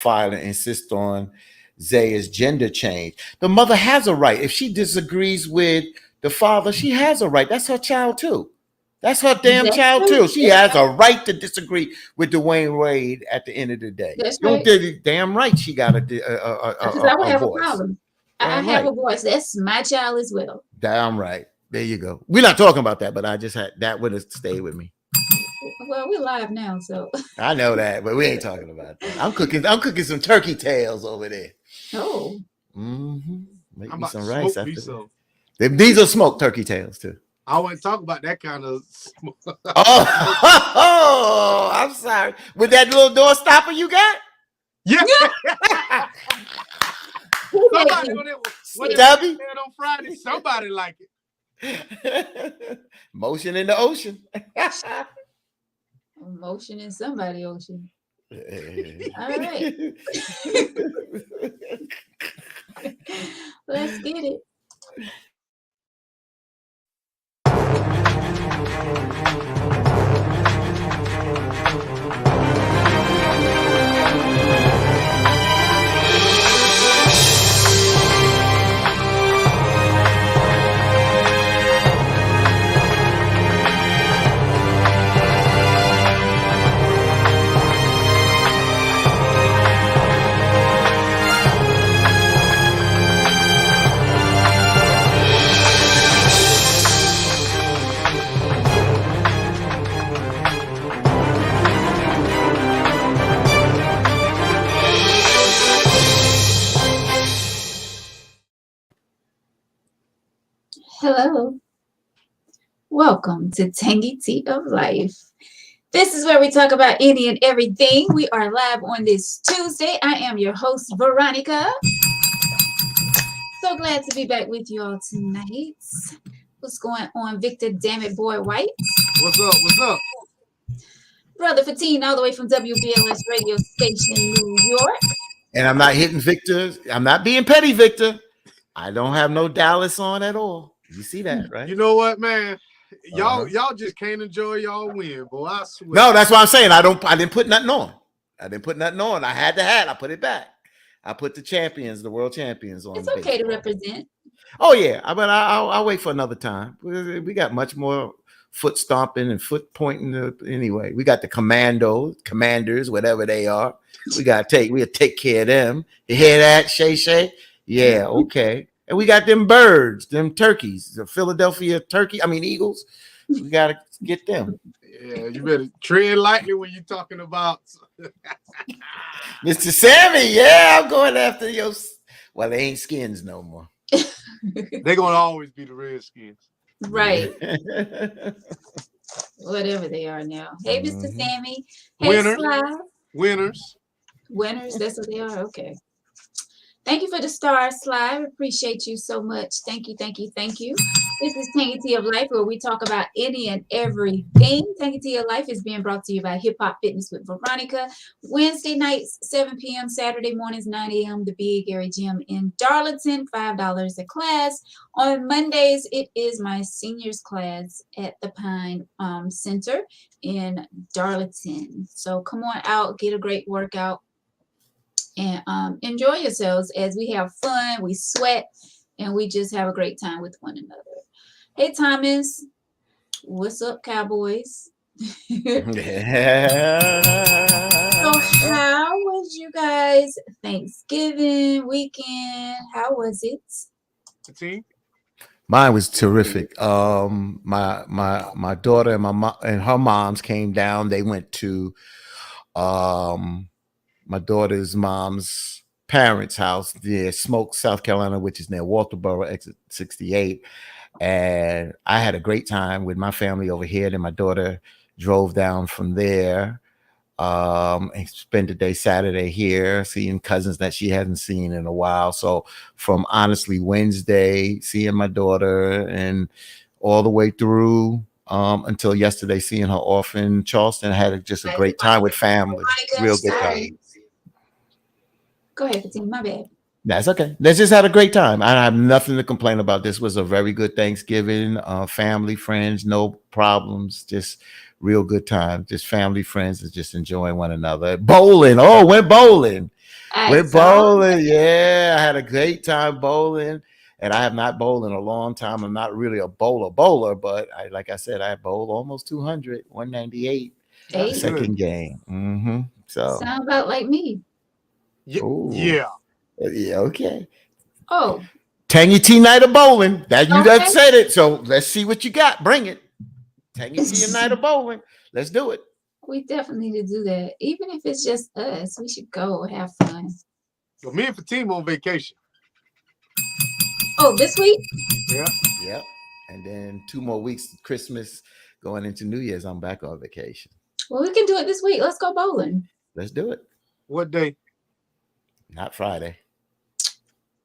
file and insist on Zaya's gender change. The mother has a right. If she disagrees with the father, she has a right. That's her child too. That's her damn That's child right. too. She has a right to disagree with Dwayne Wade at the end of the day. That's You right. don't damn right she got Because I would a have a voice. problem. I Damn have right. a voice. That's my child as well. Damn right. There you go. We're not talking about that, but I just had that would have stayed with me. Well, we're live now, so. I know that, but we ain't talking about that. I'm cooking some turkey tails over there. Oh. Mm-hmm. Make I'm me about some to rice smoke me after some. that. These are smoked turkey tails too. I wouldn't talk about that kind of. Oh, I'm sorry. With that little door stopper you got? Yeah. Who made Somebody you? on it. Stubby? On Friday, somebody like it. Motion in the ocean. Motion in somebody ocean. All right. Let's get it. Hello. Welcome to Tangy Tea of Life. This is where we talk about any and everything. We are live on this Tuesday. I am your host, Veronica. So glad to be back with you all tonight. What's going on, Victor Dammit Boy White? What's up? What's up? Brother Fatine, all the way from WBLS radio station, New York. And I'm not hitting Victor. I'm not being petty, Victor. I don't have no Dallas on at all. You see that, right? You know what, man? Y'all just can't enjoy y'all win, boy. I swear. No, that's what I'm saying. I didn't put nothing on. I had the hat. I put it back. I put the world champions on. It's okay to represent. Oh yeah, but I'll wait for another time. We got much more foot stomping and foot pointing. Anyway, we got the commanders, whatever they are. We'll take care of them. You hear that, Shay? Yeah, okay. And we got them birds, them turkeys, the Philadelphia Eagles. We got to get them. Yeah, you better tread lightly when you're talking about Mr. Sammy. Yeah, I'm going after your. Well, they ain't skins no more. They're going to always be the Redskins. Right. Whatever they are now. Hey, Mr. Sammy. Hey, Winners. That's what they are? Okay. Thank you for the star, Sly. Appreciate you so much. Thank you. This is Tangy Tea of Life, where we talk about any and everything. Tangy Tea of Life is being brought to you by Hip Hop Fitness with Veronica. Wednesday nights, 7 p.m. Saturday mornings, 9 a.m. The Big Area Gym in Darlington, $5 a class. On Mondays, it is my seniors class at the Pine Center in Darlington. So come on out, get a great workout, and enjoy yourselves as we have fun, we sweat, and we just have a great time with one another. Hey, Thomas. What's up, Cowboys? Yeah. So how was you guys Thanksgiving weekend? How was it? The team? Mine was terrific. My daughter and my mom and her moms came down. They went to my daughter's mom's parents' house near Smoke, South Carolina, which is near Walterboro, exit 68. And I had a great time with my family over here. Then my daughter drove down from there and spent the day Saturday here, seeing cousins that she hadn't seen in a while. So from honestly Wednesday, seeing my daughter, and all the way through until yesterday, seeing her off in Charleston. I had just a great time with family. Real good time. Go ahead, Fatima. My bad. That's okay. Let's just had a great time. I have nothing to complain about. This was a very good Thanksgiving. Family, friends, no problems. Just real good time. Just family, friends, and just enjoying one another. Bowling. Oh, went bowling. I Went saw. bowling. Yeah, I had a great time bowling. And I have not bowled in a long time. I'm not really a bowler, but like I said, I bowled almost 200, 198 the That's Hey, good. second game. So, sound about like me. oh, Yeah. yeah, okay. Oh, Tangy T night of bowling. That you that okay. said it. So let's see what you got. Bring it. Tangy T and night of bowling. Let's do it. We definitely need to do that. Even if it's just us, we should go have fun. Well, me and Fatima on vacation. Oh, this week? Yeah. Yep. And then 2 more weeks, Christmas, going into New Year's. I'm back on vacation. Well, we can do it this week. Let's go bowling. Let's do it. What day? Not Friday.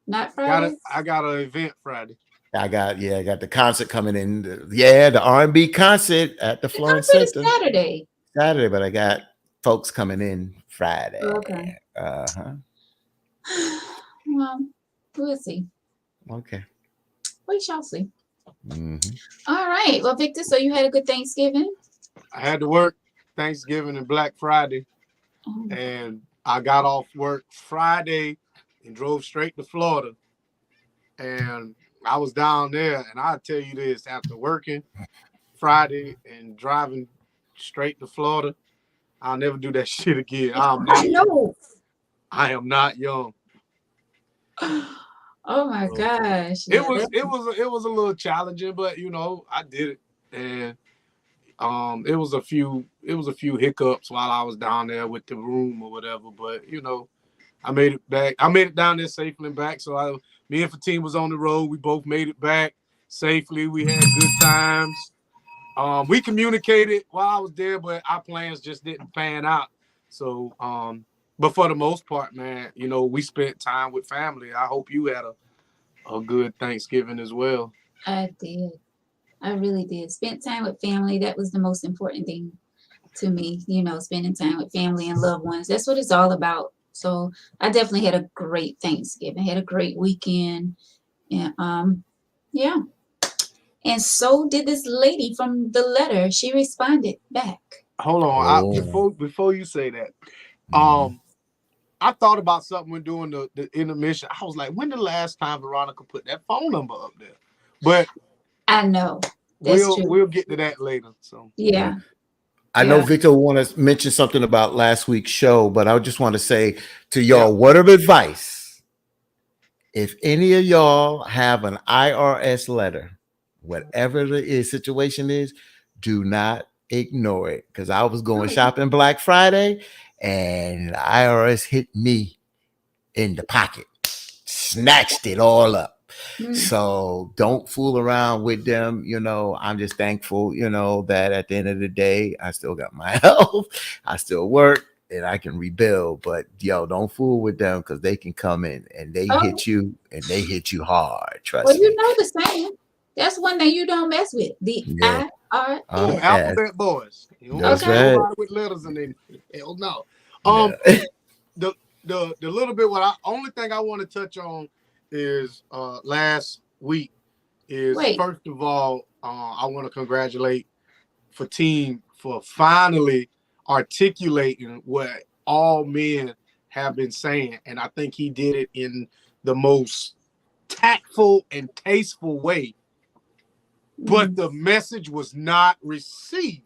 Not Friday. I got an event Friday. I got the concert coming in. Yeah, the R&B concert at the The Florence concert is Center Saturday. Saturday, but I got folks coming in Friday. Okay. Well, we'll see. Okay. We shall see. Mhm. All right. Well, Victor, so you had a good Thanksgiving? I had to work Thanksgiving and Black Friday, Oh, and I got off work Friday and drove straight to Florida. And I was down there, and I'll tell you this, after working Friday and driving straight to Florida, I'll never do that shit again. I know. I am not young. Oh my gosh. It was a little challenging, but I did it. And it was a few hiccups while I was down there with the room or whatever, but I made it back. I made it down there safely and back. So me and Fatima was on the road. We both made it back safely. We had good times. We communicated while I was there, but our plans just didn't pan out. So, but for the most part, man, we spent time with family. I hope you had a good Thanksgiving as well. I did. I really did. Spent time with family. That was the most important thing to me, spending time with family and loved ones. That's what it's all about. So I definitely had a great Thanksgiving, had a great weekend. And yeah. And so did this lady from the letter. She responded back. Hold on. Oh. Before you say that, Mhm. I thought about something when doing the intermission. I was like, when the last time Veronica put that phone number up there? But I know. That's true. we'll get to that later. So Yeah. I know Yeah. Victor want to mention something about last week's show, but I just want to say to y'all, Yeah. word of advice. If any of y'all have an IRS letter, whatever the situation is, do not ignore it. Because I was going shopping Black Friday and the IRS hit me in the pocket, snatched it all up. Mm. So don't fool around with them. I'm just thankful, that at the end of the day, I still got my health. I still work and I can rebuild. But don't fool with them because they can come in and they hit you and they hit you hard. Trust Well, me. you know the saying. That's one thing you don't mess with. The Yeah. IRS. alphabet boys. You don't That's mess with right. nobody with letters in them. Hell no. The little bit only thing I want to touch on is last week is Wait. first of all, I want to congratulate Fatim for finally articulating what all men have been saying, and I think he did it in the most tactful and tasteful way. But the message was not received,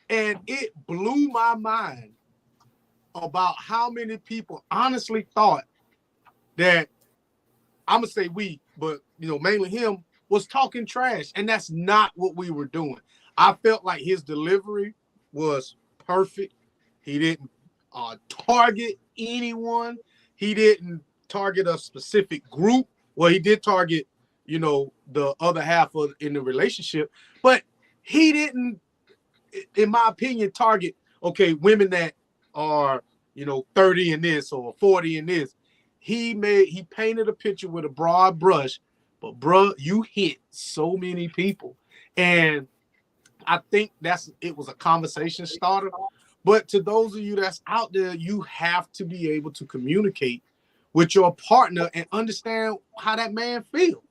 and it blew my mind about how many people honestly thought that, I'm gonna say we, but mainly him, was talking trash, and that's not what we were doing. I felt like his delivery was perfect. He didn't target anyone. He didn't target a specific group. Well, he did target, the other half in the relationship, but he didn't, in my opinion, target women that are 30 in this or 40 in this. He painted a picture with a broad brush, but bruh, you hit so many people. And I think it was a conversation starter. But to those of you that's out there, you have to be able to communicate with your partner and understand how that man feels.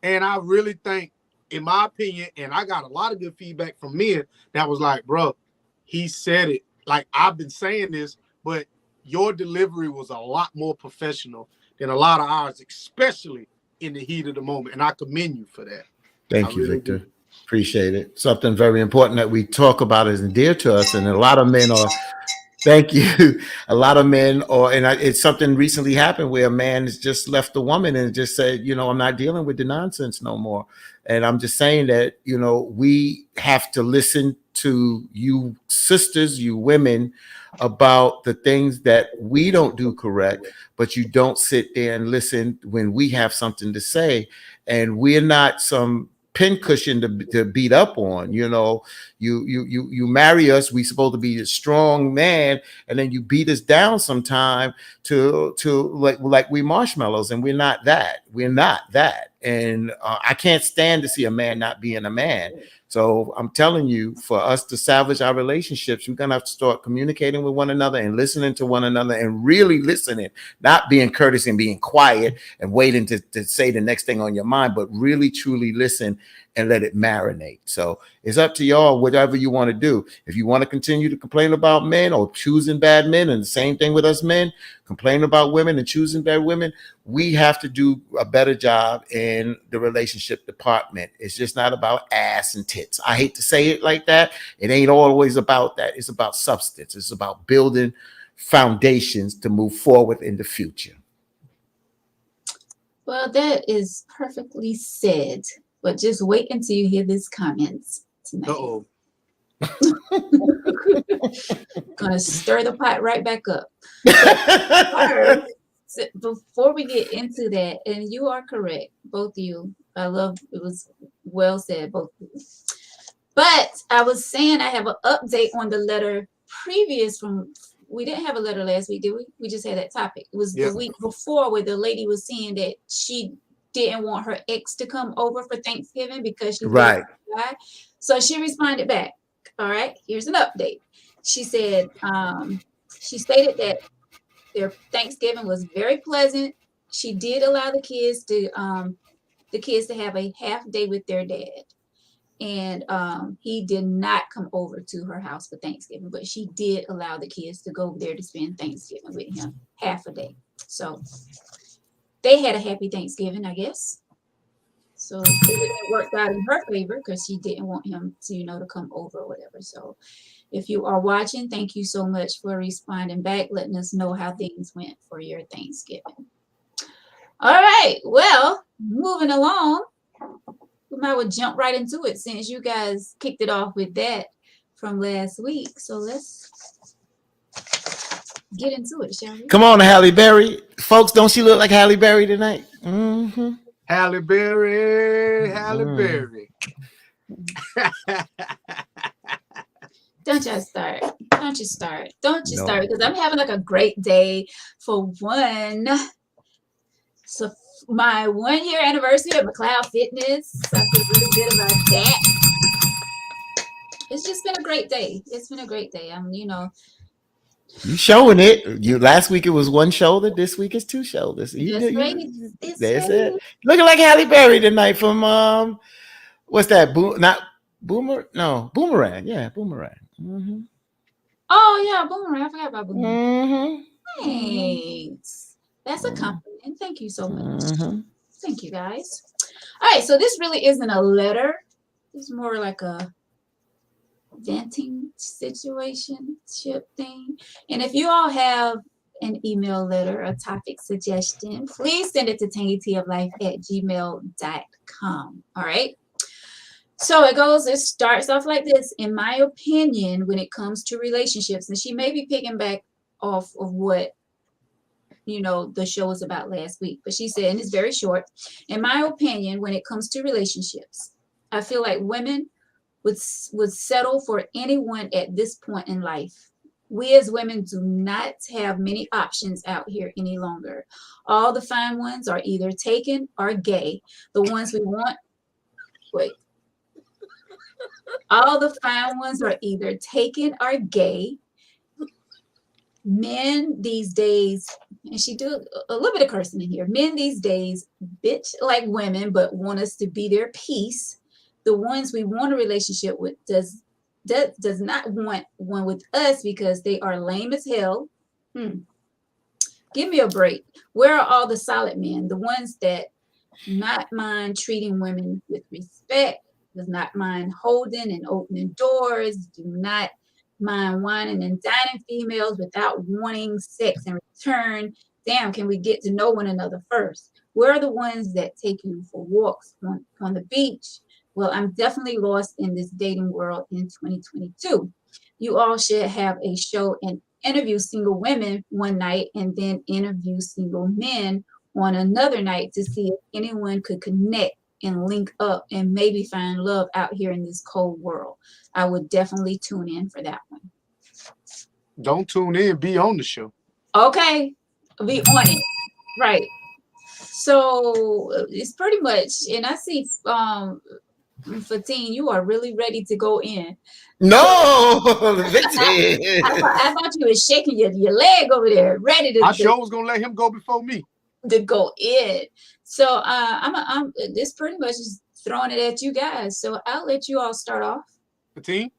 And I really think in my opinion, and I got a lot of good feedback from men that was like, bro, he said it. Like, I've been saying this, but your delivery was a lot more professional than a lot of ours, especially in the heat of the moment. And I commend you for that. Thank you, Victor. Appreciate it. Something very important that we talk about is dear to us. And a lot of men are, thank you. A lot of men are, and it's something recently happened where a man has just left a woman and just said, you know, I'm not dealing with the nonsense no more. And I'm just saying that, you know, we have to listen to you sisters, you women, about the things that we don't do correct, but you don't sit there and listen when we have something to say. And we're not some pincushion to beat up on. You know, you marry us, we supposed to be a strong man, and then you beat us down sometime to like we marshmallows, and we're not that. And I can't stand to see a man not being a man. So I'm telling you, for us to salvage our relationships, we're going to have to start communicating with one another and listening to one another and really listening, not being courteous and being quiet and waiting to say the next thing on your mind, but really, truly listen and let it marinate. So it's up to y'all, whatever you want to do. If you want to continue to complain about men or choosing bad men, and the same thing with us men, complain about women and choosing bad women, we have to do a better job in the relationship department. It's just not about ass and tits. I hate to say it like that. It ain't always about that. It's about substance. It's about building foundations to move forward in the future. Well, that is perfectly said. But just wait until you hear these comments tonight. Uh-oh. Gonna stir the pot right back up. Before we get into that, and you are correct, both of you. I love it, was well said, both of you. But I was saying I have an update on the letter previous from. We didn't have a letter last week, did we? We just had that topic. It was the week before where the lady was saying that she didn't want her ex to come over for Thanksgiving because she right. So she responded back. All right, here's an update. She said, she stated that their Thanksgiving was very pleasant. She did allow the kids to have a half day with their dad. And he did not come over to her house for Thanksgiving, but she did allow the kids to go over there to spend Thanksgiving with him half a day. So they had a happy Thanksgiving, I guess. So it worked out in her favor because she didn't want him to, to come over or whatever. So if you are watching, thank you so much for responding back, letting us know how things went for your Thanksgiving. All right. Well, moving along. We might well jump right into it since you guys kicked it off with that from last week. So let's get into it, shall we? Come on, Halle Berry. Folks, don't she look like Halle Berry tonight? Mm-hmm. Halle Berry. Don't you start. Because I'm having like a great day for one. So my 1 year anniversary of McLeod Fitness. I feel really good about that. It's just been a great day. You showing it. Last week it was one shoulder. This week it's two shoulders. That's right. It. Looking like Halle Berry tonight from what's that? Boomerang. Yeah, Boomerang. Mm-hmm. Oh yeah, Boomerang. I forgot about Boomerang. Mm-hmm. Thanks. That's a compliment. Thank you so much. Mm-hmm. Thank you, guys. All right, so this really isn't a letter. It's more like a venting situationship thing. And if you all have an email letter, a topic suggestion, please send it to tangyteaoflife@gmail.com. All right. So it starts off like this. In my opinion, when it comes to relationships, and she may be picking back off of what the show was about last week, but she said, and it's very short, in my opinion, when it comes to relationships, I feel like women would settle for anyone at this point in life. We as women do not have many options out here any longer. All the fine ones are either taken or gay. The ones we want, all the fine ones are either taken or gay. Men these days, and she do a little bit of cursing in here. Men these days bitch like women, but want us to be their piece. the ones we want a relationship with does not want one with us because they are lame as hell. Give me a break. Where are all the solid men? The ones that do not mind treating women with respect, does not mind holding and opening doors, do not mind whining and dining females without wanting sex in return. Damn, can we get to know one another first? Where are the ones that take you for walks on the beach? Well, I'm definitely lost in this dating world in 2022. You all should have a show and interview single women one night and then interview single men on another night to see if anyone could connect and link up and maybe find love out here in this cold world. I would definitely tune in for that one. Don't tune in, be on the show. Okay, be on it. Right. So it's pretty much, and I see Fatine, you are really ready to go in. No, I thought you were shaking your leg over there, ready to. I sure was gonna let him go before me. To go in. So I'm this pretty much is throwing it at you guys. So I'll let you all start off. Fatine?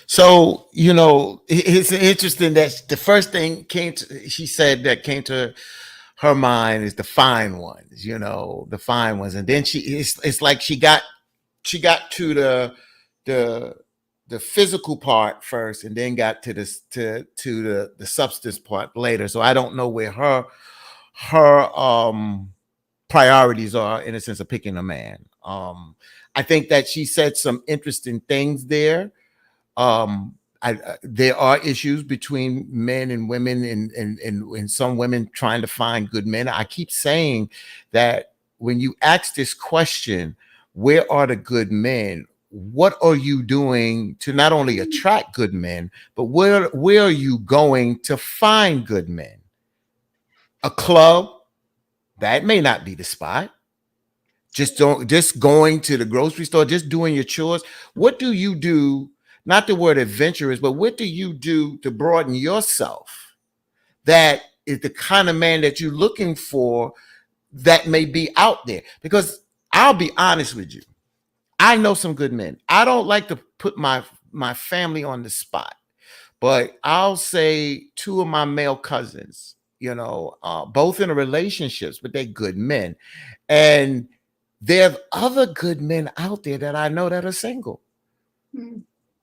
So, it's interesting that the first thing she said that came to her mind is the fine ones, the fine ones. And then it's like she got to the physical part first and then got to this to the substance part later. So I don't know where her priorities are in a sense of picking a man. I think that she said some interesting things there. There are issues between men and women and some women trying to find good men. I keep saying that when you ask this question, where are the good men? What are you doing to not only attract good men, but where are you going to find good men? A club, that may not be the spot. Just going to the grocery store, just doing your chores. What do you do? Not the word adventurous, but what do you do to broaden yourself? That is the kind of man that you're looking for that may be out there. Because I'll be honest with you. I know some good men. I don't like to put my family on the spot, but I'll say two of my male cousins, both in relationships, but they're good men. And there's other good men out there that I know that are single.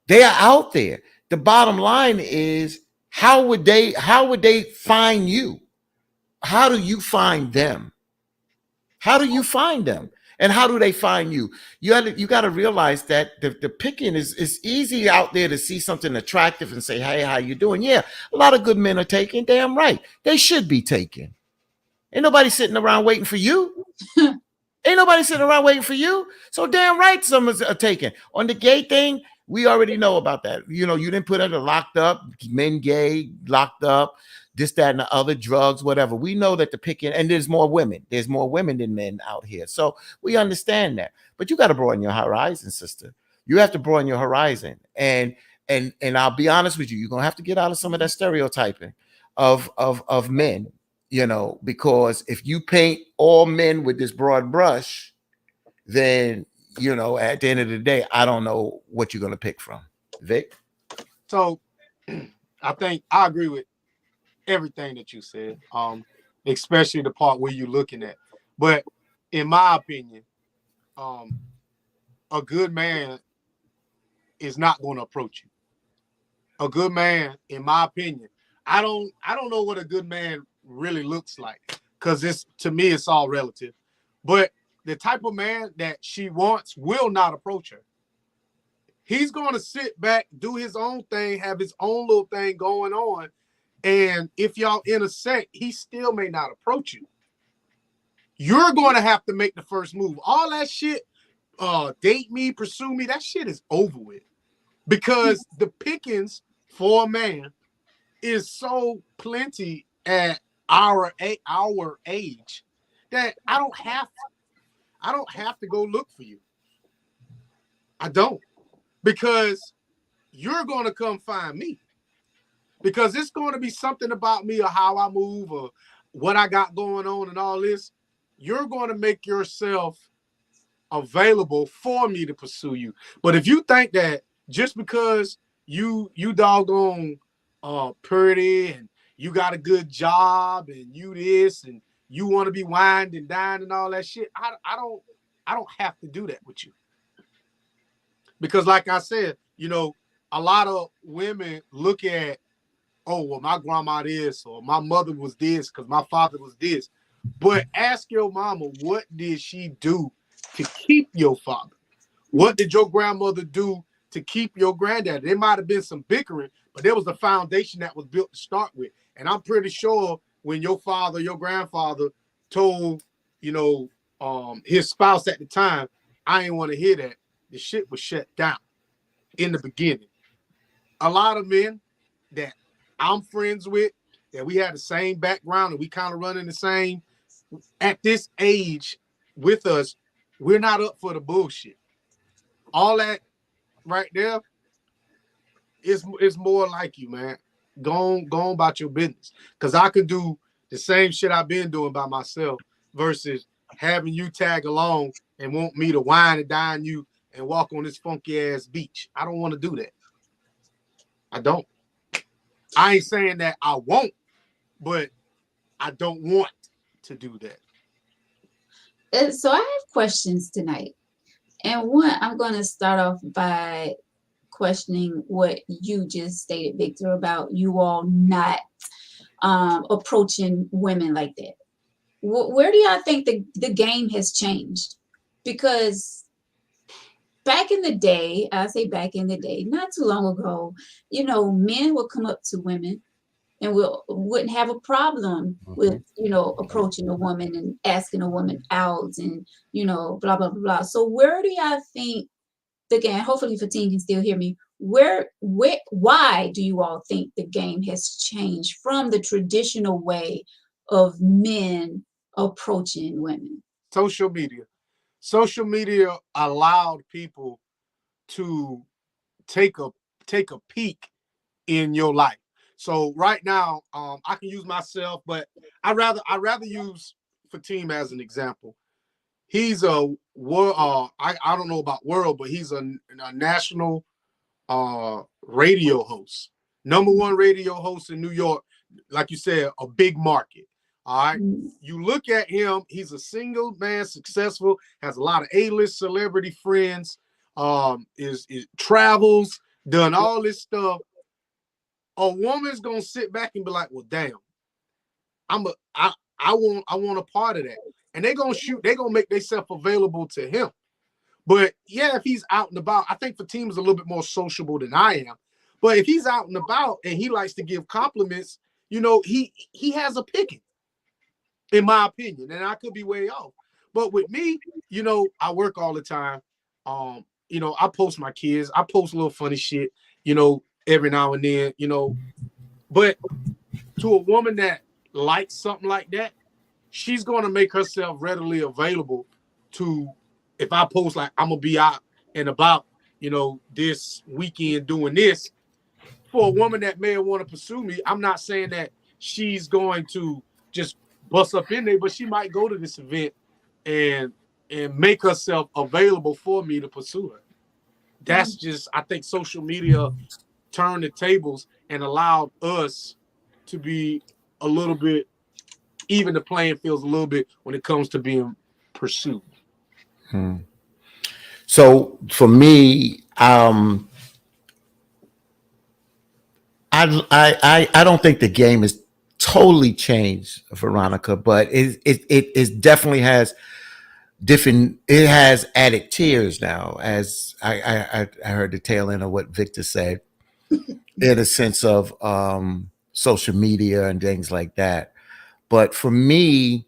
They are out there. The bottom line is, how would they find you? How do you find them? How do you find them? And how do they find you? You got to realize that the picking is easy out there to see something attractive and say, hey, how you doing? Yeah, a lot of good men are taken. Damn right. They should be taken. Ain't nobody sitting around waiting for you. Ain't nobody sitting around waiting for you. So damn right some are taken. On the gay thing, we already know about that. You didn't put it locked up, men gay, locked up, this, that, and the other, drugs, whatever. We know that the picking, and there's more women. There's more women than men out here. So we understand that. But you got to broaden your horizon, sister. You have to broaden your horizon. And I'll be honest with you, you're gonna have to get out of some of that stereotyping of men, because if you paint all men with this broad brush, then at the end of the day, I don't know what you're gonna pick from. Vic? So I think I agree with everything that you said, especially the part where you're looking at. But in my opinion, a good man is not going to approach you. A good man, in my opinion, I don't know what a good man really looks like, because to me it's all relative. But the type of man that she wants will not approach her. He's going to sit back, do his own thing, have his own little thing going on. And if y'all intersect, he still may not approach you. You're going to have to make the first move. All that shit, date me, pursue me, that shit is over with. Because the pickings for a man is so plenty at our age that I don't have to go look for you. I don't. Because you're going to come find me. Because it's going to be something about me or how I move or what I got going on and all this. You're going to make yourself available for me to pursue you. But if you think that just because you doggone pretty and you got a good job and you this and you want to be wined and dined and all that shit, I don't have to do that with you. Because like I said, you know, a lot of women look at, oh, well, my grandma this or my mother was this because my father was this. But ask your mama, what did she do to keep your father? What did your grandmother do to keep your granddad? There might have been some bickering, but there was the foundation that was built to start with. And I'm pretty sure when your father, your grandfather told, you know, his spouse at the time, I ain't want to hear that, the shit was shut down in the beginning. A lot of men that I'm friends with, that we had the same background and we kind of running the same, at this age with us, we're not up for the bullshit. All that right there is more like you, man. Go on about your business. Because I could do the same shit I've been doing by myself versus having you tag along and want me to wine and dine you and walk on this funky ass beach. I don't want to do that. I don't. I ain't saying that I won't, but I don't want to do that. So I have questions tonight. And one, I'm going to start off by questioning what you just stated, Victor, about you all not approaching women like that. Where do y'all think the game has changed? Because back in the day, I say back in the day, not too long ago, you know, men would come up to women and wouldn't have a problem with, you know, approaching a woman and asking a woman out and, you know, blah, blah, blah, blah. So where do y'all think the game, hopefully Fatin can still hear me, why do you all think the game has changed from the traditional way of men approaching women? Social media. Social media allowed people to take a peek in your life. So right now, I can use myself, but I rather use Fatim as an example. He's a world. I don't know about world, but he's a national radio host, #1 radio host in New York. Like you said, a big market. All right. You look at him, he's a single man, successful, has a lot of A-list celebrity friends, is travels, done all this stuff. A woman's gonna sit back and be like, well, damn, I want a part of that. And they're gonna make themselves available to him. But yeah, if he's out and about, I think Fatim is a little bit more sociable than I am. But if he's out and about and he likes to give compliments, you know, he has a picking, in my opinion, and I could be way off. But with me, you know, I work all the time. You know, I post my kids, I post a little funny shit, you know, every now and then, you know. But to a woman that likes something like that, she's gonna make herself readily available to, if I post like I'm gonna be out and about, you know, this weekend doing this. For a woman that may want to pursue me, I'm not saying that she's going to just bust up in there, but she might go to this event and make herself available for me to pursue her. That's just, I think social media turned the tables and allowed us to be a little bit, even the playing fields a little bit when it comes to being pursued. So for me, I don't think the game has totally changed, Veronica, but it definitely has different. It has added tiers now, as I heard the tail end of what Victor said, in a sense of social media and things like that. But for me,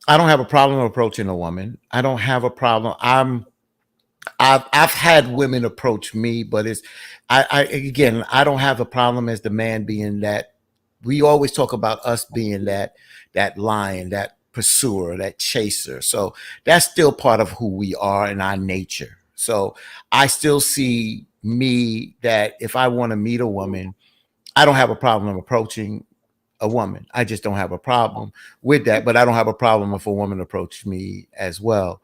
I don't have a problem approaching a woman. I don't have a problem. I've had women approach me, but again, I don't have a problem as the man being that. We always talk about us being that lion, that pursuer, that chaser. So that's still part of who we are in our nature. So I still see me that if I want to meet a woman, I don't have a problem approaching a woman. I just don't have a problem with that, but I don't have a problem if a woman approached me as well.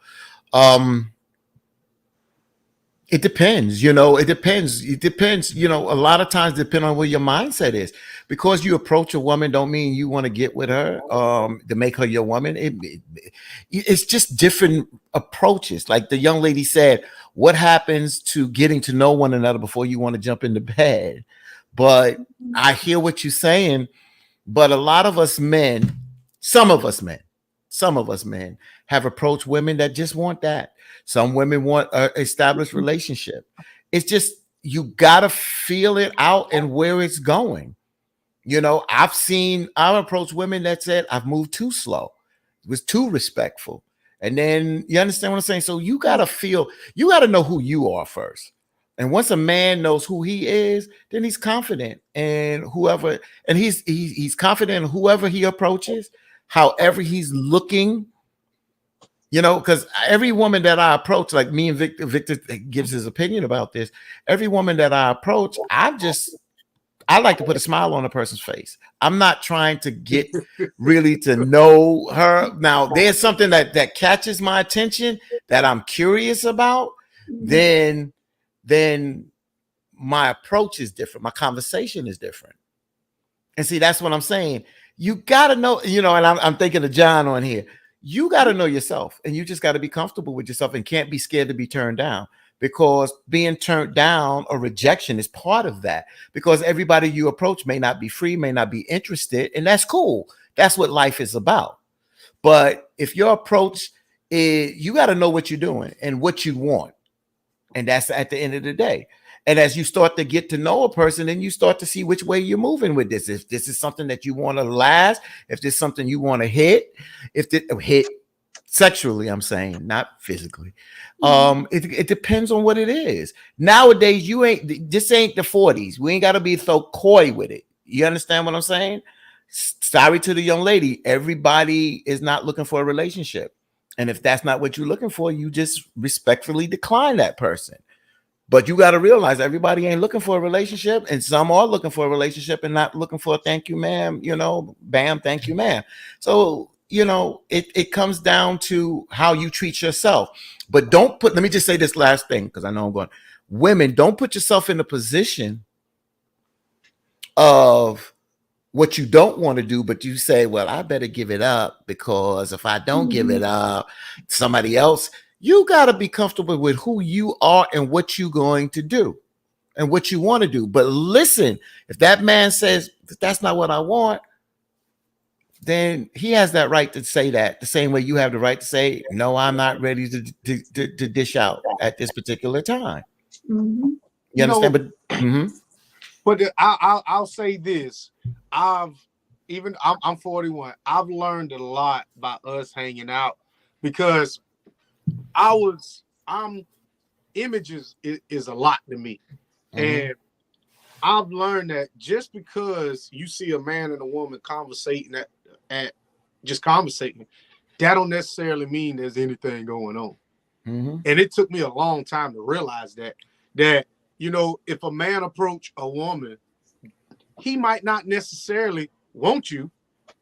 It depends, you know, it depends. It depends, you know, a lot of times depend on where your mindset is. Because you approach a woman don't mean you want to get with her to make her your woman. It's just different approaches. Like the young lady said, what happens to getting to know one another before you want to jump into bed? But I hear what you're saying, but a lot of us men, some of us men have approached women that just want that. Some women want an established relationship. It's just, you got to feel it out and where it's going. You know, I've approached women that said, I've moved too slow. It was too respectful. And then you understand what I'm saying? So you got to know who you are first. And once a man knows who he is, then he's confident and he's confident in whoever he approaches, however he's looking, you know, because every woman that I approach, like me and Victor gives his opinion about this. Every woman that I approach, I like to put a smile on a person's face. I'm not trying to get really to know her. Now, there's something that catches my attention that I'm curious about, then my approach is different. My conversation is different. And see, that's what I'm saying. You got to know, you know, and I'm thinking of John on here. You got to know yourself, and you just got to be comfortable with yourself and can't be scared to be turned down, because being turned down or rejection is part of that, because everybody you approach may not be free, may not be interested, and that's cool. That's what life is about. But if your approach is, you got to know what you're doing and what you want. And that's at the end of the day. And as you start to get to know a person, then you start to see which way you're moving with this. If this is something that you want to last, if this is something you want to hit sexually, I'm saying, not physically. It depends on what it is. Nowadays, this ain't the 40s. We ain't got to be so coy with it. You understand what I'm saying? Sorry to the young lady. Everybody is not looking for a relationship. And if that's not what you're looking for, you just respectfully decline that person. But you got to realize everybody ain't looking for a relationship, and some are looking for a relationship and not looking for a thank you, ma'am, you know, bam, thank you, ma'am. So, you know, it comes down to how you treat yourself. But let me just say this last thing, because I know I'm going. Women, don't put yourself in a position of what you don't want to do, but you say, well, I better give it up, because if I don't give it up, somebody else. You got to be comfortable with who you are and what you're going to do and what you want to do. But listen, if that man says that's not what I want, then he has that right to say that, the same way you have the right to say, no, I'm not ready to dish out at this particular time. Mm-hmm. You understand? But I'll say this. I'm 41. I've learned a lot by us hanging out, because images is a lot to me. And I've learned that just because you see a man and a woman conversating at just conversating, that don't necessarily mean there's anything going on. And it took me a long time to realize that, you know, if a man approach a woman, he might not necessarily want you.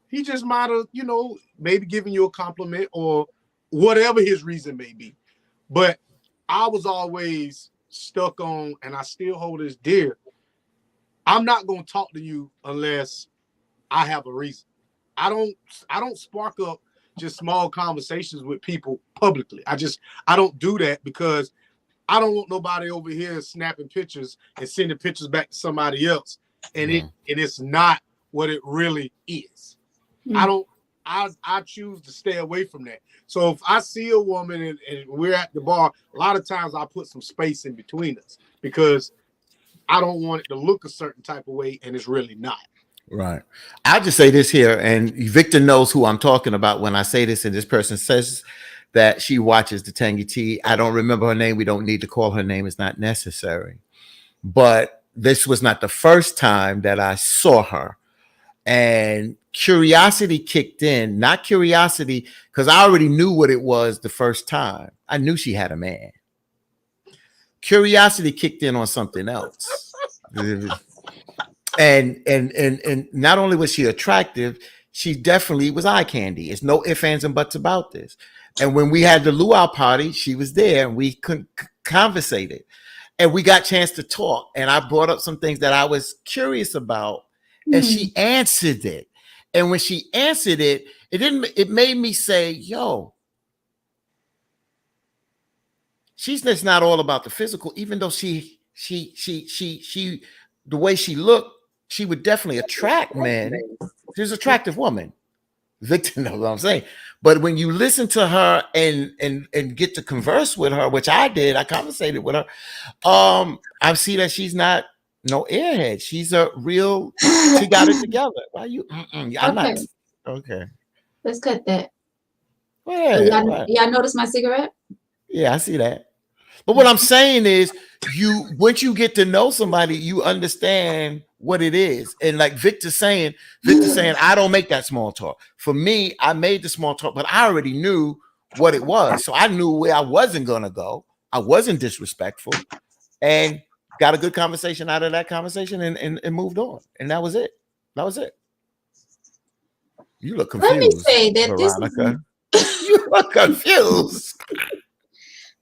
He just might have, you know, maybe giving you a compliment or whatever his reason may be. But I was always stuck on, and I still hold this dear, I'm not going to talk to you unless I have a reason. I don't spark up just small conversations with people publicly. I don't do that, because I don't want nobody over here snapping pictures and sending pictures back to somebody else, and it's not what it really is. I choose to stay away from that. So if I see a woman and we're at the bar, a lot of times I put some space in between us, because I don't want it to look a certain type of way and it's really not. Right. I'll just say this here, and Victor knows who I'm talking about when I say this, and this person says that she watches the Tangy T. I don't remember her name. We don't need to call her name. It's not necessary. But this was not the first time that I saw her. And curiosity kicked in, not curiosity, because I already knew what it was the first time. I knew she had a man. Curiosity kicked in on something else. And not only was she attractive, she definitely was eye candy. It's no ifs, ands, and buts about this. And when we had the luau party, she was there, and we couldn't conversated, and we got a chance to talk. And I brought up some things that I was curious about, and she answered it. And when she answered it, it made me say, yo, she's just not all about the physical, even though she the way she looked, she would definitely attract men. She's an attractive woman. Victor knows what I'm saying. But when you listen to her and get to converse with her, which I did, I conversated with her. I see that she's not no airhead. She's a real. She got it together. Why you? I'm not. Okay. Let's cut that. Yeah. Y'all notice my cigarette? Yeah, I see that. But what I'm saying is, once you get to know somebody, you understand what it is. And like Victor saying, I don't make that small talk. For me, I made the small talk, but I already knew what it was. So I knew where I wasn't gonna go. I wasn't disrespectful, and got a good conversation out of that conversation, and moved on. And that was it. That was it. You look confused. Let me say that Veronica. You look confused.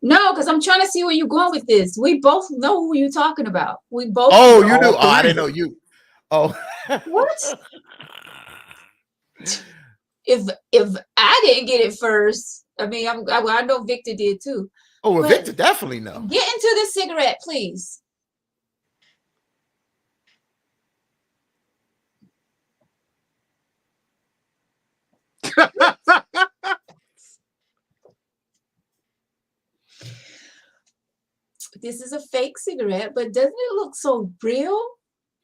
No, because I'm trying to see where you're going with this. We both know who you're talking about. We both. Oh, you do. Oh, I didn't know you. Oh, what? If I didn't get it first, I mean, I know Victor did too. Oh, well, Victor definitely know. Get into the cigarette, please. This is a fake cigarette, but doesn't it look so real?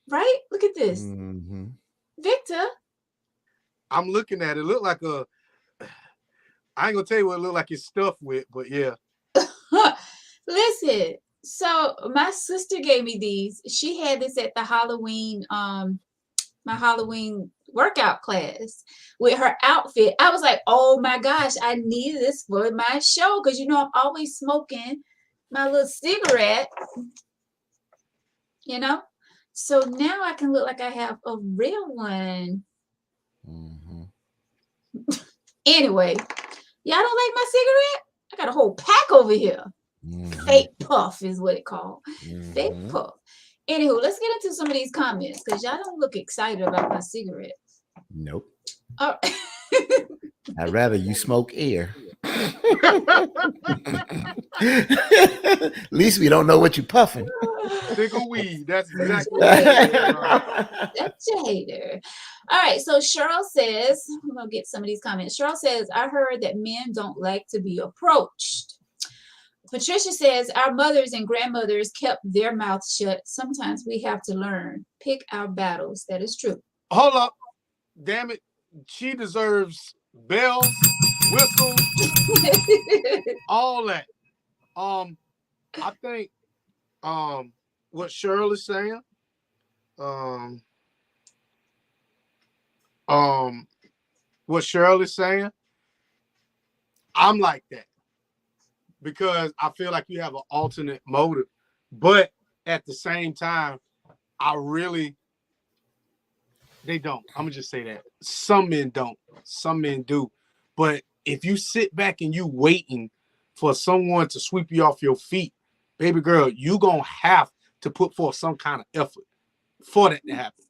Right? Look at this. Mm-hmm. Victor. I'm looking at it. Look like a. I ain't gonna tell you what it look like it's stuffed with, but yeah. Listen. So my sister gave me these. She had this at the Halloween, my Halloween workout class with her outfit. I was like, oh my gosh, I need this for my show because I'm always smoking my little cigarette, so now I can look like I have a real one. Mm-hmm. Anyway, y'all don't like my cigarette? I got a whole pack over here. Mm-hmm. Fake puff is what it called. Mm-hmm. Fake puff. Anywho, let's get into some of these comments because y'all don't look excited about my cigarette. Nope. Oh. I'd rather you smoke air. At least we don't know what you're puffing. Single weed. That's exactly. That's a hater. All right. So Cheryl says, I'm gonna get some of these comments. Cheryl says, I heard that men don't like to be approached. Patricia says, our mothers and grandmothers kept their mouths shut. Sometimes we have to learn. Pick our battles. That is true. Hold up. Damn it. She deserves bells, whistles, all that. I think what Cheryl is saying, I'm like that because I feel like you have an alternate motive, but at the same time, they don't. I'm gonna just say that. Some men don't. Some men do. But if you sit back and you waiting for someone to sweep you off your feet, baby girl, you gonna have to put forth some kind of effort for that to happen.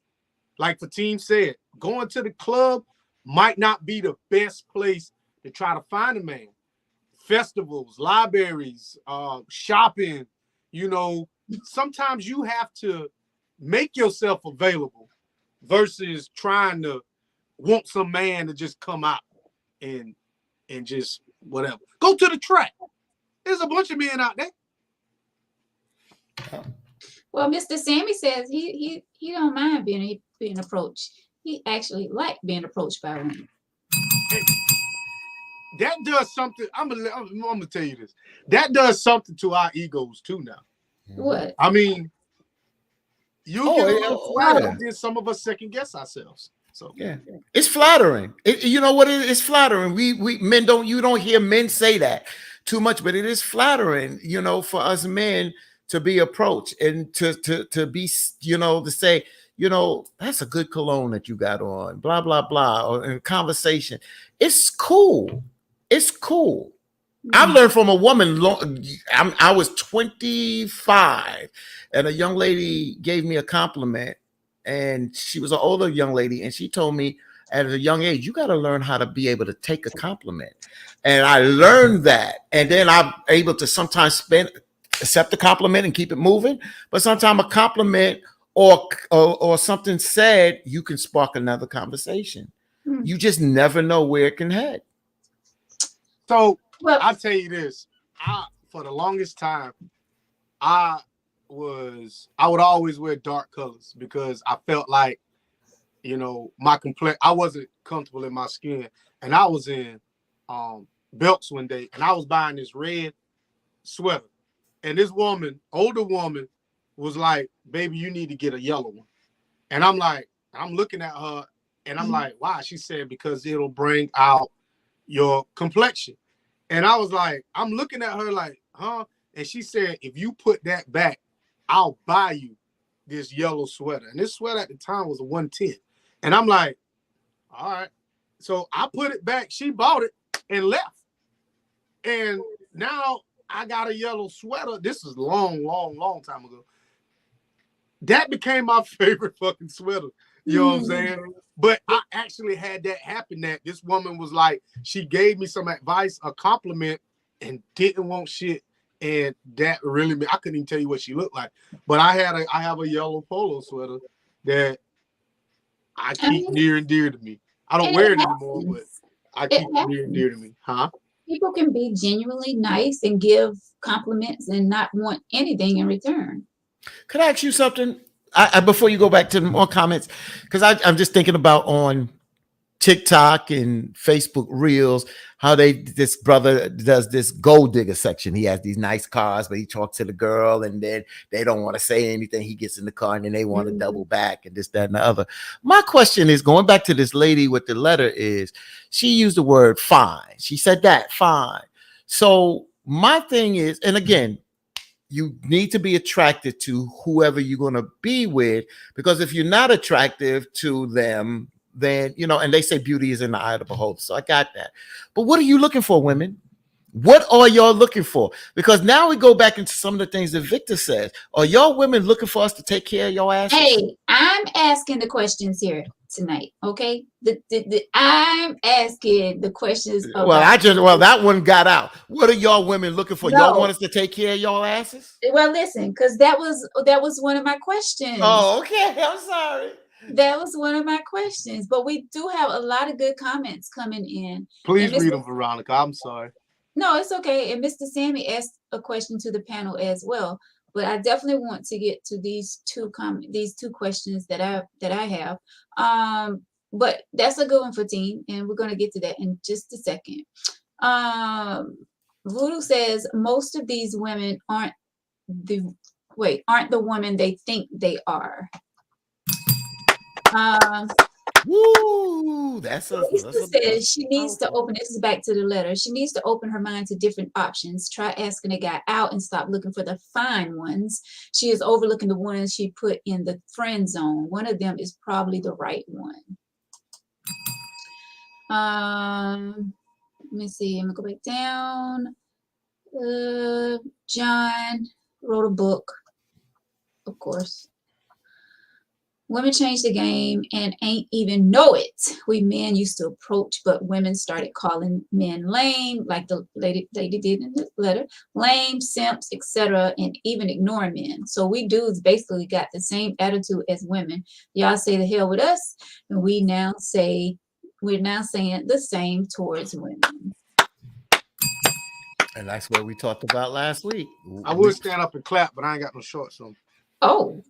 Like Fatim said, going to the club might not be the best place to try to find a man. Festivals, libraries, shopping, sometimes you have to make yourself available versus trying to want some man to just come out and just whatever. Go to the track. There's a bunch of men out there. Well, Mr. Sammy says he don't mind being approached. He actually likes being approached by women. That does something. I'm gonna tell you this. That does something to our egos too now. What? I mean, you get a little flattered, then some of us second guess ourselves. So yeah, it's flattering. You know what? It's flattering. We men don't. You don't hear men say that too much, but it is flattering. For us men to be approached and to be, to say, that's a good cologne that you got on. Blah blah blah. Or in conversation, it's cool. It's cool. I've learned from a woman. I was 25, and a young lady gave me a compliment, and she was an older young lady, and she told me at a young age, you got to learn how to be able to take a compliment. And I learned that, and then I'm able to sometimes accept the compliment and keep it moving. But sometimes a compliment or something said, you can spark another conversation. You just never know where it can head. So I'll tell you this. For the longest time, I would always wear dark colors because I felt like, my complexion, I wasn't comfortable in my skin. And I was in Belks one day, and I was buying this red sweater. And this woman, older woman, was like, baby, you need to get a yellow one. And I'm like, I'm looking at her, and I'm like, why? She said, because it'll bring out your complexion. And I was like, I'm looking at her like, huh? And she said, if you put that back, I'll buy you this yellow sweater. And this sweater at the time was a 110. And I'm like, all right. So I put it back. She bought it and left. And now I got a yellow sweater. This is long time ago. That became my favorite fucking sweater. You know what I'm saying? But I actually had that happen, that this woman was like, she gave me some advice, a compliment, and didn't want shit. And that really, I couldn't even tell you what she looked like. But I have a yellow polo sweater that I keep near and dear to me. I don't wear it anymore, but I keep it near and dear to me. Huh? People can be genuinely nice and give compliments and not want anything in return. Could I ask you something? Before you go back to more comments, because I'm just thinking about on TikTok and Facebook Reels, how this brother does this gold digger section. He has these nice cars, but he talks to the girl, and then they don't want to say anything. He gets in the car, and then they want to double back, and this, that, and the other. My question is, going back to this lady with the letter, is she used the word fine. She said that, fine. So my thing is, and again, you need to be attracted to whoever you're going to be with, because if you're not attractive to them, then, and they say beauty is in the eye of the beholder. So I got that. But what are you looking for, women? What are y'all looking for? Because now we go back into some of the things that Victor says. Are y'all women looking for us to take care of your asses? Hey, I'm asking the questions here tonight, okay? I'm asking the questions. That one got out. What are y'all women looking for? No. Y'all want us to take care of y'all asses? Well, listen, because that was one of my questions. Oh, okay. I'm sorry. That was one of my questions, but we do have a lot of good comments coming in. Please read them, Veronica. I'm sorry. No, it's okay. And Mr. Sammy asked a question to the panel as well, but I definitely want to get to these two questions that I have. But that's a good one for team, and we're going to get to that in just a second. Voodoo says most of these women aren't the women they think they are. Woo, Lisa says she needs to open. This is back to the letter. She needs to open her mind to different options. Try asking a guy out and stop looking for the fine ones. She is overlooking the ones she put in the friend zone. One of them is probably the right one. Let me see. I'm gonna go back down. John wrote a book, of course. Women changed the game and ain't even know it. We men used to approach, but women started calling men lame, like the lady did in the letter, lame, simps, etc., and even ignoring men. So we dudes basically got the same attitude as women. Y'all say the hell with us, and we're now saying the same towards women. And that's what we talked about last week. I would stand up and clap, but I ain't got no shorts on. Oh.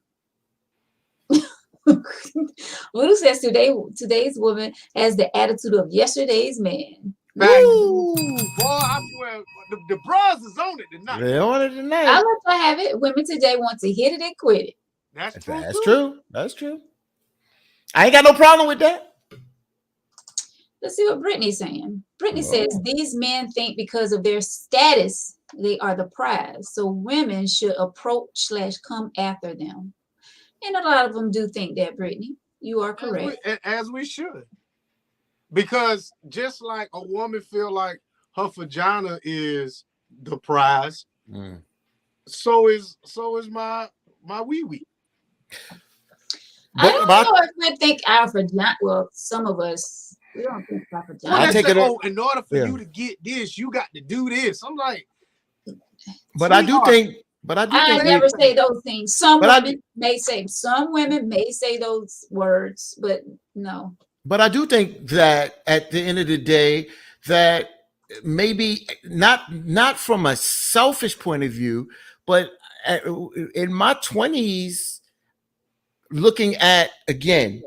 Voodoo says today's woman has the attitude of yesterday's man. Boy, I swear, the bras is on it tonight. They on it tonight. I'll let you have it. Women today want to hit it and quit it. That's true. That's true. I ain't got no problem with that. Let's see what Brittany's saying. Brittany says these men think because of their status they are the prize, so women should approach / come after them. And a lot of them do think that, Brittany. You are correct. As we should. Because just like a woman feel like her vagina is the prize. Mm. So is my wee wee. I don't know if we think our vagina. Well, some of us, we don't think our vagina. I take it. In order for you to get this, you got to do this. I'm like, but I do think. But I do I think never say those things. Some women may say those words, but no. But I do think that at the end of the day, that maybe not from a selfish point of view, but in my 20s, looking at again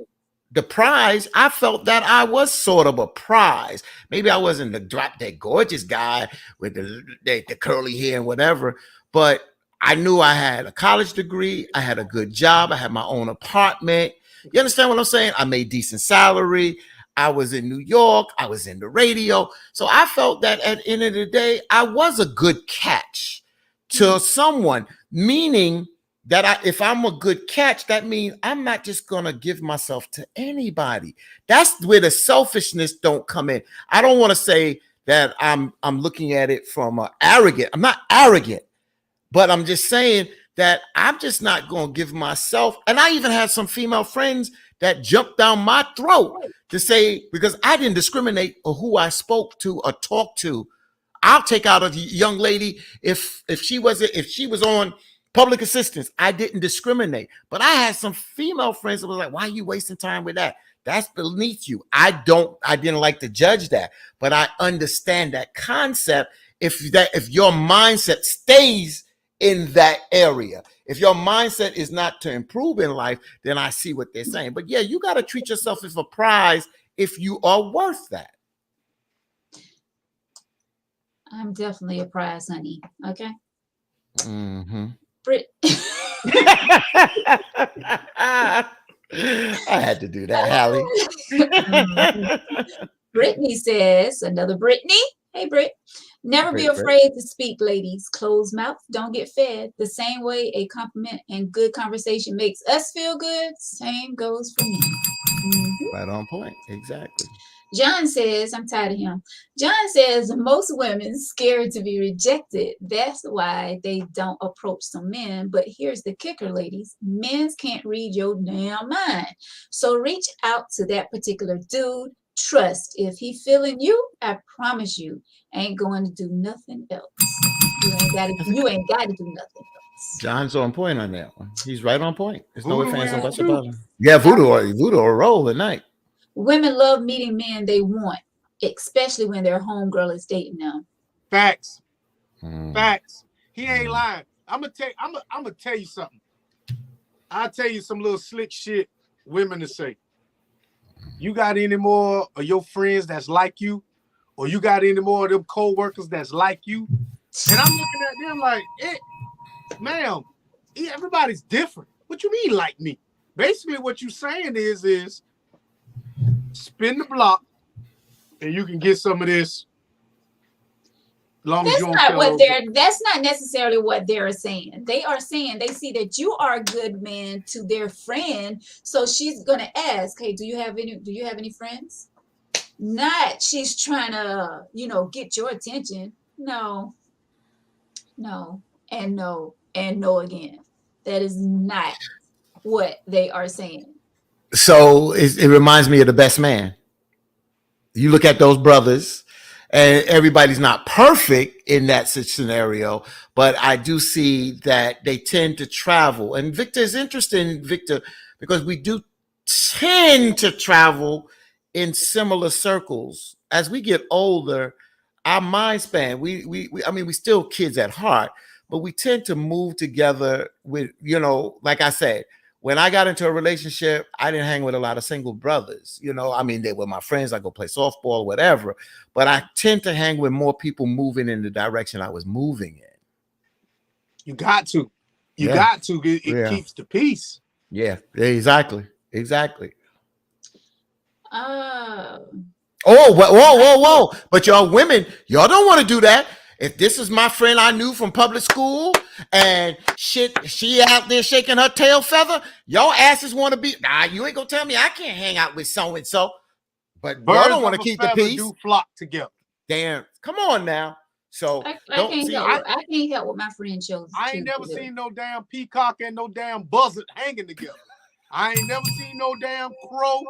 the prize, I felt that I was sort of a prize. Maybe I wasn't the drop dead gorgeous guy with the curly hair and whatever, but I knew I had a college degree, I had a good job, I had my own apartment. You understand what I'm saying? I made decent salary. I was in New York. I was in the radio. So I felt that at the end of the day, I was a good catch to someone, meaning that if I'm a good catch, that means I'm not just going to give myself to anybody. That's where the selfishness don't come in. I don't want to say that I'm looking at it from arrogant. I'm not arrogant, but I'm just saying that I'm just not going to give myself. And I even had some female friends that jumped down my throat to say, because I didn't discriminate on who I spoke to or talked to. I'll take out a young lady if she was on public assistance. I didn't discriminate. But I had some female friends that was like, why are you wasting time with that? That's beneath you. I didn't like to judge that, but I understand that concept. If your mindset stays in that area, if your mindset is not to improve in life, then I see what they're saying. But yeah, you got to treat yourself as a prize if you are worth that. I'm definitely a prize, honey. Okay. Mm-hmm. Brit. I had to do that, Hallie. Brittany says, another Brittany. Hey, Britt. Never be afraid to speak, ladies. Closed mouth don't get fed. The same way a compliment and good conversation makes us feel good, same goes for me. Mm-hmm. Right on point. Exactly. John says, I'm tired of him. John says most women scared to be rejected. That's why they don't approach some men. But here's the kicker, ladies. Men can't read your damn mind. So reach out to that particular dude. Trust. If he feeling you, I promise you, ain't going to do nothing else. You ain't got to do nothing else. John's on point on that one. He's right on point. There's no ifs, ands, or buts about him. Yeah, voodoo or roll at night. Women love meeting men they want, especially when their homegirl is dating them. Facts. Facts. He ain't lying. I'm gonna tell you something. I'll tell you some little slick shit women to say. You got any more of your friends that's like you? Or you got any more of them co-workers that's like you? And I'm looking at them like, ma'am, everybody's different. What you mean like me? Basically what you're saying is spin the block and you can get some of this. That's not necessarily what they're saying. They are saying they see that you are a good man to their friend, so she's gonna ask, "Hey, do you have any friends?" Not she's trying to, get your attention. No, and no again. That is not what they are saying. So it reminds me of The Best Man. You look at those brothers. And everybody's not perfect in that scenario, but I do see that they tend to travel. And Victor is interesting, because we do tend to travel in similar circles. As we get older, our mind span, we still kids at heart, but we tend to move together with, like I said, when I got into a relationship, I didn't hang with a lot of single brothers. They were my friends. I go play softball, whatever. But I tend to hang with more people moving in the direction I was moving in. You got to. It keeps the peace. Yeah, exactly. Oh, whoa. But y'all women, y'all don't want to do that. If this is my friend I knew from public school and shit, she out there shaking her tail feather, y'all asses want to be, you ain't gonna tell me I can't hang out with so-and-so. But y'all don't want to keep the peace. Do flock together. damn. Come on now. So I don't can't see. help. I can't help what my friend chose. I ain't choose never to do. seen no damn peacock and no damn buzzard hanging together. I ain't never seen no damn crow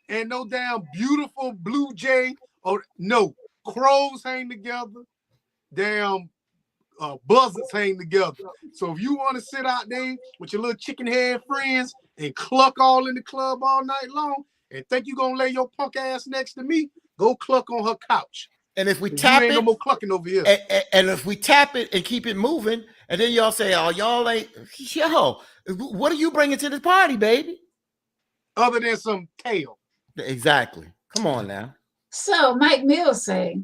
and no damn beautiful blue jay. Or no, crows hang together. Damn buzzards hang together. So if you want to sit out there with your little chicken head friends and cluck all in the club all night long and think you gonna lay your punk ass next to me, go cluck on her couch. And if we 'Cause tap you ain't it, no more clucking over here. and if we tap it and keep it moving, and then y'all say, "Oh, y'all ain't yo, what are you bringing to the party, baby?" Other than some tail. Exactly. Come on now. So Mike Mills say,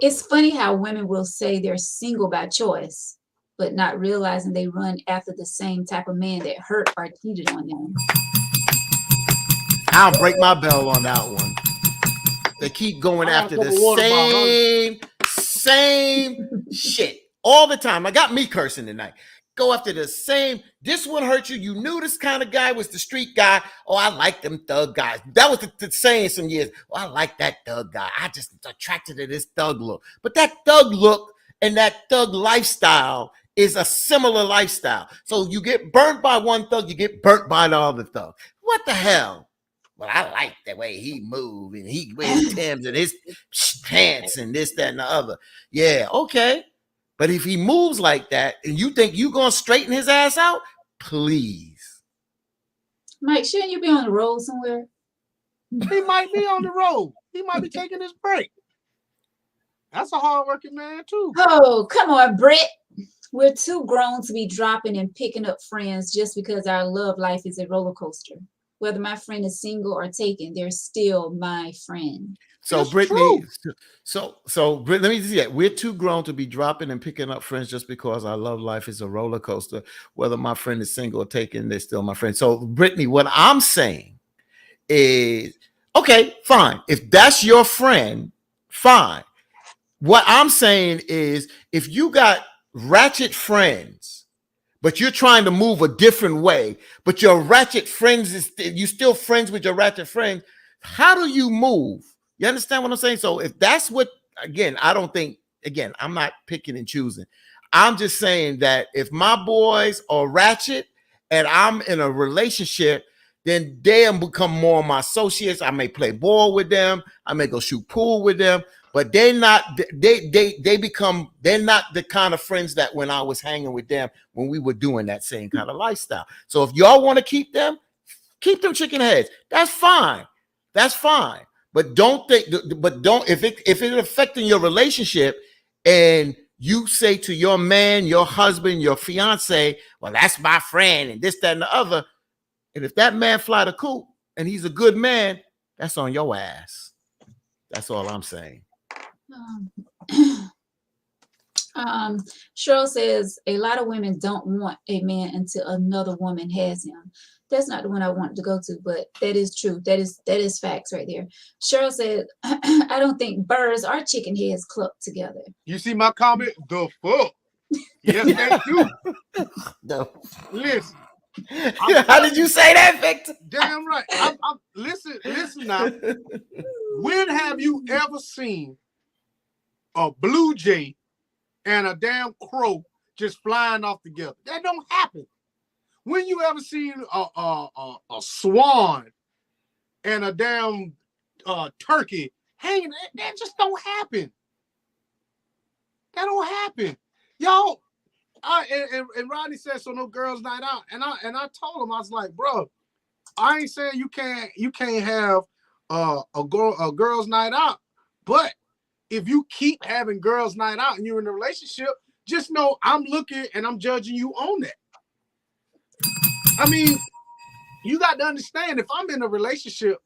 it's funny how women will say they're single by choice, but not realizing they run after the same type of man that hurt or cheated on them. I'll break my bell on that one. They keep going after the same shit all the time. I got me cursing tonight. Go after the same. This one hurt you. You knew this kind of guy was the street guy. Oh, I like them thug guys. That was the saying some years. Oh, I like that thug guy. I just attracted to this thug look. But that thug look and that thug lifestyle is a similar lifestyle. So you get burnt by one thug, you get burnt by the other thug. What the hell? Well, I like the way he moved and he wears Timbs and his pants and this, that, and the other. Yeah, okay. But if he moves like that and you think you're going to straighten his ass out, please. Mike, shouldn't you be on the road somewhere? He might be on the road. He might be taking his break. That's a hard-working man, too. Oh, come on, Britt. We're too grown to be dropping and picking up friends just because our love life is a roller coaster. Whether my friend is single or taken, they're still my friend. So It's Brittany, true. so let me see that. We're too grown to be dropping and picking up friends just because our love life is a roller coaster. Whether my friend is single or taken, they're still my friend. So Brittany, what I'm saying is, okay, fine. If that's your friend, fine. What I'm saying is, if you got ratchet friends, but you're trying to move a different way, but your ratchet friends is you still friends with your ratchet friends, how do you move? You understand what I'm saying? So if that's what, again, I don't think, again, I'm not picking and choosing. I'm just saying that if my boys are ratchet and I'm in a relationship, then they become more of my associates. I may play ball with them. I may go shoot pool with them, but they're not the kind of friends that when I was hanging with them, when we were doing that same kind of lifestyle. So if y'all want to keep them chicken heads. That's fine. That's fine. But don't if it's affecting your relationship and you say to your man, your husband, your fiance, well, that's my friend and this, that, and the other. And if that man fly the coop and he's a good man, that's on your ass. That's all I'm saying. Cheryl says a lot of women don't want a man until another woman has him. That's not the one I wanted to go to, but that is true. That is facts right there. Cheryl said, I don't think birds or chicken heads cluck together. You see my comment? The fuck? Yes, they do. No. Listen. How did you say that, Victor? Damn right. Listen now. When have you ever seen a blue jay and a damn crow just flying off together? That don't happen. When you ever seen a swan and a damn turkey hanging? That just don't happen. That don't happen, y'all. And Rodney said, so no girls' night out, and I told him, I was like, bro, I ain't saying you can't have a girls' night out, but if you keep having girls' night out and you're in a relationship, just know I'm looking and I'm judging you on that. I mean, you got to understand, if I'm in a relationship,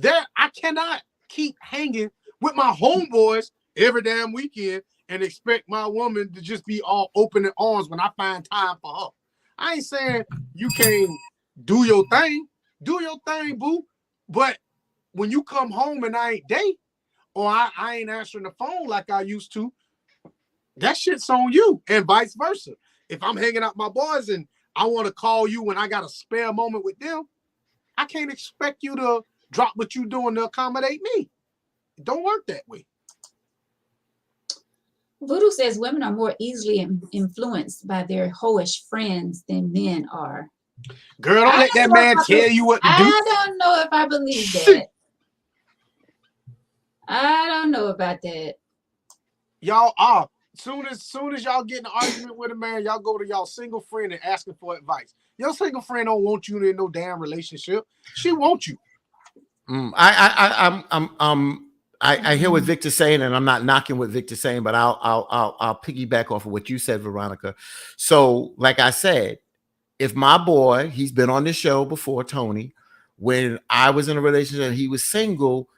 I cannot keep hanging with my homeboys every damn weekend and expect my woman to just be all open in arms when I find time for her. I ain't saying you can't do your thing, boo. But when you come home and I ain't date, or I ain't answering the phone like I used to, that shit's on you, and vice versa. If I'm hanging out with my boys and I want to call you when I got a spare moment with them, I can't expect you to drop what you're doing to accommodate me. It don't work that way. Voodoo says women are more easily influenced by their hoish friends than men are. Girl, don't I let that don't know man if I tell you what to do. I don't know if I believe that. I don't know about that. Y'all are. Soon as y'all get in an argument with a man, y'all go to y'all single friend and asking for advice. Your single friend don't want you in no damn relationship. She wants you. I hear what Victor's saying, and I'm not knocking what Victor's saying, but I'll piggyback off of what you said, Veronica. So, like I said, if my boy, he's been on this show before, Tony, when I was in a relationship and he was single,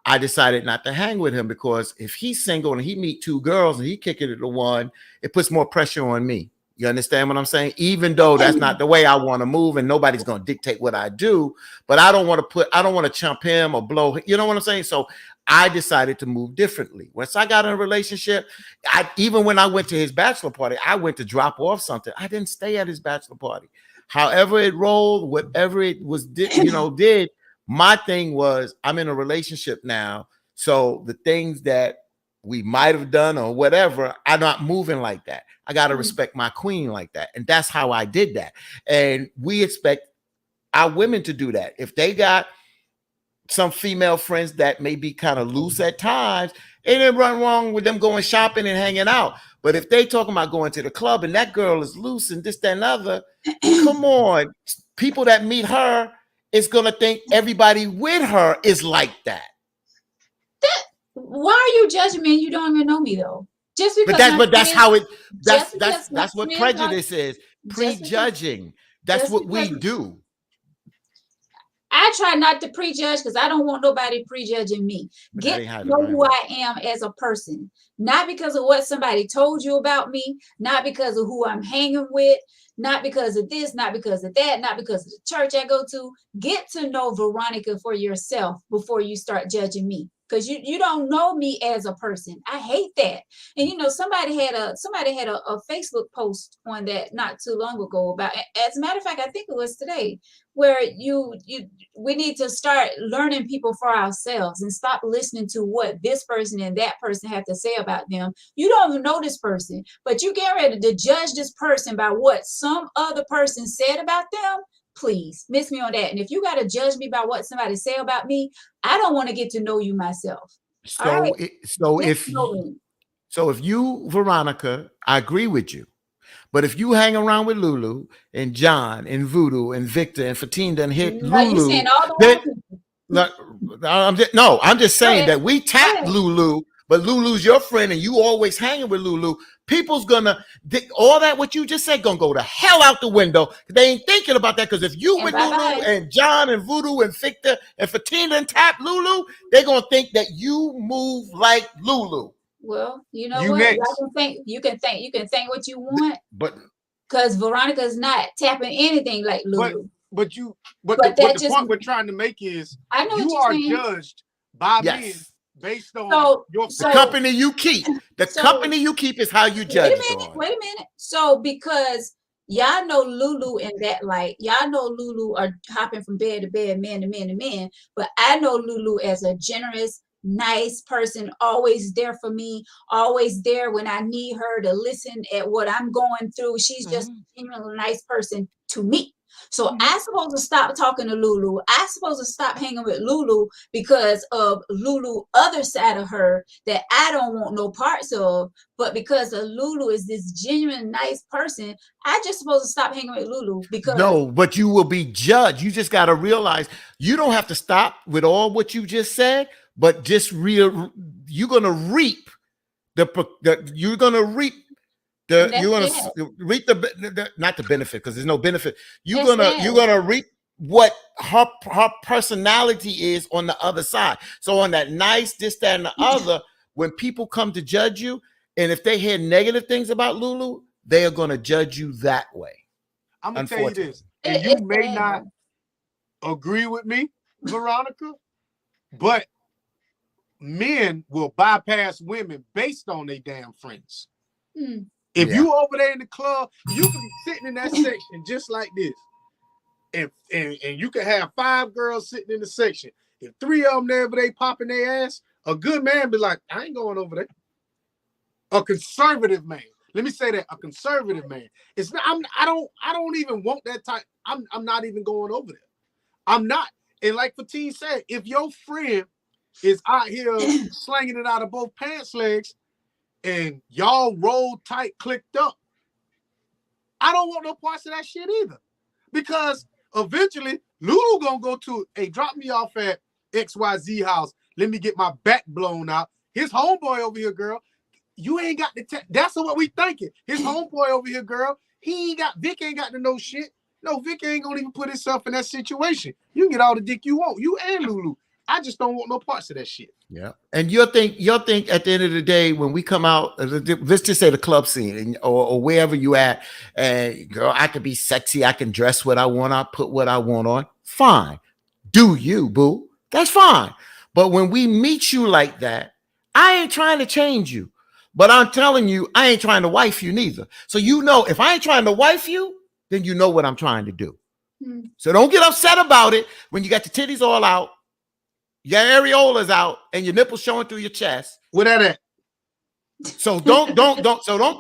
I decided not to hang with him because if he's single and he meet two girls and he kick it to one, it puts more pressure on me. You understand what I'm saying? Even though that's not the way I want to move and nobody's going to dictate what I do, but I don't want to chump him or blow, you know what I'm saying? So I decided to move differently. Once I got in a relationship, even when I went to his bachelor party, I went to drop off something. I didn't stay at his bachelor party. However it rolled, whatever it was, did. My thing was, I'm in a relationship now. So the things that we might have done or whatever, I'm not moving like that. I got to respect my queen like that. And that's how I did that. And we expect our women to do that. If they got some female friends that may be kind of loose at times, it ain't run wrong with them going shopping and hanging out. But if they talking about going to the club and that girl is loose and this, that, and other, come on. People that meet her is going to think everybody with her is like that. Why are you judging me and you don't even know me though? Just because that's what prejudice is. Prejudging. That's what we do. I try not to prejudge because I don't want nobody prejudging me. Get to know who I am as a person, not because of what somebody told you about me, not because of who I'm hanging with, not because of this, not because of that, not because of the church I go to. Get to know Veronica for yourself before you start judging me. Because you don't know me as a person. I hate that. And somebody had a Facebook post on that not too long ago about, as a matter of fact, I think it was today, where we need to start learning people for ourselves and stop listening to what this person and that person have to say about them. You don't even know this person, but you get ready to judge this person by what some other person said about them. Please miss me on that. And if you got to judge me by what somebody say about me, I don't want to get to know you myself. So if you, Veronica, I agree with you. But if you hang around with Lulu and John and Voodoo and Victor and Fatinda and hit Lulu, I'm just saying that we tap Lulu, but Lulu's your friend and you always hanging with Lulu. People's gonna all that what you just said gonna go to hell out the window. They ain't thinking about that because if you with Lulu and John and Voodoo and Victor and Fatinda and tap Lulu, they're gonna think that you move like Lulu. Well, you know what? You can think what you want, but because Veronica's not tapping anything like Lulu. But the point we're trying to make is you are judged by men based on the company you keep. The company you keep is how you judge. Wait a minute. So because y'all know Lulu in that light, y'all know Lulu are hopping from bed to bed, man to man to man. But I know Lulu as a generous, nice person, always there for me, always there when I need her to listen at what I'm going through. She's just a genuinely nice person to me. So I'm supposed to stop talking to Lulu. I'm supposed to stop hanging with Lulu because of Lulu other side of her that I don't want no parts of. But because of Lulu is this genuine nice person, I just supposed to stop hanging with Lulu because no, but you will be judged. You just got to realize you don't have to stop with all what you just said, but just you're gonna reap you're gonna reap reap the not the benefit because there's no benefit. You're gonna reap what her personality is on the other side. So on that nice, this, that, and the other, when people come to judge you, and if they hear negative things about Lulu, they are gonna judge you that way. I'm gonna tell you this, and you may not agree with me, Veronica, but men will bypass women based on their damn friends. If you over there in the club, you can be sitting in that section just like this. And you can have 5 girls sitting in the section. If 3 of them there, but they popping their ass, a good man be like, I ain't going over there. A conservative man. Let me say that, a conservative man. It's not. I don't even want that type. I'm not even going over there. I'm not. And like Fatih said, if your friend is out here slanging it out of both pants legs, and y'all roll tight, clicked up, I don't want no parts of that shit either. Because eventually, Lulu gonna go to, hey, drop me off at XYZ house. Let me get my back blown out. His homeboy over here, girl. You ain't got the that's what we thinking. His homeboy over here, girl. Vic ain't got to know shit. No, Vic ain't gonna even put himself in that situation. You can get all the dick you want. You and Lulu. I just don't want no parts of that shit. Yeah. And you'll think at the end of the day, when we come out, let's just say the club scene or wherever you at, and girl, I can be sexy. I can dress what I want. I put what I want on. Fine. Do you, boo. That's fine. But when we meet you like that, I ain't trying to change you. But I'm telling you, I ain't trying to wife you neither. So if I ain't trying to wife you, then you know what I'm trying to do. So don't get upset about it when you got your titties all out, your areolas out, and your nipples showing through your chest. Where that at? So don't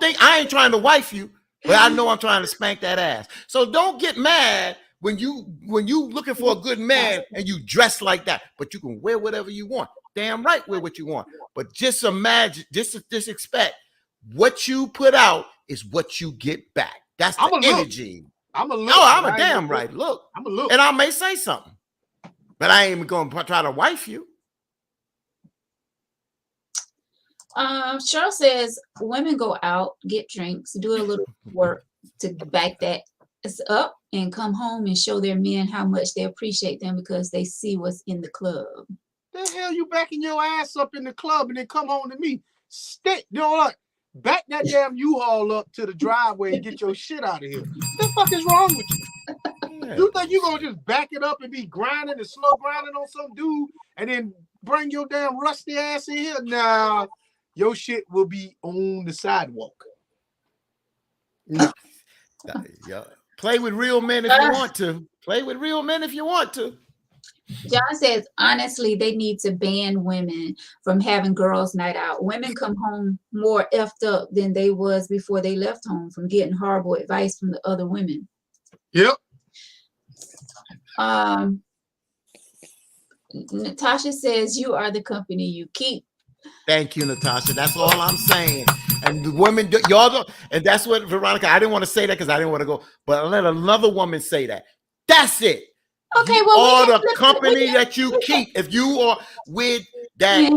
think I ain't trying to wife you, but I know I'm trying to spank that ass. So don't get mad when you looking for a good man and you dress like that, but you can wear whatever you want. Damn right, wear what you want. But just imagine, just expect what you put out is what you get back. That's the energy. I'm a look. No, I'm a damn right look. I'm a look. And I may say something, but I ain't even going to try to wife you. Cheryl says women go out, get drinks, do a little work to back that up, and come home and show their men how much they appreciate them because they see what's in the club. The hell you backing your ass up in the club and then come home to me? You know what? Back that damn U-Haul up to the driveway and get your shit out of here. What the fuck is wrong with you? Yeah. You think you gonna just back it up and be grinding and slow grinding on some dude and then bring your damn rusty ass in here? Nah, your shit will be on the sidewalk. No. Yeah. Play with real men if you want to. Play with real men if you want to. John says, honestly, they need to ban women from having girls' night out. Women come home more effed up than they was before they left home from getting horrible advice from the other women. Yep. Natasha says, you are the company you keep. Thank you, Natasha. That's all I'm saying. And the women, y'all don't, and that's what, Veronica, I didn't want to say that because I didn't want to go, but let another woman say that. That's it. Okay, well, or the company that you keep. If you are with that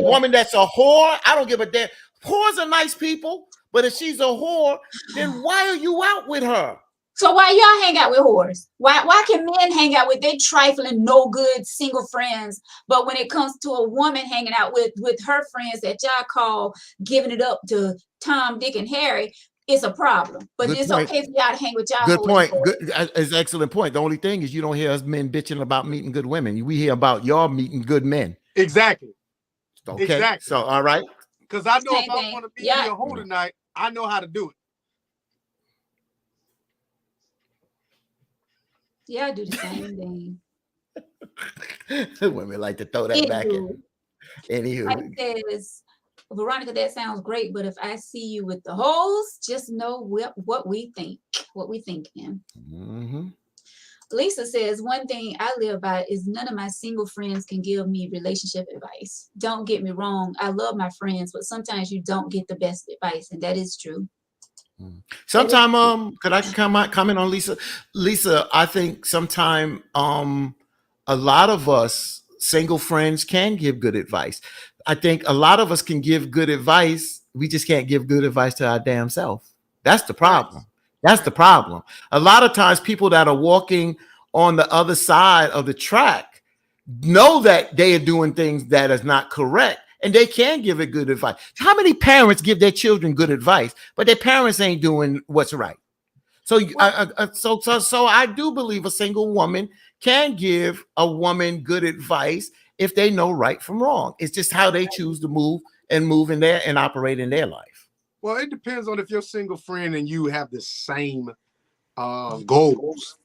woman that's a whore, I don't give a damn. Whores are nice people, but if she's a whore, then why are you out with her? So why y'all hang out with whores? Why can men hang out with their trifling, no good single friends, but when it comes to a woman hanging out with her friends that y'all call giving it up to Tom, Dick, and Harry, it's a problem, but Good it's point. okay for y'all to hang with y'all. Good point. It's an excellent point. The only thing is you don't hear us men bitching about meeting good women. We hear about y'all meeting good men. Exactly. Okay. Exactly. So, all right. Because I know if I want to be a hoe tonight, I know how to do it. Yeah, I do the same thing. Women like to throw that back in. Anywho. Says, Veronica, that sounds great, but if I see you with the hoes, just know what we think, what we thinking. Mm-hmm. Lisa says, one thing I live by is none of my single friends can give me relationship advice. Don't get me wrong. I love my friends, but sometimes you don't get the best advice, and that is true. Sometime, could I comment on Lisa? Lisa, I think sometime a lot of us single friends can give good advice. I think a lot of us can give good advice. We just can't give good advice to our damn self. That's the problem. That's the problem. A lot of times people that are walking on the other side of the track know that they are doing things that is not correct, and they can give it good advice. How many parents give their children good advice, but their parents ain't doing what's right? So, so I do believe a single woman can give a woman good advice if they know right from wrong. It's just how they choose to move in there and operate in their life. Well, it depends on if your single friend and you have the same goals.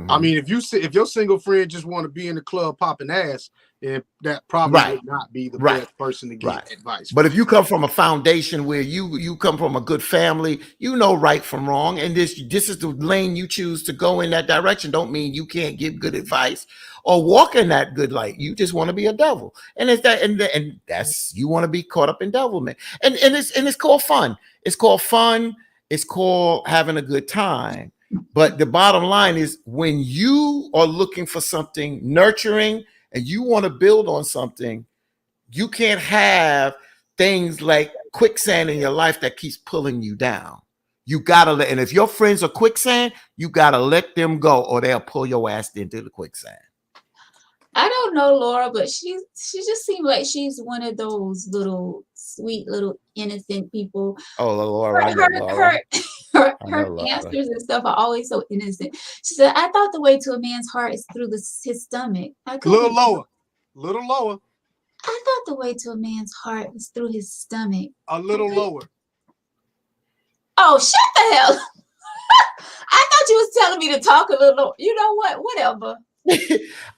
I mean, if your single friend just want to be in the club popping ass, then that probably would not be the best person to get advice. But if you come from a foundation where you come from a good family, you know right from wrong, and this is the lane you choose to go in that direction. Don't mean you can't give good advice or walk in that good light. You just want to be a devil, and it's that, and that's, you want to be caught up in devilment, and it's called fun. It's called fun. It's called having a good time. But the bottom line is, when you are looking for something nurturing and you want to build on something, you can't have things like quicksand in your life that keeps pulling you down. You gotta let, and if your friends are quicksand, you gotta let them go, or they'll pull your ass into the quicksand. I don't know Laura, but she just seems like she's one of those little sweet, little innocent people. Oh, Laura, her answers and stuff are always so innocent. She said, "I thought the way to a man's heart is through his stomach." A little lower. I thought the way to a man's heart was through his stomach. A little lower. Oh, shut the hell! I thought you was telling me to talk a little lower. You know what? Whatever.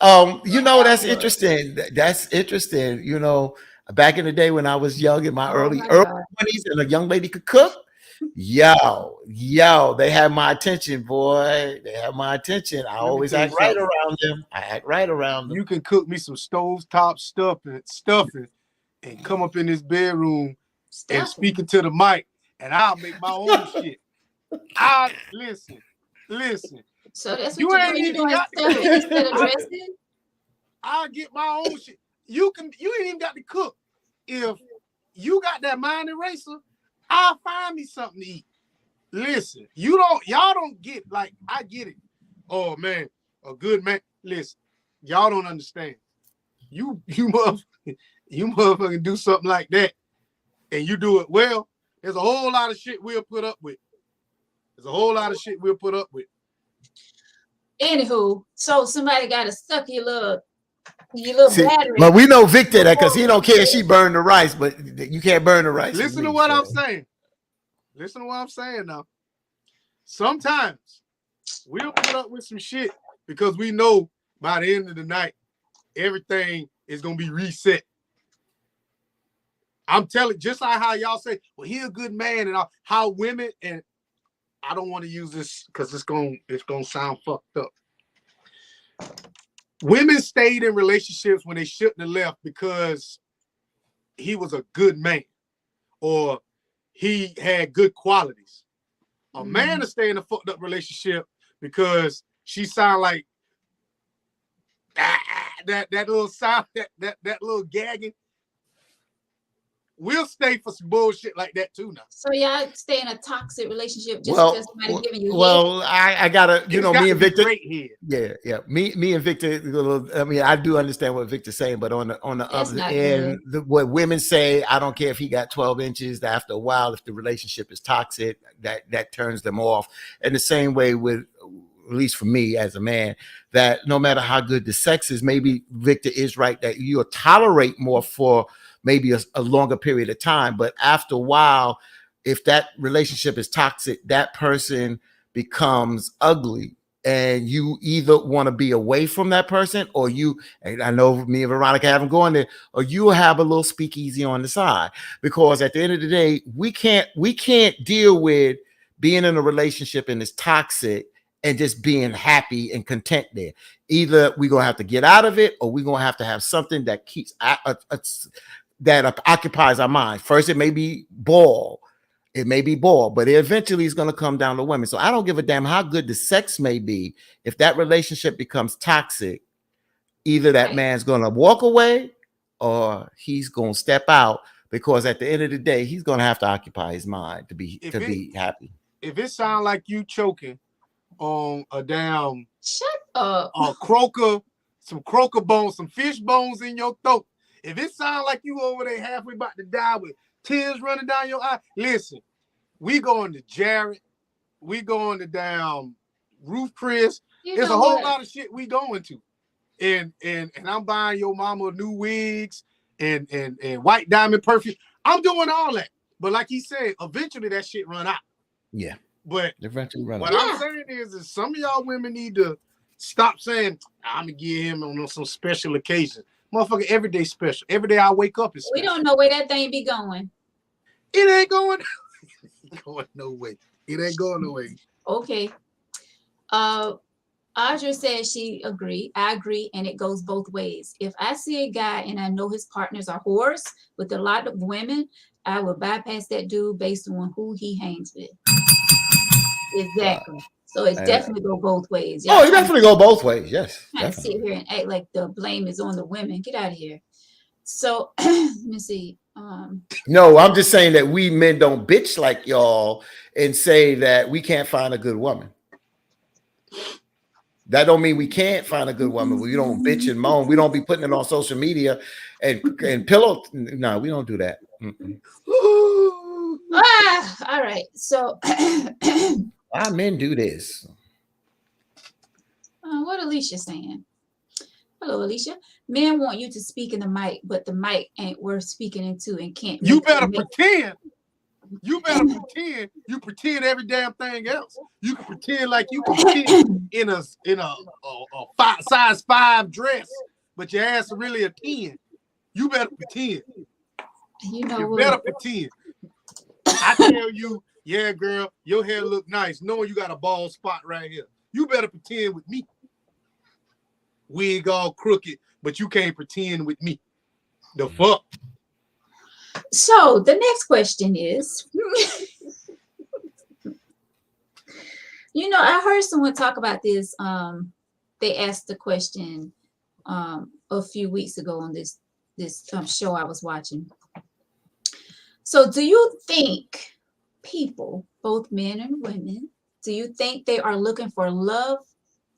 That's interesting. That's interesting. You know, back in the day when I was young, in my early 20s, and a young lady could cook, they had my attention, boy. They had my attention. I always act right around them. I act right around them. You can cook me some stovetop stuffing, and come up in this bedroom and speaking to the mic, and I'll make my own shit. Listen. So that's what you're doing instead of dressing? I'll get my own shit. You ain't even got to cook. If you got that mind eraser, I'll find me something to eat. Listen, y'all don't get, like, I get it. Oh man, a good man. Listen, y'all don't understand. You motherfucking do something like that, and you do it well. There's a whole lot of shit we'll put up with. Anywho, so somebody got to suck your little battery. But we know Victor that, because he don't care if she burned the rice, but you can't burn the rice. Listen to what I'm saying. Listen to what I'm saying now. Sometimes we'll put up with some shit because we know by the end of the night, everything is going to be reset. I'm telling, just like how y'all say, well, he a good man, and how women, and I don't want to use this because it's gonna sound fucked up. Women stayed in relationships when they shouldn't have left because he was a good man or he had good qualities. A man to stay in a fucked up relationship because she sound like that little sound, that little gagging. We'll stay for some bullshit like that too now. So y'all stay in a toxic relationship just because somebody giving you I gotta, me and Victor. Yeah. Me and Victor. I mean, I do understand what Victor's saying, but on the other end, what women say, I don't care if he got 12 inches. After a while, if the relationship is toxic, that turns them off. And the same way with, at least for me as a man, that no matter how good the sex is, maybe Victor is right that you'll tolerate more for maybe a longer period of time. But after a while, if that relationship is toxic, that person becomes ugly. And you either want to be away from that person, or and I know me and Veronica haven't gone there, or you have a little speakeasy on the side. Because at the end of the day, we can't deal with being in a relationship and it's toxic and just being happy and content there. Either we're going to have to get out of it, or we're going to have something that keeps that occupies our mind. First, it may be ball. But eventually it's going to come down to women. So I don't give a damn how good the sex may be. If that relationship becomes toxic, either that man's going to walk away or he's going to step out, because at the end of the day, he's going to have to occupy his mind to be happy. If it sounds like you choking on a damn some croaker bones, some fish bones in your throat, if it sounds like you over there halfway about to die with tears running down your eye, listen, we going to Jared, we going to down Ruth Chris. There's a whole lot of shit we going to. And I'm buying your mama new wigs and white diamond perfume. I'm doing all that. But like he said, eventually that shit run out. Yeah. But eventually run out. What I'm saying is some of y'all women need to Stop saying I'm gonna give him on some special occasion. Motherfucker, every day special. Every day I wake up is special. We don't know where that thing be going. It ain't going, going no way. It ain't going no way. Okay. Audra says she agreed. I agree, and it goes both ways. If I see a guy and I know his partners are whores with a lot of women, I will bypass that dude based on who he hangs with. Exactly. So it definitely go both ways. Oh, it definitely go both ways. Yes. Can't sit here and act like the blame is on the women. Get out of here. So let me see. No, I'm just saying that we men don't bitch like y'all and say that we can't find a good woman. That don't mean we can't find a good woman. We don't bitch and moan. We don't be putting it on social media and pillow. No, we don't do that. All right. So our men do this. What Alicia saying? Hello, Alicia. Men want you to speak in the mic, but the mic ain't worth speaking into and can't. You better pretend. You better pretend. You pretend every damn thing else. You can pretend like you can fit in a size 5 dress, but your ass is really a 10. You better pretend. You better pretend. I tell you, yeah, girl, your hair look nice. Knowing you got a bald spot right here. You better pretend with me. Wig all crooked, but you can't pretend with me. The fuck? So the next question is, I heard someone talk about this. They asked the question a few weeks ago on this show I was watching. So do you think people, both men and women, do you think they are looking for love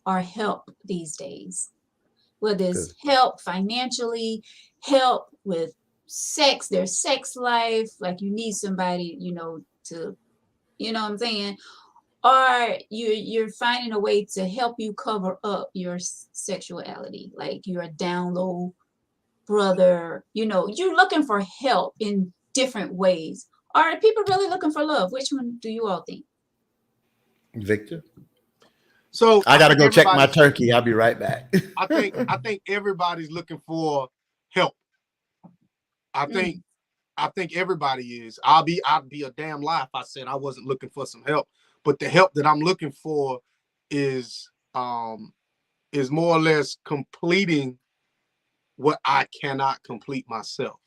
or help these days? Whether it's help financially, help with sex, their sex life, like you need somebody, to, what I'm saying? Or you're finding a way to help you cover up your sexuality, like you're a down low brother, you're looking for help in different ways. Are people really looking for love? Which one do you all think? Victor? So I gotta go check my turkey. I'll be right back. I think everybody's looking for help. I think everybody is. I'd be a damn lie if I said I wasn't looking for some help. But the help that I'm looking for is more or less completing what I cannot complete myself.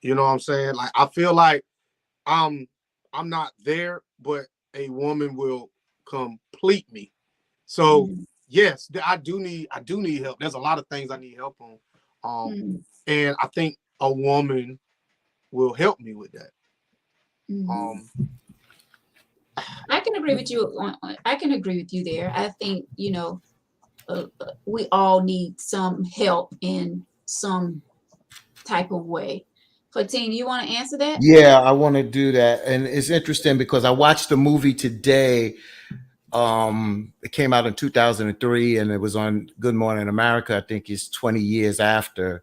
You know what I'm saying? Like I feel like I'm not there, but a woman will complete me. So yes, I do need help. There's a lot of things I need help on. And I think a woman will help me with that. I can agree with you. I can agree with you there. I think, we all need some help in some type of way. Fatin, you want to answer that? Yeah, I want to do that. And it's interesting because I watched the movie today. It came out in 2003 and it was on Good Morning America. I think it's 20 years after.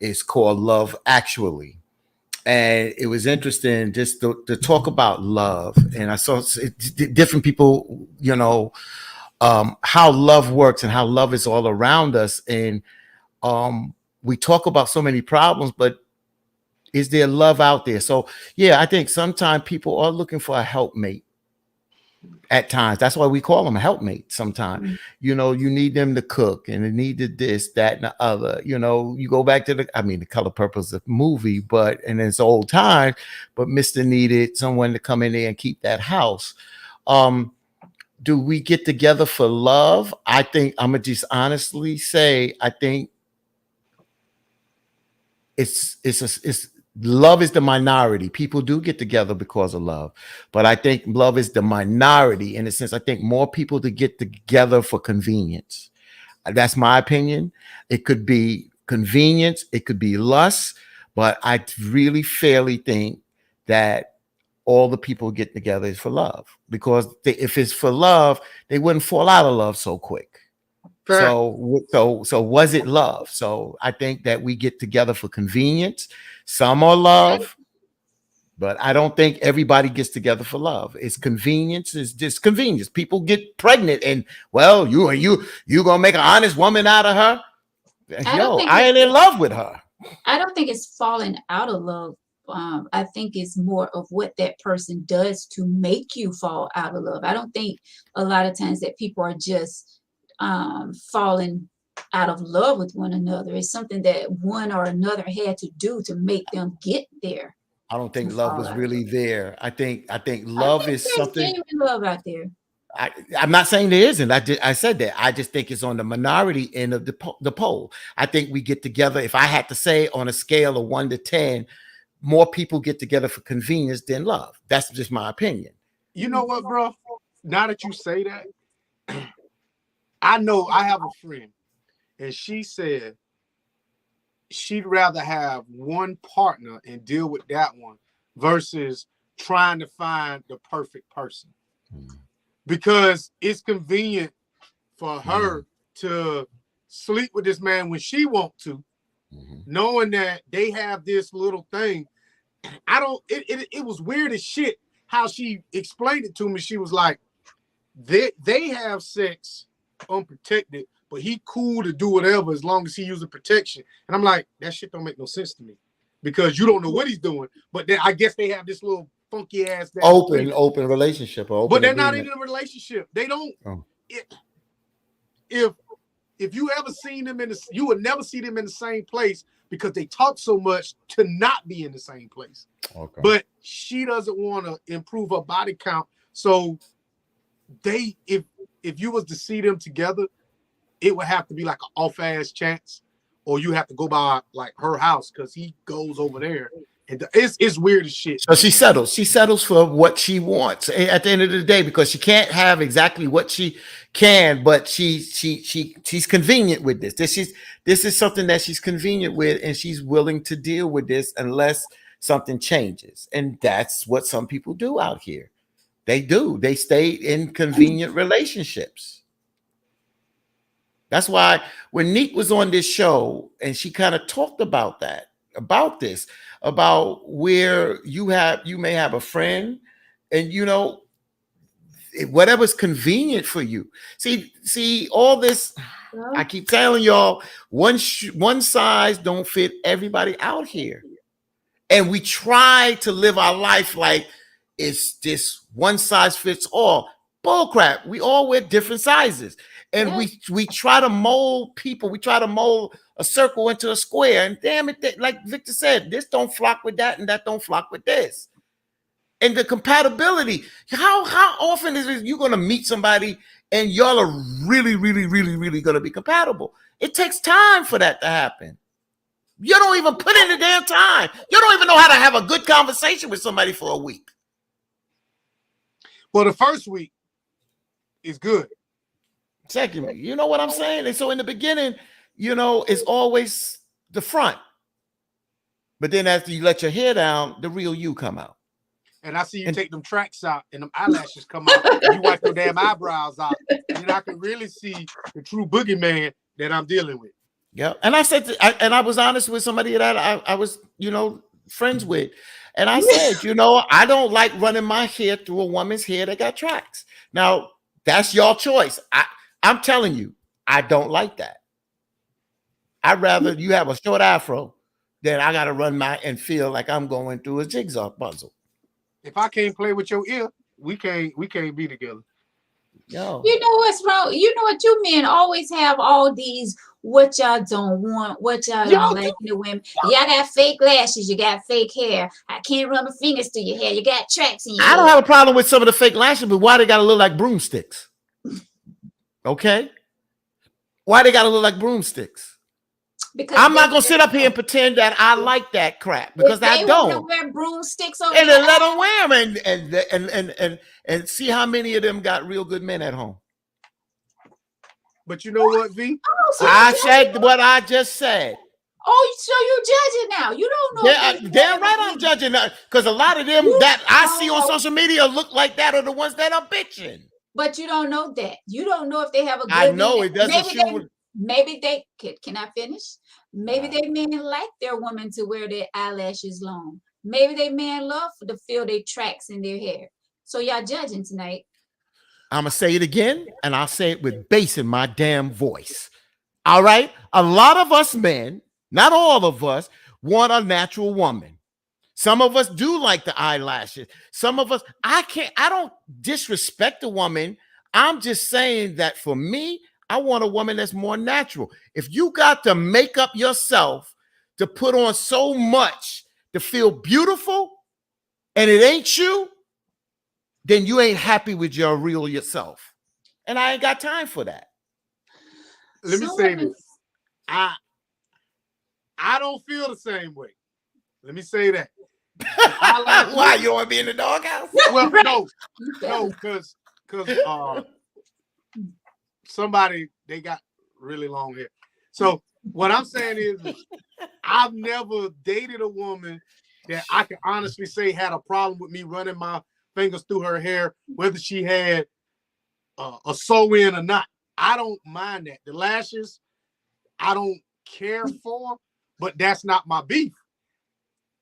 It's called Love Actually. And it was interesting just to talk about love. And I saw different people, how love works and how love is all around us. And we talk about so many problems, but is there love out there? So, yeah, I think sometimes people are looking for a helpmate at times. That's why we call them a helpmate sometimes. You need them to cook and they need this, that, and the other. You go back to the Color Purple's a movie, and it's old time, but Mr. needed someone to come in there and keep that house. Do we get together for love? I think I'm going to just honestly say, I think it's love is the minority. People do get together because of love, but I think love is the minority in a sense. I think more people to get together for convenience. That's my opinion. It could be convenience. It could be lust, but I really fairly think that all the people get together is for love, because if it's for love, they wouldn't fall out of love so quick. Fair. So was it love? So I think that we get together for convenience. Some are love, But I don't think everybody gets together for love. It's convenience. It's just convenience. People get pregnant, and well, you gonna make an honest woman out of her? I don't Yo, think I ain't in love with her. I don't think it's falling out of love. I think it's more of what that person does to make you fall out of love. I don't think a lot of times that people are just falling out of love with one another. It's something that one or another had to do to make them get there. I don't To think love fall was out of really love. there. I think I love think is there's something. genuine love out there. I'm not saying there isn't. I said that. I just think it's on the minority end of the poll. I think we get together. If I had to say on a scale of 1 to 10, more people get together for convenience than love. That's just my opinion. You know what, bro? Now that you say that, I know I have a friend, and she said she'd rather have one partner and deal with that one versus trying to find the perfect person. Because it's convenient for her to sleep with this man when she wants to, knowing that they have this little thing. It was weird as shit how she explained it to me. She was like, they have sex unprotected, but he cool to do whatever as long as he uses protection. And I'm like, that shit don't make no sense to me, because you don't know what he's doing. But then I guess they have this little funky ass open relationship, or open but they're agreement. not in a relationship. They don't. Oh. If you ever seen them you would never see them in the same place, because they talk so much to not be in the same place. Okay. But she doesn't want to improve her body count, so if you was to see them together, it would have to be like an off-ass chance, or you have to go by like her house because he goes over there. And it's weird as shit. So she settles. She settles for what she wants at the end of the day, because she can't have exactly what she can, but she's convenient with this. This is something that she's convenient with, and she's willing to deal with this unless something changes. And that's what some people do out here. They do. They stay in convenient relationships. That's why when Neek was on this show and she kind of talked about that, about this, about where you may have a friend, and whatever's convenient for you. See all this. I keep telling y'all, one size don't fit everybody out here, and we try to live our life like it's just one size fits all. Bullcrap. We all wear different sizes, and we try to mold people. We try to mold a circle into a square, and damn it, like Victor said, this don't flock with that, and that don't flock with this. And the compatibility, how often is it you're going to meet somebody and y'all are really, really, really, really going to be compatible? It takes time for that to happen. You don't even put in the damn time. You don't even know how to have a good conversation with somebody for a week. Well, the first week is good. Second week, you know what I'm saying? And so in the beginning, it's always the front. But then after you let your hair down, the real you come out. And I see you take them tracks out and them eyelashes come out. And you wipe your damn eyebrows out. And I can really see the true boogeyman that I'm dealing with. Yeah. And I said, I was honest with somebody that I was, friends with. And I said, I don't like running my hair through a woman's hair that got tracks. Now, that's your choice. I'm telling you, I don't like that. I'd rather you have a short afro than I got to run and feel like I'm going through a jigsaw puzzle. If I can't play with your ear, we can't be together. Yo. You know what's wrong? You know what, you men always have all these what y'all don't want, what y'all don't like in the women. Y'all got fake lashes, you got fake hair. I can't run my fingers through your hair. You got tracks in your hair. I don't have a problem with some of the fake lashes, but why they gotta look like broomsticks? Okay? Why they gotta look like broomsticks? Because I'm not gonna sit up here and pretend that I like that crap, because I don't. Wear broomsticks over and then let them wear them and see how many of them got real good men at home. But you know what, V? I said what I just said. Oh, so you're judging now? You don't know? Damn right, I'm judging because a lot of them that I see on social media look like that are the ones that are bitching. But you don't know that. You don't know if they have a good. I know it doesn't. Maybe they can I finish? Maybe they men like their women to wear their eyelashes long. Maybe they man love to feel their tracks in their hair. So y'all judging tonight. I'm going to say it again, and I'll say it with bass in my damn voice. All right? A lot of us men, not all of us, want a natural woman. Some of us do like the eyelashes. Some of us, I don't disrespect a woman. I'm just saying that for me, I want a woman that's more natural. If you got to make up yourself to put on so much to feel beautiful and it ain't you, then you ain't happy with your real yourself. And I ain't got time for that. Let me say this. I don't feel the same way. Let me say that. Why, you want to be in the doghouse? Well, no, because somebody, they got really long hair. So what I'm saying is I've never dated a woman that I can honestly say had a problem with me running my fingers through her hair, whether she had a sew-in or not. I don't mind that. The lashes, I don't care for, but that's not my beef.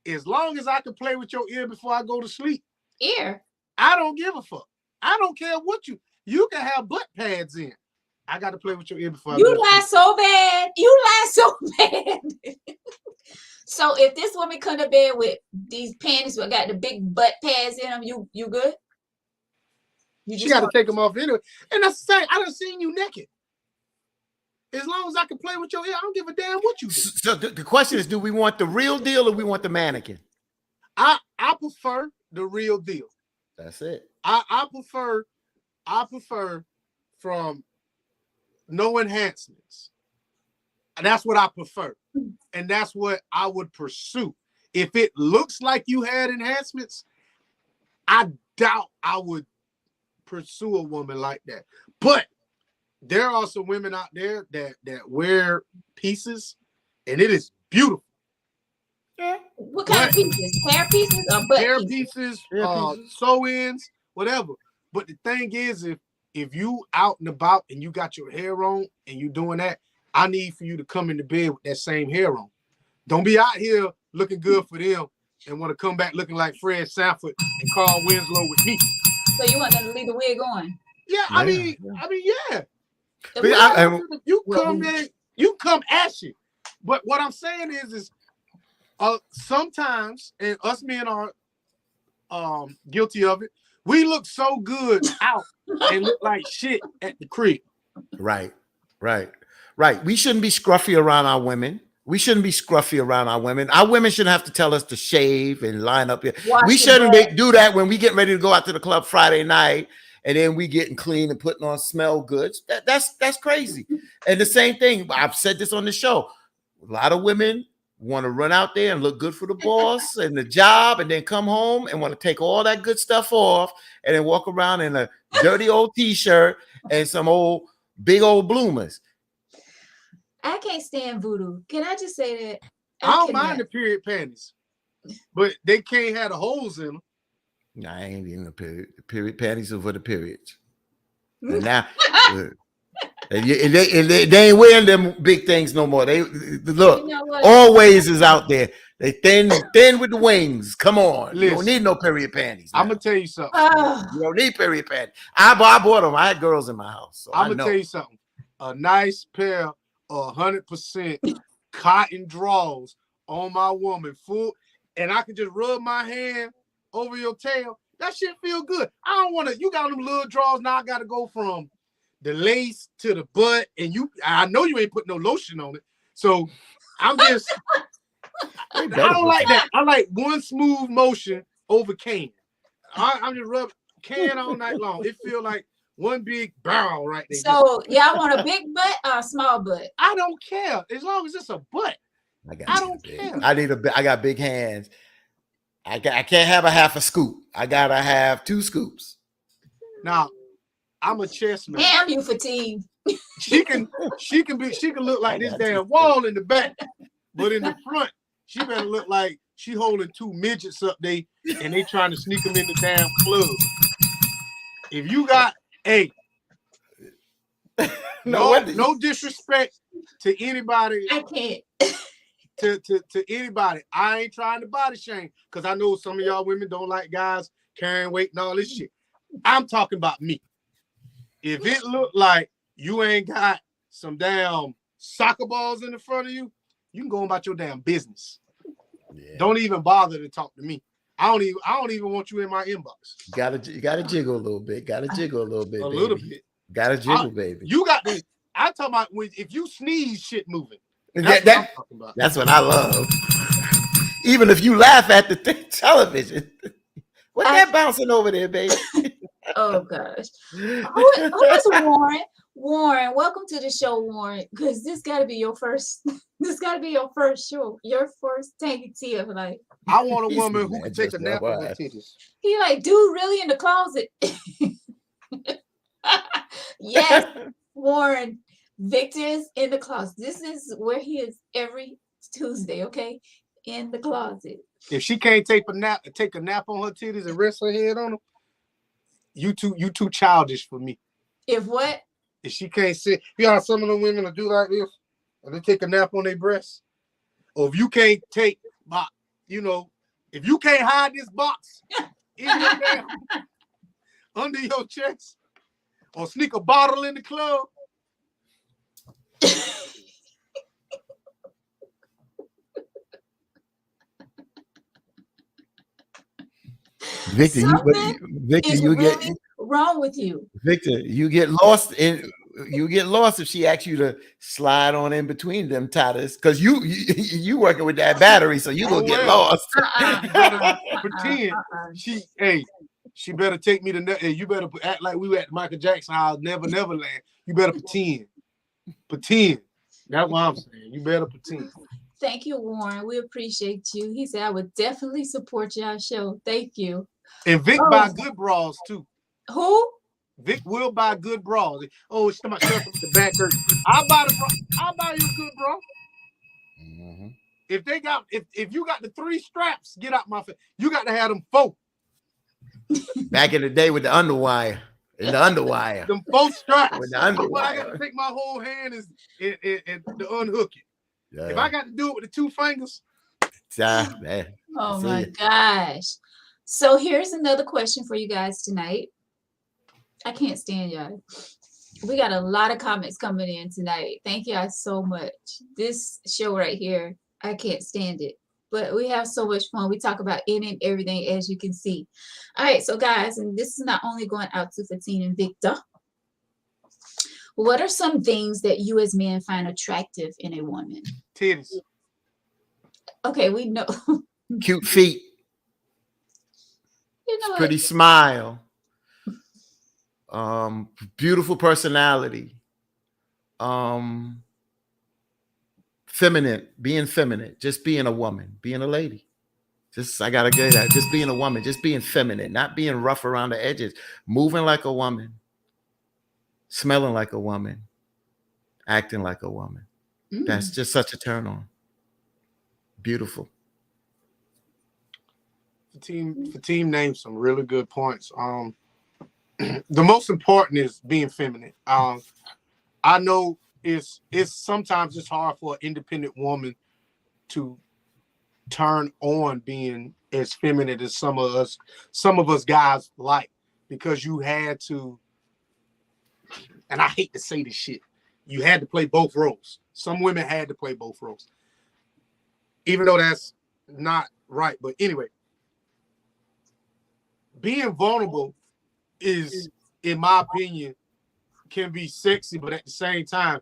As long as I can play with your ear before I go to sleep, Ear? I don't give a fuck. I don't care what you can have butt pads in. I got to play with your ear before I go You to lie sleep. so bad. You lie so bad. So if this woman come to bed with these panties that got the big butt pads in them, you good? She got to take them off anyway. And that's the same. I done seen you naked. As long as I can play with your ear, I don't give a damn what you do. So the question is, do we want the real deal or we want the mannequin? I prefer the real deal. That's it. I prefer from no enhancements. And that's what I prefer. And that's what I would pursue. If it looks like you had enhancements, I doubt I would pursue a woman like that. But there are some women out there that wear pieces, and it is beautiful. What kind of pieces? Hair pieces or butt Hair pieces? pieces, sew-ins, whatever. But the thing is, if you out and about and you got your hair on and you doing that, I need for you to come into bed with that same hair on. Don't be out here looking good for them and want to come back looking like Fred Sanford and Carl Winslow with me. So you want them to leave the wig on? Yeah, I mean, yeah. The You come there, you come ashy. But what I'm saying is sometimes, and us men are guilty of it, we look so good out and look like shit at the crib. Right. We shouldn't be scruffy around our women. We shouldn't be scruffy around our women. Our women shouldn't have to tell us to shave and line up here. We shouldn't do that when we get ready to go out to the club Friday night and then we getting clean and putting on smell goods. That's crazy. And the same thing, I've said this on the show. A lot of women want to run out there and look good for the boss and the job and then come home and want to take all that good stuff off and then walk around in a dirty old t-shirt and some big old bloomers. I can't stand voodoo. Can I just say that? I don't mind the period panties, but they can't have the holes in them. Nah, I ain't in the period. The period panties are for the periods. And now they ain't wearing them big things no more. They look, Always is out there. They thin with the wings. Come on. Listen, you don't need no period panties. I'm gonna tell you something. You don't need period panties. I bought them. I had girls in my house. So I'm gonna tell you something. A nice pair of 100% cotton drawers on my woman, full, and I can just rub my hand over your tail. That shit feel good. I don't want to. You got them little drawers. Now I got to go from the lace to the butt, and I know you ain't put no lotion on it. So I'm just. I don't like that. I like one smooth motion over can. I'm just rubbing can all night long. It feel like one big barrel right there. So y'all want a big butt or a small butt? I don't care as long as it's a butt. I don't care. I got big hands. I can't have a half a scoop. I gotta have 2 scoops. Now, I'm a chess man. Damn you, Fatine. She can look like this damn wall in the back, but in the front, she better look like she holding 2 midgets up there and they trying to sneak them in the damn club. If you got no disrespect to anybody. I can't. to anybody, I ain't trying to body shame because I know some of y'all women don't like guys carrying weight and all this shit. I'm talking about me. If it look like you ain't got some damn soccer balls in the front of you, you can go about your damn business. Yeah. Don't even bother to talk to me. I don't even want you in my inbox. You gotta jiggle a little bit. Gotta jiggle a little bit. A little bit. Gotta jiggle, baby. You got to. I'm talking about if you sneeze, shit moving. That's what I'm talking about. That's what I love. Even if you laugh at the television, what's that bouncing over there, baby? Oh gosh, who is Warren? Warren, welcome to the show, Warren. Because this got to be your first. This got to be your first show. Your first Tangy Tea of life. I want a woman who can take a nap on her titties. He like, dude, really in the closet? Yes, Warren. Victor is in the closet. This is where he is every Tuesday. Okay, in the closet. If she can't take a nap on her titties and rest her head on them, you too childish for me. If what? If she can't sit, you know how some of the women will do like this and they take a nap on their breasts. Or if you can't take if you can't hide this box in your damn, under your chest, or sneak a bottle in the club. Victor, you get wrong with you. Victor, you get lost if she asks you to slide on in between them tatters because you working with that battery, so you gonna get lost. Pretend she better take me to. You better act like we were at Michael Jackson house, Neverland. You better pretend. That's what I'm saying. You better pretend. Thank you, Warren. We appreciate you. He said I would definitely support y'all show. Thank you. And Vic buy good bras too. Who? Vic will buy good bras. Oh, she's talking about the back hurt. I'll buy you a good bra. Mm-hmm. If you got the 3 straps, get out my face. You got to have them 4. Back in the day with the underwire. Them 4 straps. With the underwire. I got to take my whole hand and to unhook it. Yeah. If I got to do it with the 2 fingers. Man. Oh my gosh. So here's another question for you guys tonight. I can't stand y'all. We got a lot of comments coming in tonight. Thank y'all so much. This show right here, I can't stand it. But we have so much fun. We talk about any and everything, as you can see. All right, so guys, and this is not only going out to Fatine and Victor. What are some things that you as men find attractive in a woman? Titties. Okay, we know. Cute feet. Pretty smile. Beautiful personality. Feminine, being feminine, just being a woman, being a lady. I gotta get that. Just being a woman, just being feminine, not being rough around the edges, moving like a woman, smelling like a woman, acting like a woman. That's just such a turn on. Beautiful. The team named some really good points. The most important is being feminine. I know it's sometimes it's hard for an independent woman to turn on being as feminine as some of us guys like, because you had to, and I hate to say this shit, you had to play both roles. Some women had to play both roles, even though that's not right. But anyway, being vulnerable is, in my opinion, can be sexy, but at the same time,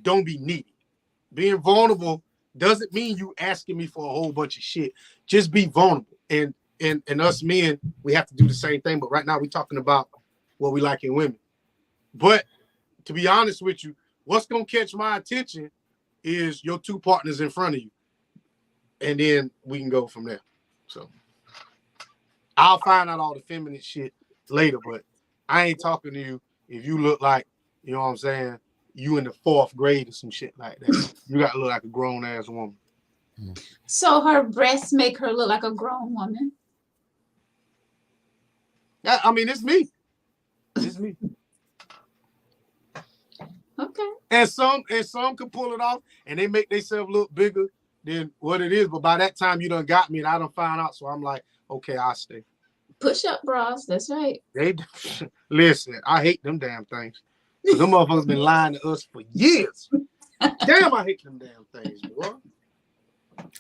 don't be needy. Being vulnerable doesn't mean you asking me for a whole bunch of shit. Just be vulnerable. And us men, we have to do the same thing. But right now we're talking about what we like in women. But to be honest with you, what's gonna catch my attention is your 2 partners in front of you. And then we can go from there. So I'll find out all the feminine shit later, but I ain't talking to you if you look like, you know what I'm saying, you in the 4th grade or some shit like that. You got to look like a grown-ass woman. So her breasts make her look like a grown woman? Yeah, I mean, it's me. It's me. Okay. And some can pull it off, and they make themselves look bigger than what it is. But by that time, you done got me, and I done found out. So I'm like, okay, I'll stay. Push-up bras. That's right. They listen. I hate them damn things. Cause them motherfuckers been lying to us for years. Damn, I hate them damn things, boy.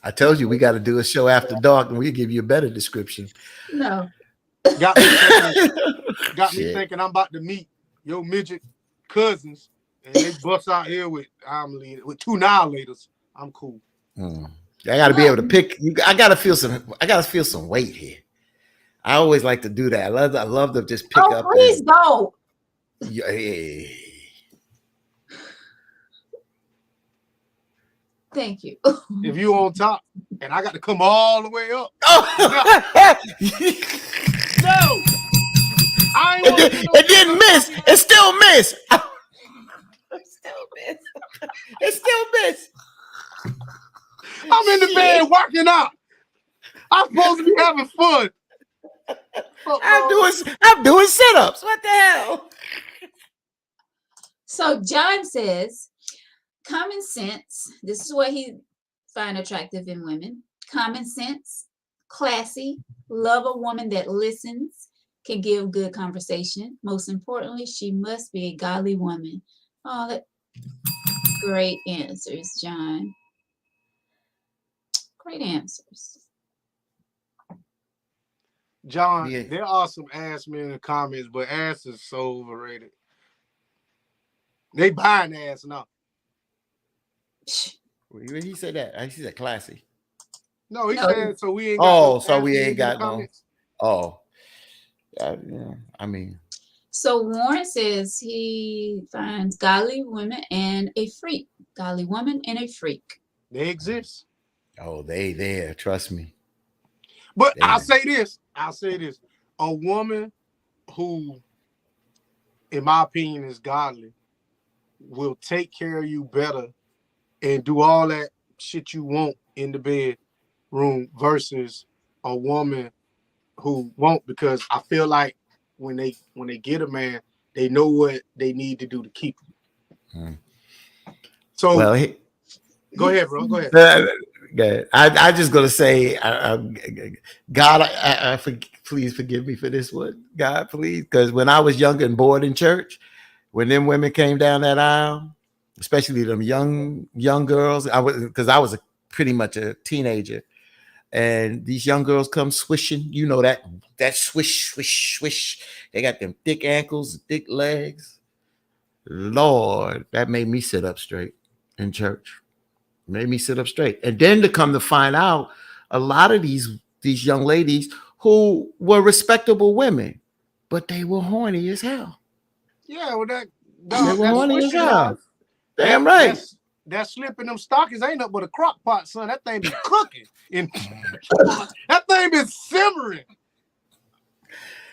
I told you we got to do a show after dark, and we'll give you a better description. No. Got me Shit. thinking I'm about to meet your midget cousins, and they bust out here with two annihilators. I'm cool. I got to be able to pick. I got to feel some weight here. I always like to do that. I love to just pick up. Please don't. Yeah. Thank you. If you on top, and I got to come all the way up. Oh. No, it didn't miss. It still missed. It still missed. I'm in the bed working out. I'm supposed to be having fun. I'm doing sit-ups. What the hell? So John says, common sense. This is what he find attractive in women. Common sense, classy, love a woman that listens, can give good conversation. Most importantly, she must be a godly woman. Oh, that great answers, John. Great answers. John, Yeah. there are some ass men in the comments, but ass is so overrated. They buying ass now. When he said that, he said classy. No, he No. said so we ain't got Oh, so ass we men ain't in the got no. comments. Oh, yeah. I mean, So Warren says he finds godly women and a freak. Godly woman and a freak. They exist. oh, they there. Trust me. But They I'll exist. say this. A woman who, in my opinion, is godly will take care of you better and do all that shit you want in the bedroom versus a woman who won't, because I feel like when they get a man, they know what they need to do to keep him. So Well, go ahead, bro. Go ahead. I just gonna say, God, please forgive me for this one, God, please, because when I was younger and bored in church, when them women came down that aisle, especially them young girls, I was pretty much a teenager, and these young girls come swishing, you know that swish, swish, swish. They got them thick ankles, thick legs. Lord, that made me sit up straight in church. Made me sit up straight. And then to come to find out, a lot of these young ladies who were respectable women, but they were horny as hell. Yeah, well They that were horny as swishing, hell. Damn right. That slipping them stockings ain't up but a crock pot, son. That thing be cooking. That thing be simmering.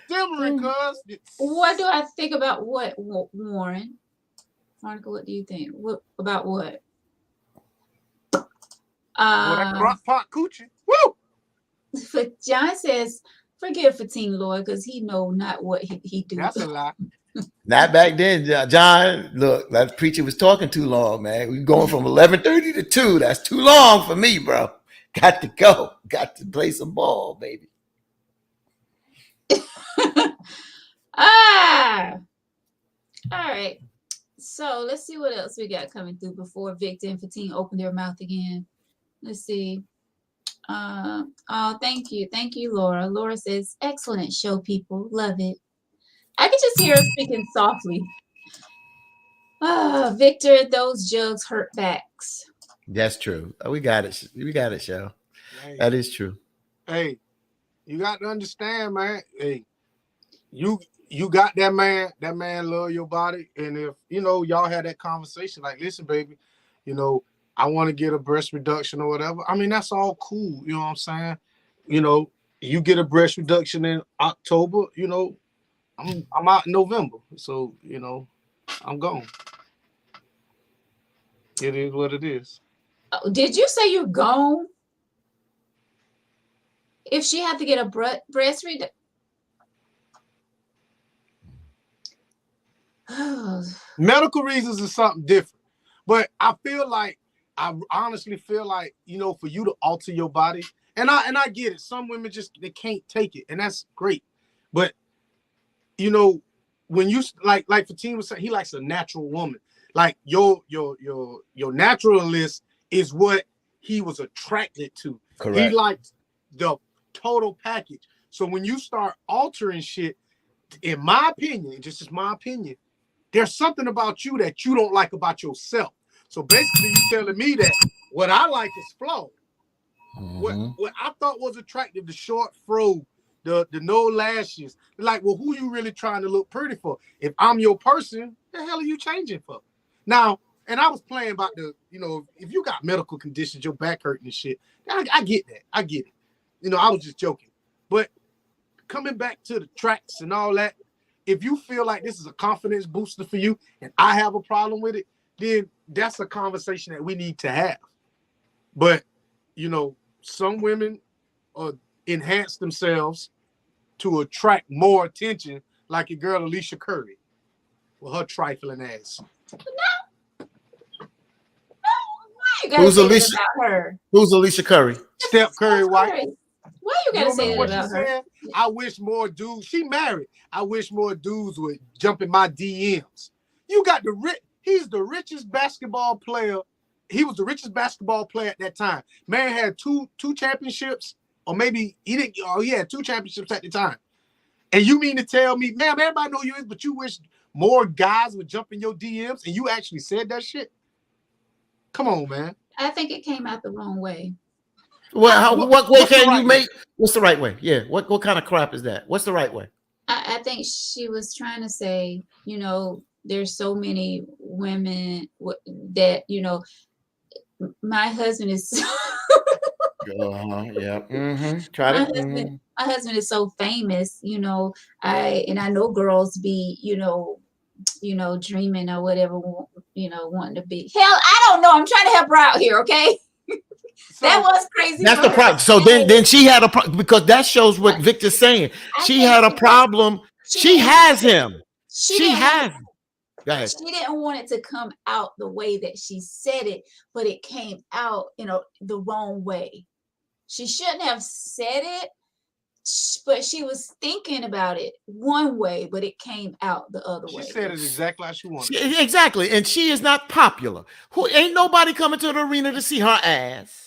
Cuz. What do I think about what, Warren? Monica, what do you think? About what? That crock pot coochie. Woo! But John says, forgive for Teen Lloyd because he know not what he do. That's a lie. Not back then, John. Look, that preacher was talking too long, man. We going from 11:30 to 2. That's too long for me, bro. Got to go. Got to play some ball, baby. All right. So let's see what else we got coming through before Victor and Fatine open their mouth again. Let's see. Oh, thank you, Laura. Laura says, excellent show, people. Love it. I can just hear her speaking softly. Victor, those jugs hurt backs. That's true. We got it. We got it, show. Hey, That is true. hey, you got to understand, man. Hey, you got that man love your body. And if, y'all had that conversation, like, listen, baby, I want to get a breast reduction or whatever. I mean, that's all cool. You know what I'm saying? You get a breast reduction in October, I'm out in November. So, I'm gone. It is what it is. Oh, did you say you're gone? If she had to get a breast reduction. Medical reasons is something different. But I feel like I honestly feel like, for you to alter your body, and I get it. Some women they can't take it, and that's great. But when you like Fatima was saying, he likes a natural woman. Like your naturalist is what he was attracted to. Correct. He liked the total package. So when you start altering shit, in my opinion, just is my opinion, there's something about you that you don't like about yourself. So basically, you're telling me that what I like is flawed. What I thought was attractive, the short fro, the no lashes. Like, well, who you really trying to look pretty for? If I'm your person, the hell are you changing for? Now, and I was playing about if you got medical conditions, your back hurting and shit, I get that. I get it. I was just joking. But coming back to the tracks and all that, if you feel like this is a confidence booster for you and I have a problem with it, then that's a conversation that we need to have. But, some women enhance themselves to attract more attention, like your girl Alicia Curry with her trifling ass. Who's Alicia? About her? Who's Alicia Curry? Steph Curry wife. Why you gotta say that about her? Said? I wish more dudes. She married. I wish more dudes would jump in my DMs. You got he's the richest basketball player. He was the richest basketball player at that time. Man had two championships, or maybe he didn't. Oh, he had 2 championships at the time. And you mean to tell me, man, everybody know you is, but you wish more guys would jump in your DMs, and you actually said that shit? Come on, man. I think it came out the wrong way. Well, what way can you make? What's the right way? Yeah. What kind of crap is that? What's the right way? I think she was trying to say, there's so many women that, my husband is. Yeah. My husband is so famous, I know girls be, dreaming or whatever, wanting to be. Hell, I don't know. I'm trying to help her out here, okay? So that was crazy. That's the problem. So then she had a problem, because that shows what Victor's saying. She had a problem. She has him. She has. Go ahead. She didn't want it to come out the way that she said it, but it came out, the wrong way. She shouldn't have said it, but she was thinking about it one way, but it came out the other way. She said it exactly like she wanted. Exactly. And she is not popular. Ain't nobody coming to the arena to see her ass.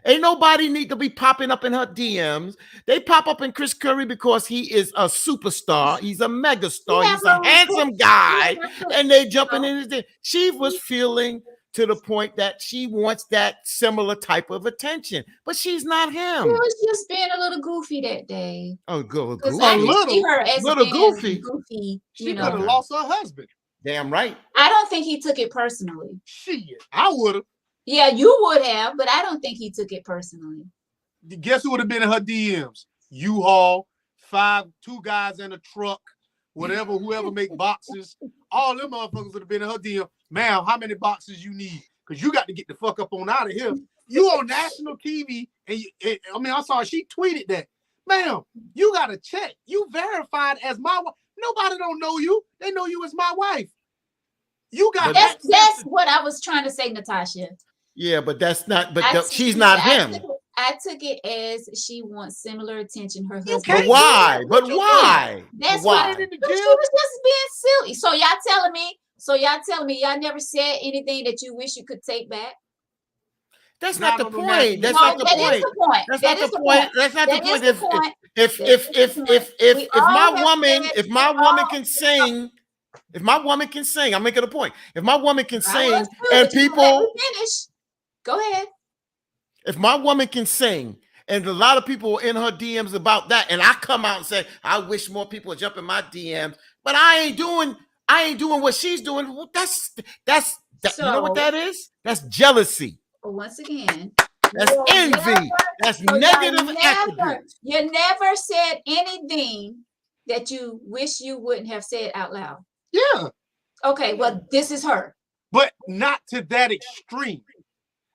Ain't nobody need to be popping up in her DMs. They pop up in Chris Curry because he is a superstar. He's a megastar. He's a handsome guy. And they jumping in his DM. She was feeling to the point that she wants that similar type of attention. But she's not him. She was just being a little goofy that day. Oh, goofy. I didn't see her as little goofy. She could have lost her husband. Damn right. I don't think he took it personally. Shit, I would have. Yeah, you would have, but I don't think he took it personally. Guess who would have been in her DMs? U-Haul, 2 guys in a truck, whatever, whoever make boxes. All them motherfuckers would have been in her DM. Ma'am, how many boxes you need? Because you got to get the fuck up on out of here. You on national TV, and I saw she tweeted that. Ma'am, you got to check. You verified as my wife. Nobody don't know you. They know you as my wife. You got that's what I was trying to say, Natasha. Yeah, but that's not. But she's not him. I took it as she wants similar attention. Her husband. But why? But why? That's why? She was just being silly. So y'all telling me y'all never said anything that you wish you could take back? That's not the point. That's not the point. That's not the point. That's not the point. If my woman can sing. If my woman can sing, I'm making a point. If my woman can sing and people finish, go ahead. If my woman can sing and a lot of people are in her DMs about that, and I come out and say, I wish more people would jump in my DMs, but I ain't doing what she's doing. Well, that's you know what that is? That's jealousy. Once again, that's envy. That's negative attributes. You never said anything that you wish you wouldn't have said out loud. Yeah. Okay, well, this is her. But not to that extreme.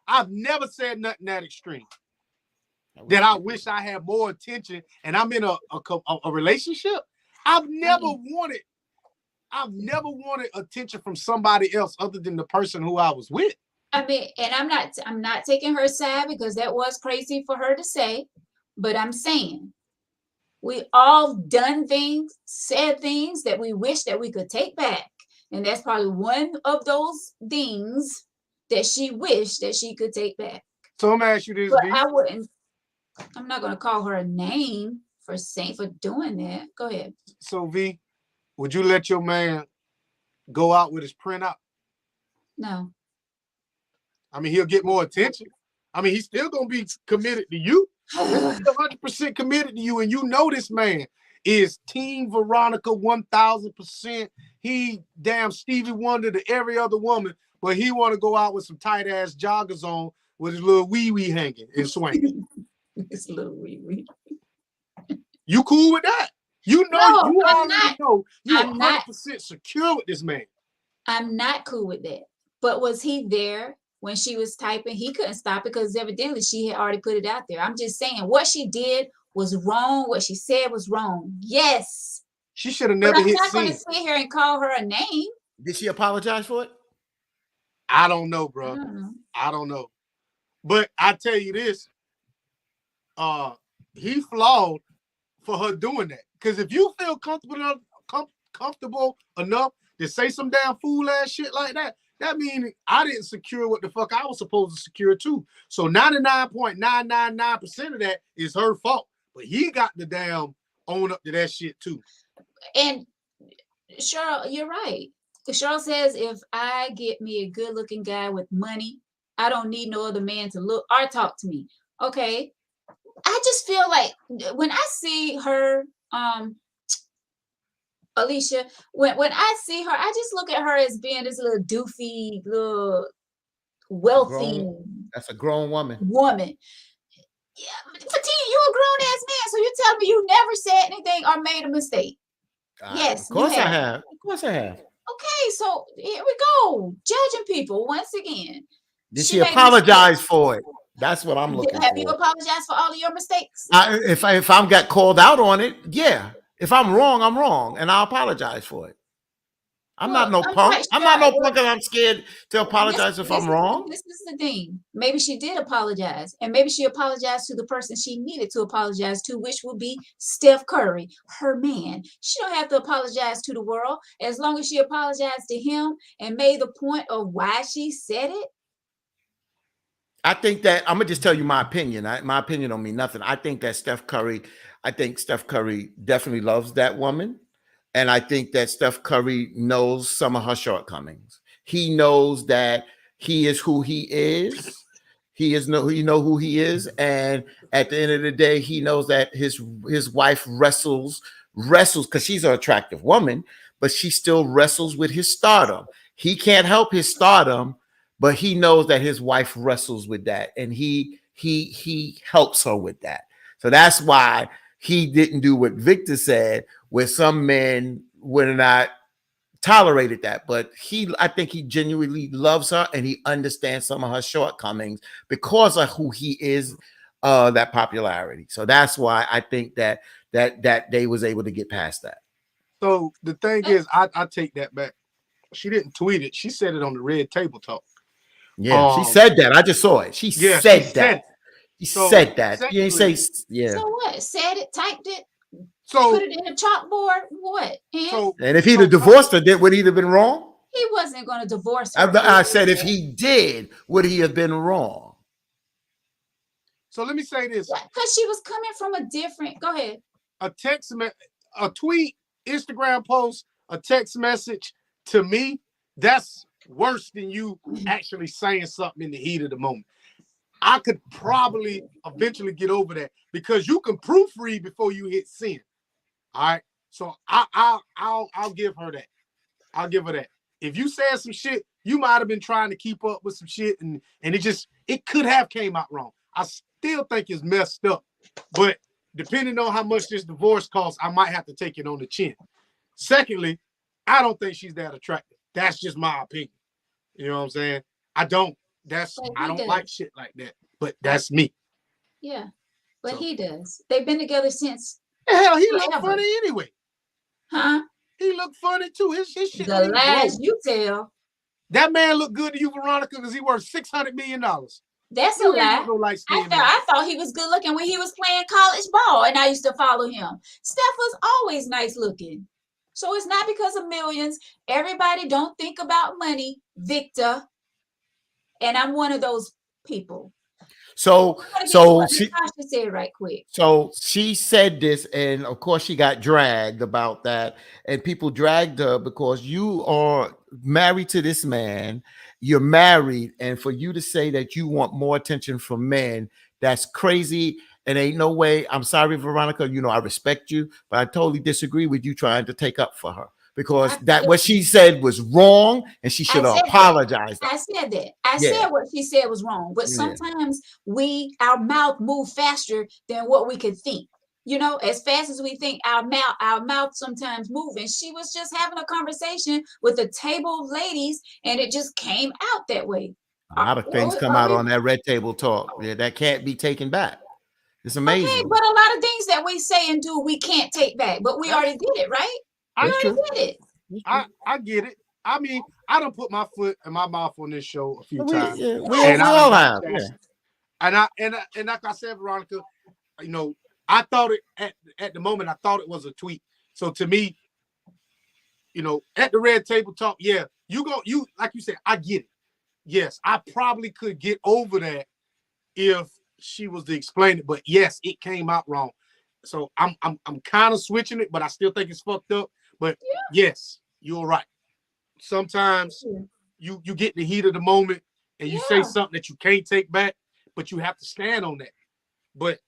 I've never said nothing that extreme. That I wish I had more attention and I'm in a relationship. I've never wanted attention from somebody else other than the person who I was with. I mean, and I'm not taking her side because that was crazy for her to say, but I'm saying we all done things, said things that we wish that we could take back. And that's probably one of those things that she wished that she could take back. So I'm gonna ask you this, But V. I'm not gonna call her a name for doing that. Go ahead. So V, would you let your man go out with his printout? No. I mean, he'll get more attention. I mean, he's still gonna be committed to you. He's 100% committed to you, and you know this man is Team Veronica 1000%. He damn Stevie Wonder to every other woman, but he want to go out with some tight ass joggers on with his little wee wee hanging and swinging. His little wee wee. You cool with that? You know, No, you I'm already not. know you're I'm not. 100% secure with this man. I'm not cool with that. But was he there when she was typing? He couldn't stop it because evidently she had already put it out there. I'm just saying what she did was wrong. What she said was wrong. Yes. She should have But never I'm hit not going to send. sit here and call her a name. Did she apologize for it? I don't know, I bro. don't know. I don't know. But I tell you this, he flawed for her doing that. Because if you feel comfortable enough to say some damn fool ass shit like that, that means I didn't secure what the fuck I was supposed to secure too. So 99.999% of that is her fault. But he got the damn own up to that shit too. And Cheryl, you're right. Cheryl says if I get me a good looking guy with money, I don't need no other man to look or talk to me. Okay. I just feel like when I see her, Alicia, when I see her, I just look at her as being this little doofy, little wealthy That's a grown woman. woman. Yeah, Fatine, you a grown ass man, so you tell me you never said anything or made a mistake. Yes, Of course you I have. Of course I have. Okay, so here we go, judging people once again. Did she made apologize for it? That's what I'm looking Have for. you apologized for all of your mistakes? If I'm got called out on it, yeah. If I'm wrong, I'm wrong, and I apologize for it. I'm not no punk. I'm not no punk, and I'm scared to apologize if I'm wrong. This is the thing. Maybe she did apologize, and maybe she apologized to the person she needed to apologize to, which would be Steph Curry, her man. She don't have to apologize to the world as long as she apologized to him and made the point of why she said it. I think that I'm gonna just tell you my opinion. My opinion don't mean nothing. I think Steph Curry definitely loves that woman. And I think that Steph Curry knows some of her shortcomings. He knows that he is who he is. He know who he is. And at the end of the day, he knows that his wife wrestles because she's an attractive woman, but she still wrestles with his stardom. He can't help his stardom, but he knows that his wife wrestles with that, and he helps her with that. So that's why he didn't do what Victor said, where some men would not tolerated that. But I think he genuinely loves her, and he understands some of her shortcomings because of who he is, that popularity. So that's why I think that they was able to get past that. So the thing is, I take that back. She didn't tweet it. She said it on the Red Table Talk. Yeah, she said that. I just saw it. She said that. She said that. You ain't say, yeah. So what? Said it, typed it, so put it in a chalkboard. What? And if he'd have divorced her, would he have been wrong? He wasn't going to divorce her. I said if he did, would he have been wrong? So let me say this. Because she was coming from a different. Go ahead. A tweet, Instagram post, a text message to me, that's worse than you actually saying something in the heat of the moment. I could probably eventually get over that because you can proofread before you hit send. All right. So I'll give her that. I'll give her that. If you said some shit, you might have been trying to keep up with some shit and it could have came out wrong. I still think it's messed up. But depending on how much this divorce costs, I might have to take it on the chin. Secondly, I don't think she's that attractive. That's just my opinion. You know what I'm saying? I don't like shit like that. But that's me. Yeah. But he does. They've been together since. Hell, he looked funny anyway. Huh? He looked funny too. His shit. The lies you tell. That man look good to you, Veronica, because he worth $600 million. That's a You ain't lie. no light skin, man. I thought he was good looking when he was playing college ball, and I used to follow him. Steph was always nice looking. So it's not because of millions. Everybody don't think about money, Victor. And I'm one of those people. So she said right quick. So she said this, and of course she got dragged about that, and people dragged her because you are married to this man. You're married, and for you to say that you want more attention from men, that's crazy. And ain't no way. I'm sorry, Veronica. You know I respect you, but I totally disagree with you trying to take up for her. Because that what she said was wrong, and she should have apologized. I said that. I said what she said was wrong. But sometimes our mouth move faster than what we could think. You know, as fast as we think, our mouth sometimes move. And she was just having a conversation with a table of ladies, and it just came out that way. A lot of things come out on that red table talk. Yeah, that can't be taken back. It's amazing. Okay, but a lot of things that we say and do, we can't take back. But we already did it, right? I get it. I mean, I don't put my foot in my mouth on this show a few times. We all have. And like I said, Veronica, you know, I thought it at the moment. I thought it was a tweet. So to me, you know, at the red table talk, you like you said, I get it. Yes, I probably could get over that if she was to explain it. But yes, it came out wrong. So I'm kind of switching it, but I still think it's fucked up. But yes, you're right. Sometimes you get the heat of the moment and you say something that you can't take back, but you have to stand on that. But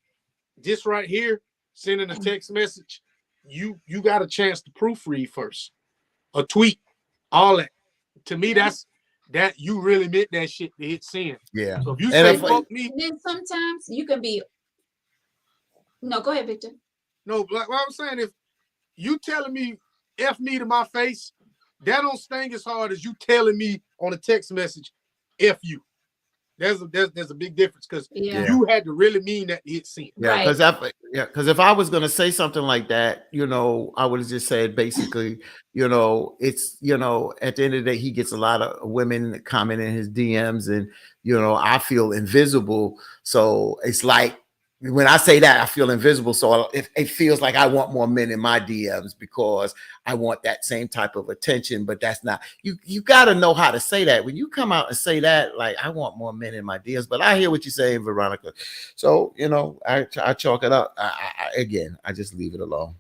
this right here, sending a text message, you got a chance to proofread first. A tweet, all that. To me, that's that you really meant that shit to hit send. Yeah. So if you say fuck me, then sometimes you can be. No, go ahead, Victor. No, like what I'm saying, if you telling me F me to my face, that don't sting as hard as you telling me on a text message, F you. There's a big difference because you had to really mean that to hit send. Yeah, because if I was gonna say something like that, you know, I would have just said basically, you know, it's, you know, at the end of the day, he gets a lot of women commenting in his DMs, and you know, I feel invisible. So it's like, when I say that, I feel invisible. So it feels like I want more men in my DMs because I want that same type of attention. But that's not, you got to know how to say that. When you come out and say that, like, I want more men in my DMs. But I hear what you're saying, Veronica. So, you know, I chalk it up. I just leave it alone.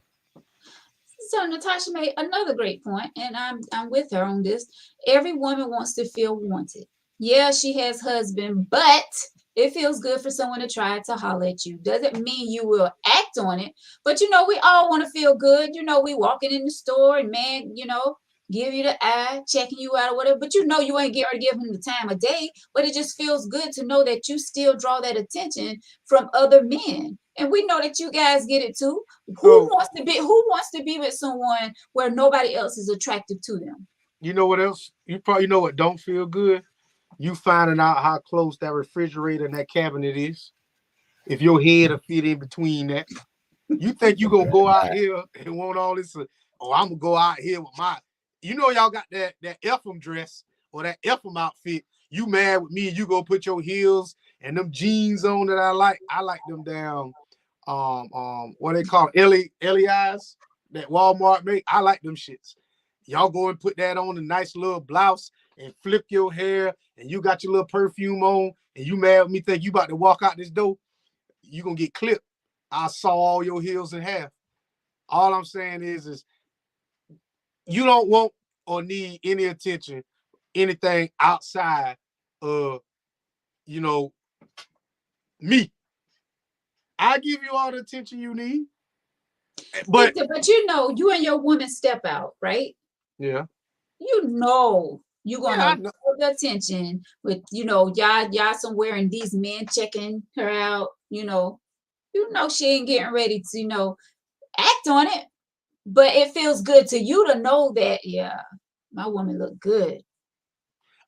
So Natasha made another great point, and I'm with her on this. Every woman wants to feel wanted. Yeah, she has husband, but it feels good for someone to try to holler at you. Doesn't mean you will act on it, but you know, we all want to feel good. You know, we walking in the store and man, you know, give you the eye, checking you out or whatever, but you know, you ain't getting to give him the time of day, but it just feels good to know that you still draw that attention from other men. And we know that you guys get it too. Who wants to be with someone where nobody else is attractive to them? You know what else? You probably know what don't feel good. You finding out how close that refrigerator and that cabinet is. If your head will fit in between that, you think you gonna go out here and want all this? Oh, I'm gonna go out here with my. You know, y'all got that Ephraim dress or that Ephraim outfit. You mad with me? You go put your heels and them jeans on that I like. I like them down. What they call LEIs that Walmart make. I like them shits. Y'all go and put that on a nice little blouse and flip your hair, and you got your little perfume on, and you mad with me, think you about to walk out this door, you gonna get clipped. I saw all your heels in half. All I'm saying is you don't want or need any attention, anything outside of, you know, me. I give you all the attention you need. But you know, you and your woman step out, right? Yeah. You know you're gonna hold the attention with, you know, y'all somewhere and these men checking her out, you know she ain't getting ready to, you know, act on it. But it feels good to you to know that, my woman look good.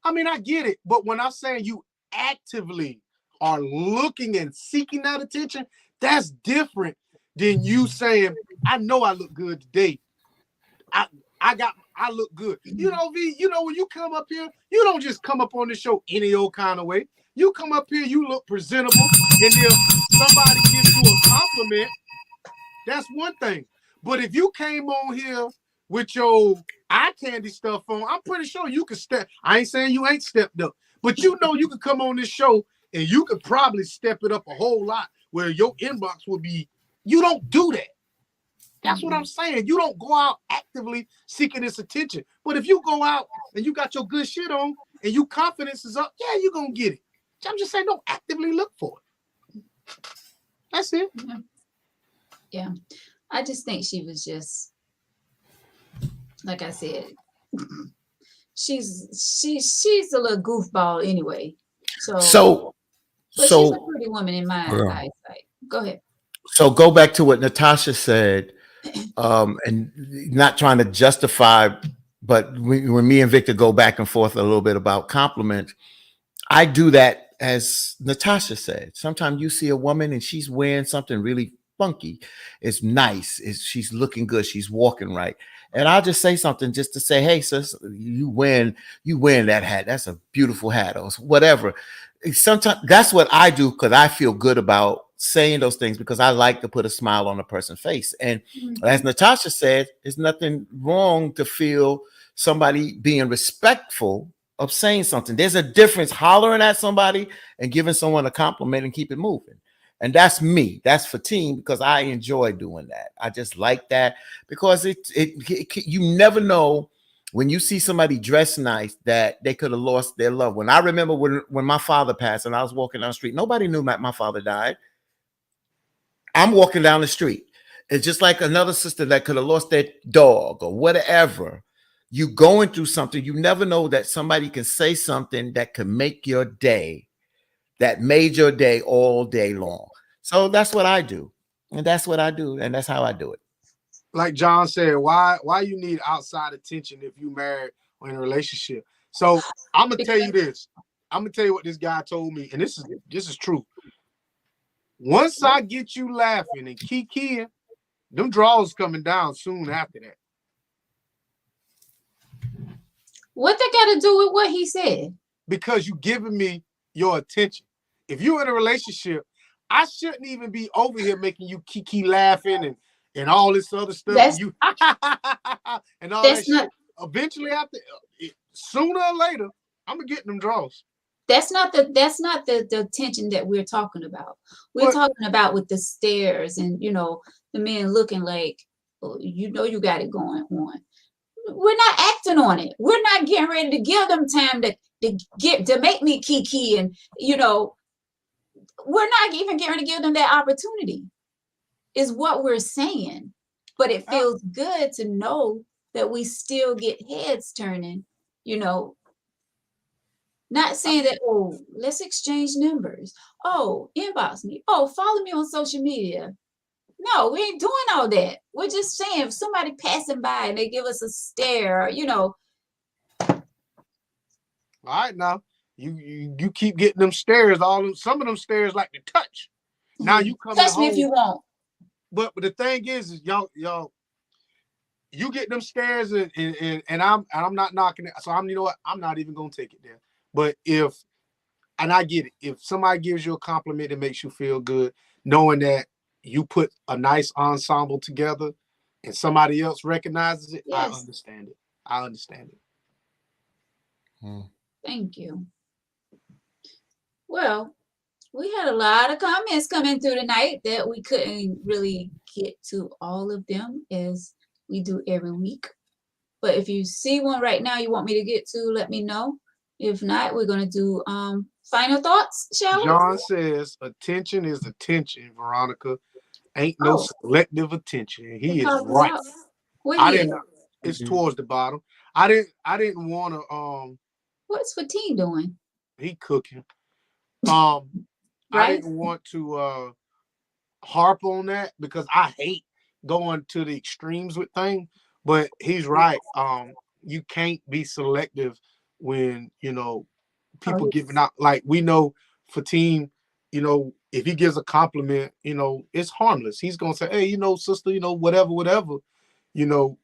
I mean, I get it, but when I'm saying you actively are looking and seeking that attention, that's different than you saying, I know I look good today. I got I look good. You know, V, you know, when you come up here, you don't just come up on the show any old kind of way. You come up here, you look presentable. And if somebody gives you a compliment, that's one thing. But if you came on here with your eye candy stuff on, I'm pretty sure you could step. I ain't saying you ain't stepped up, but you know you could come on this show and you could probably step it up a whole lot where your inbox would be. You don't do that. That's what I'm saying. You don't go out actively seeking this attention. But if you go out and you got your good shit on and your confidence is up, yeah, you're going to get it. I'm just saying, don't actively look for it. That's it. Yeah. I just think she was just, like I said, she's a little goofball anyway. So she's a pretty woman in my eyesight. Go ahead. So go back to what Natasha said, and not trying to justify, but when me and Victor go back and forth a little bit about compliments, I do that as Natasha said. Sometimes you see a woman and she's wearing something really funky. It's nice. She's looking good. She's walking right. And I'll just say something just to say, hey, sis, you wearing that hat. That's a beautiful hat or whatever. Sometimes that's what I do because I feel good about saying those things because I like to put a smile on a person's face. And as Natasha said, there's nothing wrong to feel somebody being respectful of saying something. There's a difference hollering at somebody and giving someone a compliment and keep it moving. And that's me. That's for team because I enjoy doing that. I just like that because you never know when you see somebody dressed nice that they could have lost their loved one. I remember when my father passed and I was walking down the street, nobody knew my father died. I'm walking down the street. It's just like another sister that could have lost their dog or whatever. You going through something, you never know that somebody can say something that could make your day, that made your day all day long. So that's what I do. And that's what I do. And that's how I do it. Like John said, why you need outside attention if you married or in a relationship? So I'm gonna tell you this. I'm gonna tell you what this guy told me, and this is true. Once I get you laughing and kikiing, them draws coming down soon after that. What they got to do with what he said? Because you giving me your attention. If you're in a relationship, I shouldn't even be over here making you kiki laughing and all this other stuff. And all that shit. Eventually, after sooner or later, I'm gonna get them draws. That's not the tension that we're talking about. We're talking about with the stares and the men looking like, oh, you got it going on. We're not acting on it. We're not getting ready to give them time to make me kiki and we're not even getting to give them that opportunity. Is what we're saying. But it feels good to know that we still get heads turning, Not saying that, oh, let's exchange numbers. Oh, inbox me. Oh, follow me on social media. No, we ain't doing all that. We're just saying if somebody passing by and they give us a stare, All right, now you keep getting them stares. Some of them stares like to touch. Now you come touch me if you want. But the thing is y'all, you get them stares and I'm not knocking it. So I'm not even gonna take it there. But I get it, if somebody gives you a compliment that makes you feel good, knowing that you put a nice ensemble together and somebody else recognizes it, yes. I understand it. Thank you. Well, we had a lot of comments coming through tonight that we couldn't really get to all of them as we do every week. But if you see one right now you want me to get to, let me know. If not, we're going to do final thoughts, shall we? John says attention is attention, Veronica. Ain't no selective attention. He is right. It's towards the bottom. I didn't want to what's Fatine doing? He cooking. Right? I didn't want to harp on that because I hate going to the extremes with things, but he's right. You can't be selective when people giving out, like we know Fatine, if he gives a compliment, it's harmless. He's gonna say, hey, sister, whatever,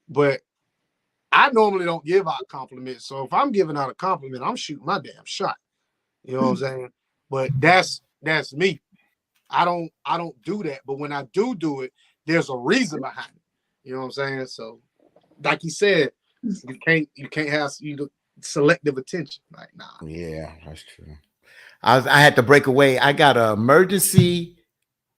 but I normally don't give out compliments. So if I'm giving out a compliment, I'm shooting my damn shot. You know what I'm saying? But that's me. I don't do that. But when I do it, there's a reason behind it. You know what I'm saying? So like you said, you can't have selective attention. Like, nah. Yeah, that's true. I had to break away. I got an emergency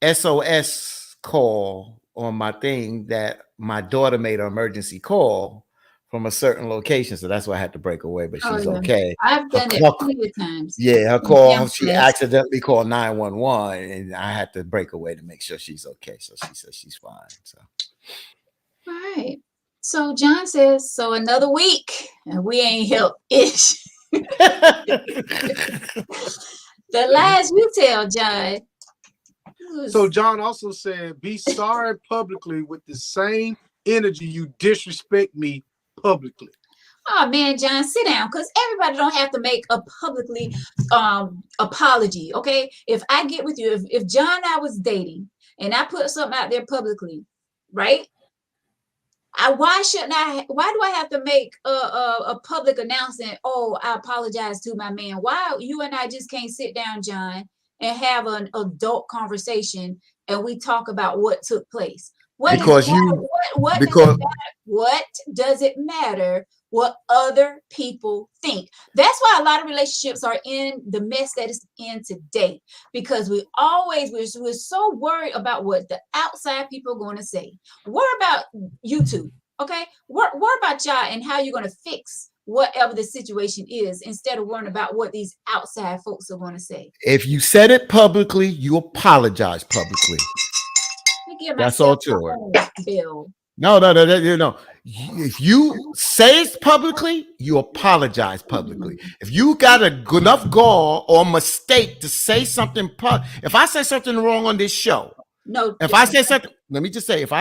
SOS call on my thing that my daughter made an emergency call from a certain location. So that's why I had to break away, but she's okay. I've done it plenty of times. Yeah, her call, she accidentally called 911 and I had to break away to make sure she's okay. So she says she's fine. So all right. So John says, so another week and we ain't helped ish. The lies you tell, John. So John also said, be sorry publicly with the same energy you disrespect me publicly. Oh man, John, sit down, because everybody don't have to make a publicly apology. Okay, if I get with you, if John and I was dating and I put something out there publicly, right? Why do I have to make a public announcement? Oh, I apologize to my man. Why you and I just can't sit down, John, and have an adult conversation and we talk about what took place? What does it matter what other people think? That's why a lot of relationships are in the mess that is in today, because we're so worried about what the outside people are going to say. Worry about YouTube, okay? Worry about y'all and how you're going to fix whatever the situation is, instead of worrying about what these outside folks are going to say. If you said it publicly, you apologize publicly. That's all to it. Bill. No. If you say it publicly, you apologize publicly. If you got enough gall or mistake to say something, if I say something wrong on this show, if I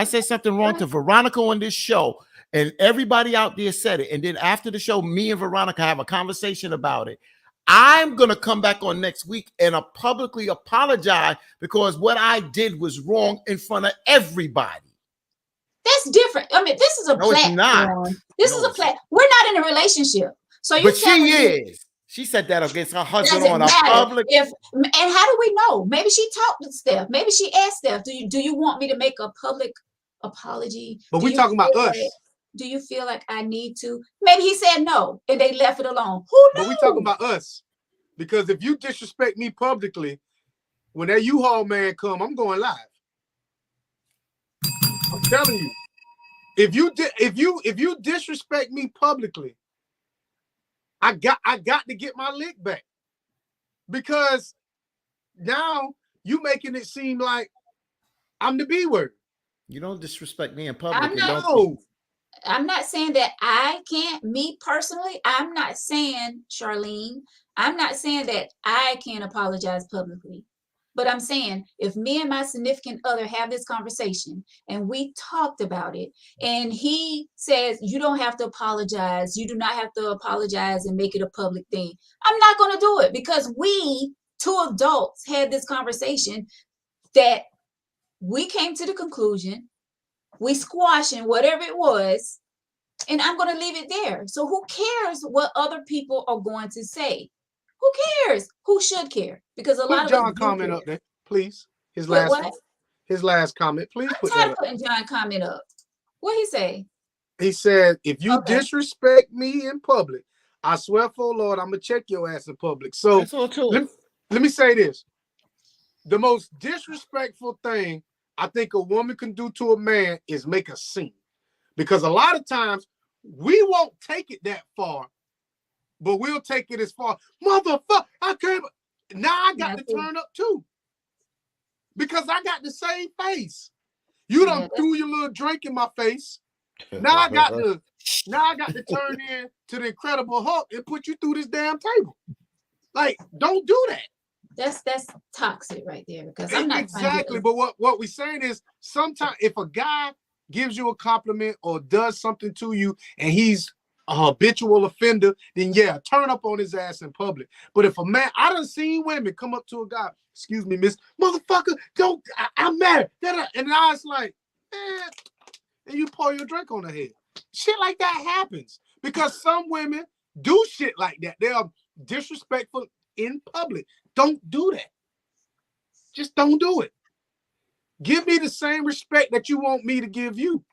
say something wrong to Veronica on this show, and everybody out there said it, and then after the show, me and Veronica have a conversation about it, I'm going to come back on next week and publicly apologize because what I did was wrong in front of everybody. That's different. I mean, this is a platform. This is a platform. We're not in a relationship. So you. But she is. She said that against her husband on a public. And how do we know? Maybe she talked to Steph. Maybe she asked Steph, do you want me to make a public apology? But we're talking about us. Do you feel like I need to? Maybe he said no, and they left it alone. Who knows? But we're talking about us. Because if you disrespect me publicly, when that U-Haul man come, I'm going live. I'm telling you. If you disrespect me publicly, I got to get my lick back. Because now you making it seem like I'm the B word. You don't disrespect me in public. I'm not saying that I can't, me personally, I'm not saying, Charlene, I'm not saying that I can't apologize publicly. But I'm saying if me and my significant other have this conversation and we talked about it and he says, you don't have to apologize. You do not have to apologize and make it a public thing. I'm not going to do it because we, two adults, had this conversation that we came to the conclusion, we squashing whatever it was, and I'm going to leave it there. So who cares what other people are going to say? Who cares? Who should care? Because a lot of John comment up there, please. His last comment, please. I'm tired of putting John comment up. What he say? He said, "If you disrespect me in public, I swear for Lord, I'm gonna check your ass in public." So let me say this: the most disrespectful thing I think a woman can do to a man is make a scene, because a lot of times we won't take it that far. But we'll take it as far. Motherfucker, I can't. Now I got to turn up too. Because I got the same face. You done threw your little drink in my face. Now I got to turn in to the Incredible Hulk and put you through this damn table. Like, don't do that. That's toxic right there. Because I'm not exactly. But what we're saying is sometimes if a guy gives you a compliment or does something to you and he's a habitual offender, then yeah, turn up on his ass in public. But if a man, I done seen women come up to a guy, excuse me, miss, motherfucker, I'm mad. And I was like, man, and you pour your drink on her head. Shit like that happens because some women do shit like that. They are disrespectful in public. Don't do that. Just don't do it. Give me the same respect that you want me to give you.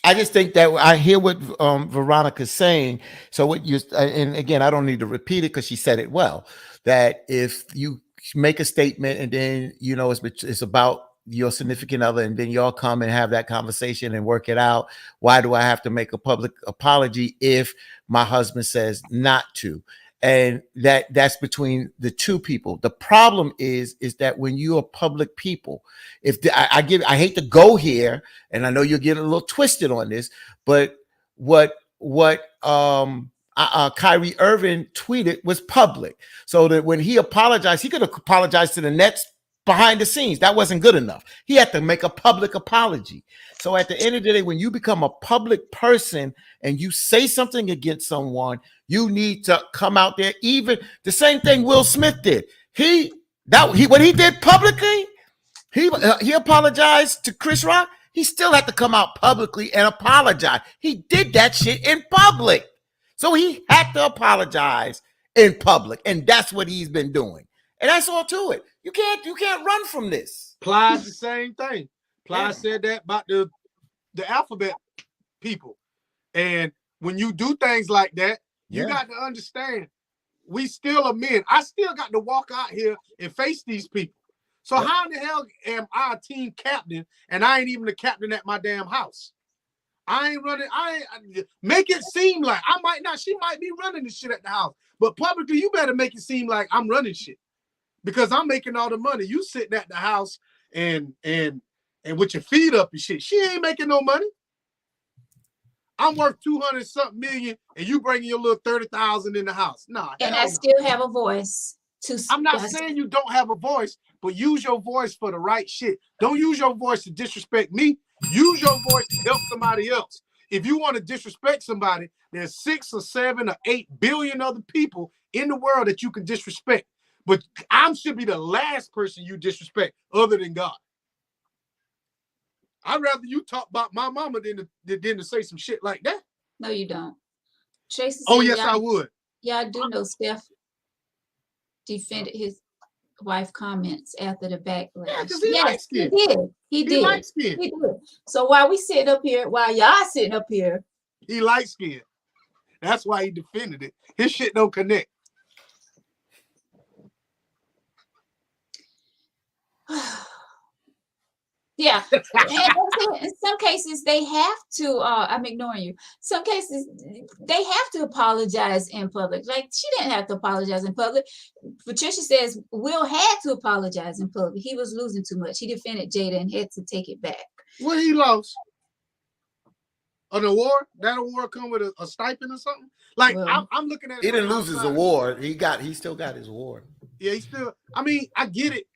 I just think that I hear what Veronica's saying. So what you and again, I don't need to repeat it because she said it well. That if you make a statement and then it's about your significant other, and then y'all come and have that conversation and work it out. Why do I have to make a public apology if my husband says not to? And that's between the two people. The problem is that when you are public people, I hate to go here, and I know you're getting a little twisted on this, but what Kyrie Irving tweeted was public, so that when he apologized, he could have apologized to the Nets behind the scenes. That wasn't good enough. He had to make a public apology. So at the end of the day, when you become a public person and you say something against someone, you need to come out there. Even the same thing Will Smith did. What he did publicly, he apologized to Chris Rock. He still had to come out publicly and apologize. He did that shit in public. So he had to apologize in public. And that's what he's been doing. And that's all to it. You can't run from this. Plies the same thing. Plies said that about the alphabet people. And when you do things like that, you got to understand we still are men. I still got to walk out here and face these people. So how in the hell am I a team captain and I ain't even the captain at my damn house? I ain't running. Make it seem like I might not. She might be running the shit at the house, but publicly, you better make it seem like I'm running shit because I'm making all the money. You sitting at the house and with your feet up and shit. She ain't making no money. I'm worth 200-something million, and you bringing your little 30,000 in the house. Nah. And I still have a voice. I'm not saying you don't have a voice, but use your voice for the right shit. Don't use your voice to disrespect me. Use your voice to help somebody else. If you want to disrespect somebody, there's 6 or 7 or 8 billion other people in the world that you can disrespect. But I should be the last person you disrespect other than God. I'd rather you talk about my mama than to say some shit like that. No, you don't. Tracy. Oh, yes, I would. Yeah, I do know Steph defended his wife comments after the backlash. Yeah, because he likes skin. He did. Likes skin. He did. So while y'all sitting up here, he likes skin. That's why he defended it. His shit don't connect. Yeah. In some cases, they have to, I'm ignoring you. Some cases, they have to apologize in public. Like, she didn't have to apologize in public. Patricia says Will had to apologize in public. He was losing too much. He defended Jada and had to take it back. Well, he lost. An award? That award come with a stipend or something? Like, well, I'm looking at it. He didn't lose his award. He still got his award. Yeah, I get it.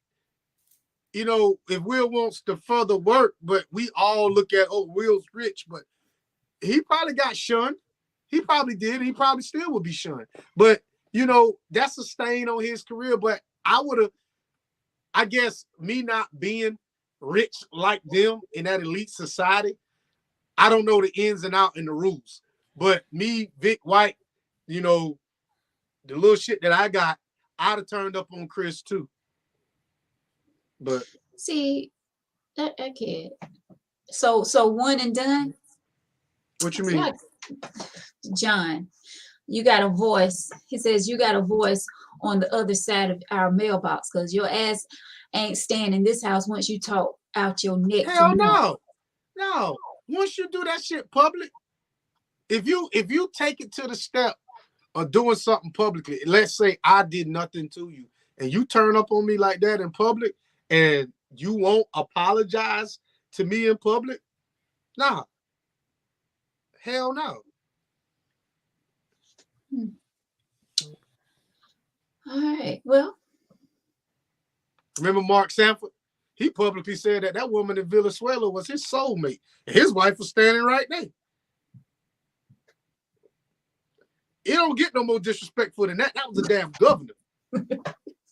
You know, if Will wants to further work, but we all look at, Will's rich, but he probably got shunned. He probably did. He probably still would be shunned. But, that's a stain on his career. But I guess me not being rich like them in that elite society, I don't know the ins and outs and the rules. But me, Vic White, the little shit that I got, I'd have turned up on Chris too. But see, okay. So one and done. What you mean? John, you got a voice. He says you got a voice on the other side of our mailbox because your ass ain't staying in this house once you talk out your neck. Hell no. No. Once you do that shit public, if you take it to the step of doing something publicly, let's say I did nothing to you, and you turn up on me like that in public, and you won't apologize to me in public? Nah. Hell no. All right. Well. Remember Mark Sanford? He publicly said that woman in Venezuela was his soulmate. And his wife was standing right there. It don't get no more disrespectful than that. That was a damn governor.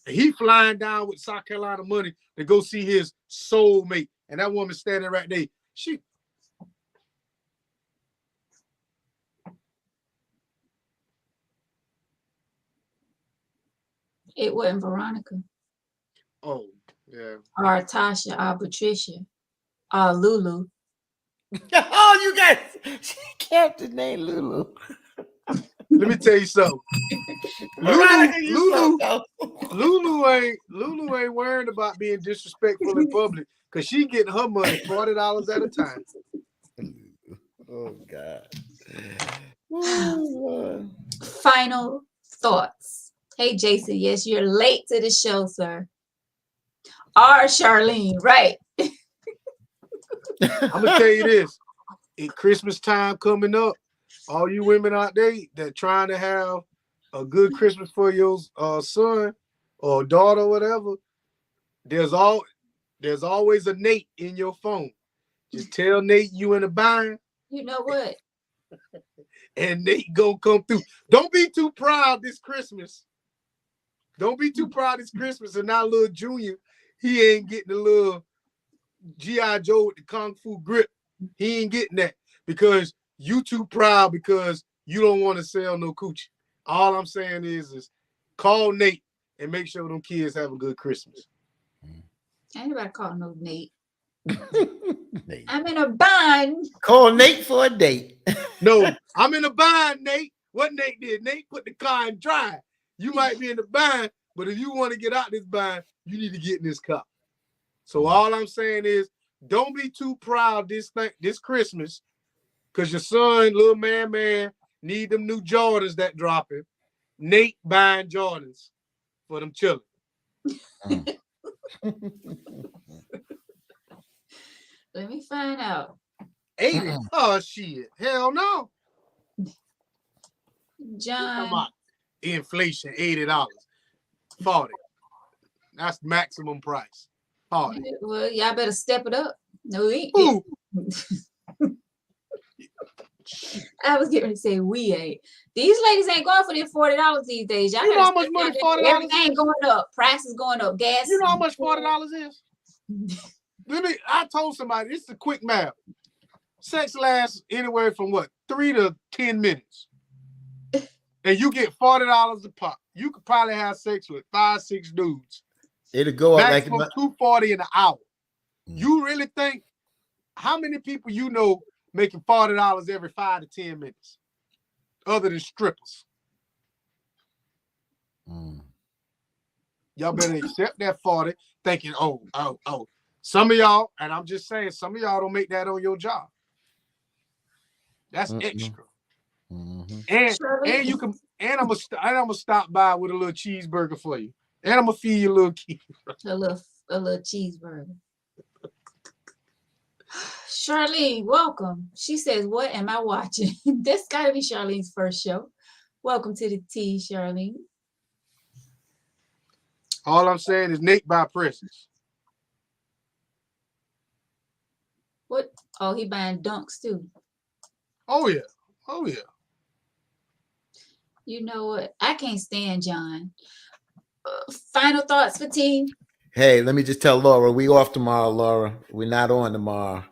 He flying down with South Carolina money to go see his soulmate. And that woman standing right there. It wasn't Veronica Oh, yeah. or Tasha or Patricia or Lulu. Oh, you guys, she kept the name Lulu. Let me tell you something. Veronica, you Lulu ain't worried about being disrespectful in public because she getting her money $40 at a time. Oh God. Ooh, Final thoughts. Hey, Jason. Yes, you're late to the show, sir. Or Charlene, right? I'm gonna tell you this: at Christmas time coming up, all you women out there that trying to have a good Christmas for your son or daughter, or whatever, there's always a Nate in your phone. Just tell Nate you in a bind, You know what? and Nate gonna come through. Don't be too proud this Christmas. Don't be too proud this Christmas, and now little Junior, he ain't getting the little G.I. Joe with the Kung Fu grip. He ain't getting that because you too proud because you don't want to sell no coochie. All I'm saying is call Nate and make sure them kids have a good Christmas. Ain't nobody calling no Nate. Nate. I'm in a bind. Call Nate for a date. No, I'm in a bind, Nate. What Nate did? Nate put the car in drive. You might be in the bind, but if you want to get out this bind, you need to get in this car. So all I'm saying is, don't be too proud this Christmas, because your son, little man, need them new Jordans that dropping. Nate buying Jordans for them children. Let me find out. 80? Oh shit! Hell no! John. Inflation, $80, 40. That's maximum price. 40. Well, y'all better step it up. No, Ooh. I was getting ready to say we ain't. These ladies ain't going for their $40 these days. Y'all You know how much money $40 everything going up. Prices going up. Gas. You know how much $40 is? I told somebody, it's a quick math. Sex lasts anywhere from 3 to 10 minutes. And you get $40 a pop. You could probably have sex with 5-6 dudes. It'll go up like $240 an hour. You really think how many people you know making $40 every 5 to 10 minutes, other than strippers? Y'all better accept that 40, thinking, oh. Some of y'all, and I'm just saying, some of y'all don't make that on your job. That's extra. And you can, and I'm gonna stop by with a little cheeseburger for you, and I'm gonna feed you a little kid. A little cheeseburger. Charlene, welcome. She says, "What am I watching?" This gotta be Charlene's first show. Welcome to the tea, Charlene. All I'm saying is Nate buy presents. What? Oh, he buying dunks too. Oh yeah. You know what? I can't stand John. Final thoughts for team. Hey, let me just tell Laura, we off tomorrow, Laura. We're not on tomorrow.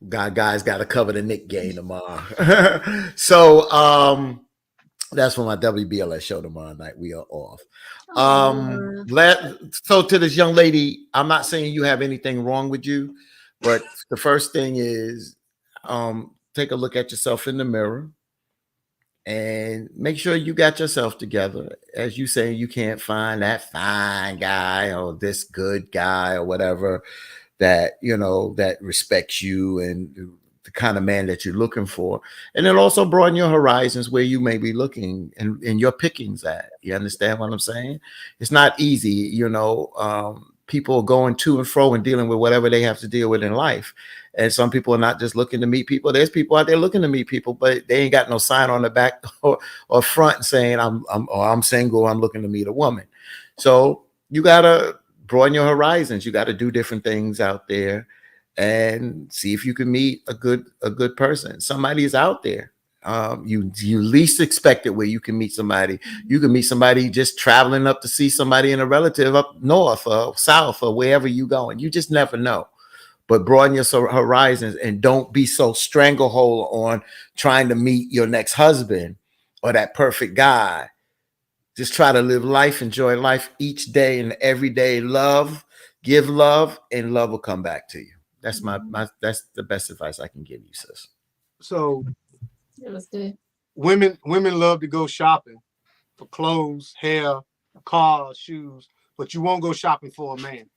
Guys got to cover the Knick game tomorrow. So that's for my WBLS show tomorrow night. We are off. So to this young lady, I'm not saying you have anything wrong with you, but the first thing is take a look at yourself in the mirror and make sure you got yourself together. As you say, you can't find that fine guy or this good guy or whatever that, that respects you and the kind of man that you're looking for. And then also broaden your horizons where you may be looking and your pickings at. You understand what I'm saying? It's not easy, people are going to and fro and dealing with whatever they have to deal with in life. And some people are not just looking to meet people. There's people out there looking to meet people, but they ain't got no sign on the back or front saying I'm single, I'm looking to meet a woman. So you gotta broaden your horizons. You got to do different things out there and see if you can meet a good person. Somebody is out there. You least expect it where you can meet somebody. You can meet somebody just traveling up to see somebody and a relative up north or south or wherever you going. You just never know. But broaden your horizons and don't be so stranglehold on trying to meet your next husband or that perfect guy Just try to live life, enjoy life each day and every day. Love, give love, and love will come back to you. That's that's the best advice I can give you, sis. So It was good. women love to go shopping for clothes, hair, cars, shoes, but you won't go shopping for a man.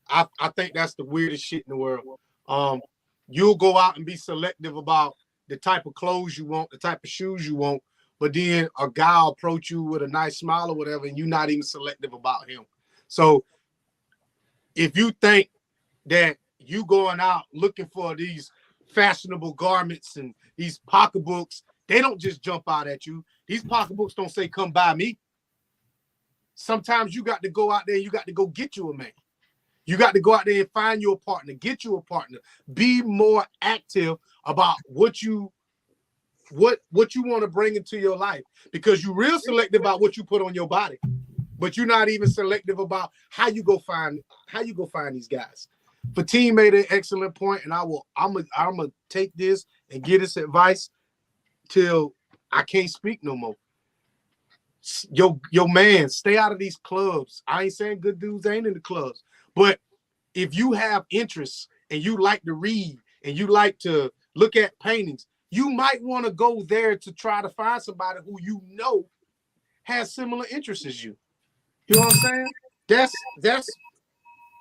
I think that's the weirdest shit in the world. You'll go out and be selective about the type of clothes you want, the type of shoes you want, but then a guy will approach you with a nice smile or whatever, and you're not even selective about him. So if you think that you going out looking for these fashionable garments and these pocketbooks, they don't just jump out at you. These pocketbooks don't say, come by me. Sometimes you got to go out there, you got to go get you a man. You got to go out there and find you a partner, get you a partner. Be more active about what you want to bring into your life, because you're real selective about what you put on your body, but you're not even selective about how you go find these guys. Fatim made an excellent point, and I'm gonna take this and give this advice till I can't speak no more. Yo man, stay out of these clubs. I ain't saying good dudes ain't in the clubs, but if you have interests and you like to read and you like to look at paintings, you might want to go there to try to find somebody who you know has similar interests as you. You know what I'm saying? That's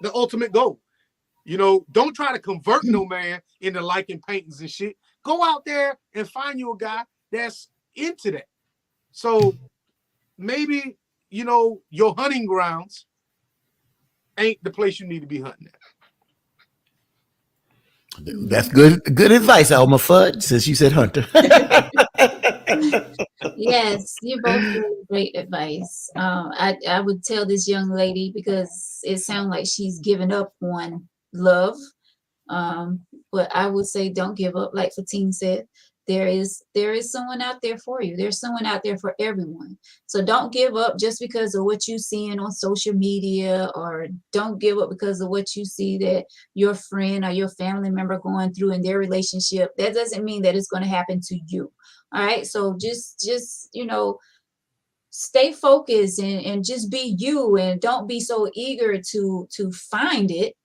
the ultimate goal. You know, don't try to convert no man into liking paintings and shit. Go out there and find you a guy that's into that. So maybe, you know, your hunting grounds ain't the place you need to be hunting at. That's good advice, Elmer Fudd, since you said hunter. Yes, you both gave great advice. I would tell this young lady, because it sounds like she's given up on love. But I would say don't give up. Like Fatim said, there is someone out there for you. There's someone out there for everyone. So don't give up just because of what you're seeing on social media, or don't give up because of what you see that your friend or your family member going through in their relationship. That doesn't mean that it's going to happen to you. All right. So just, you know, stay focused and just be you, and don't be so eager to find it.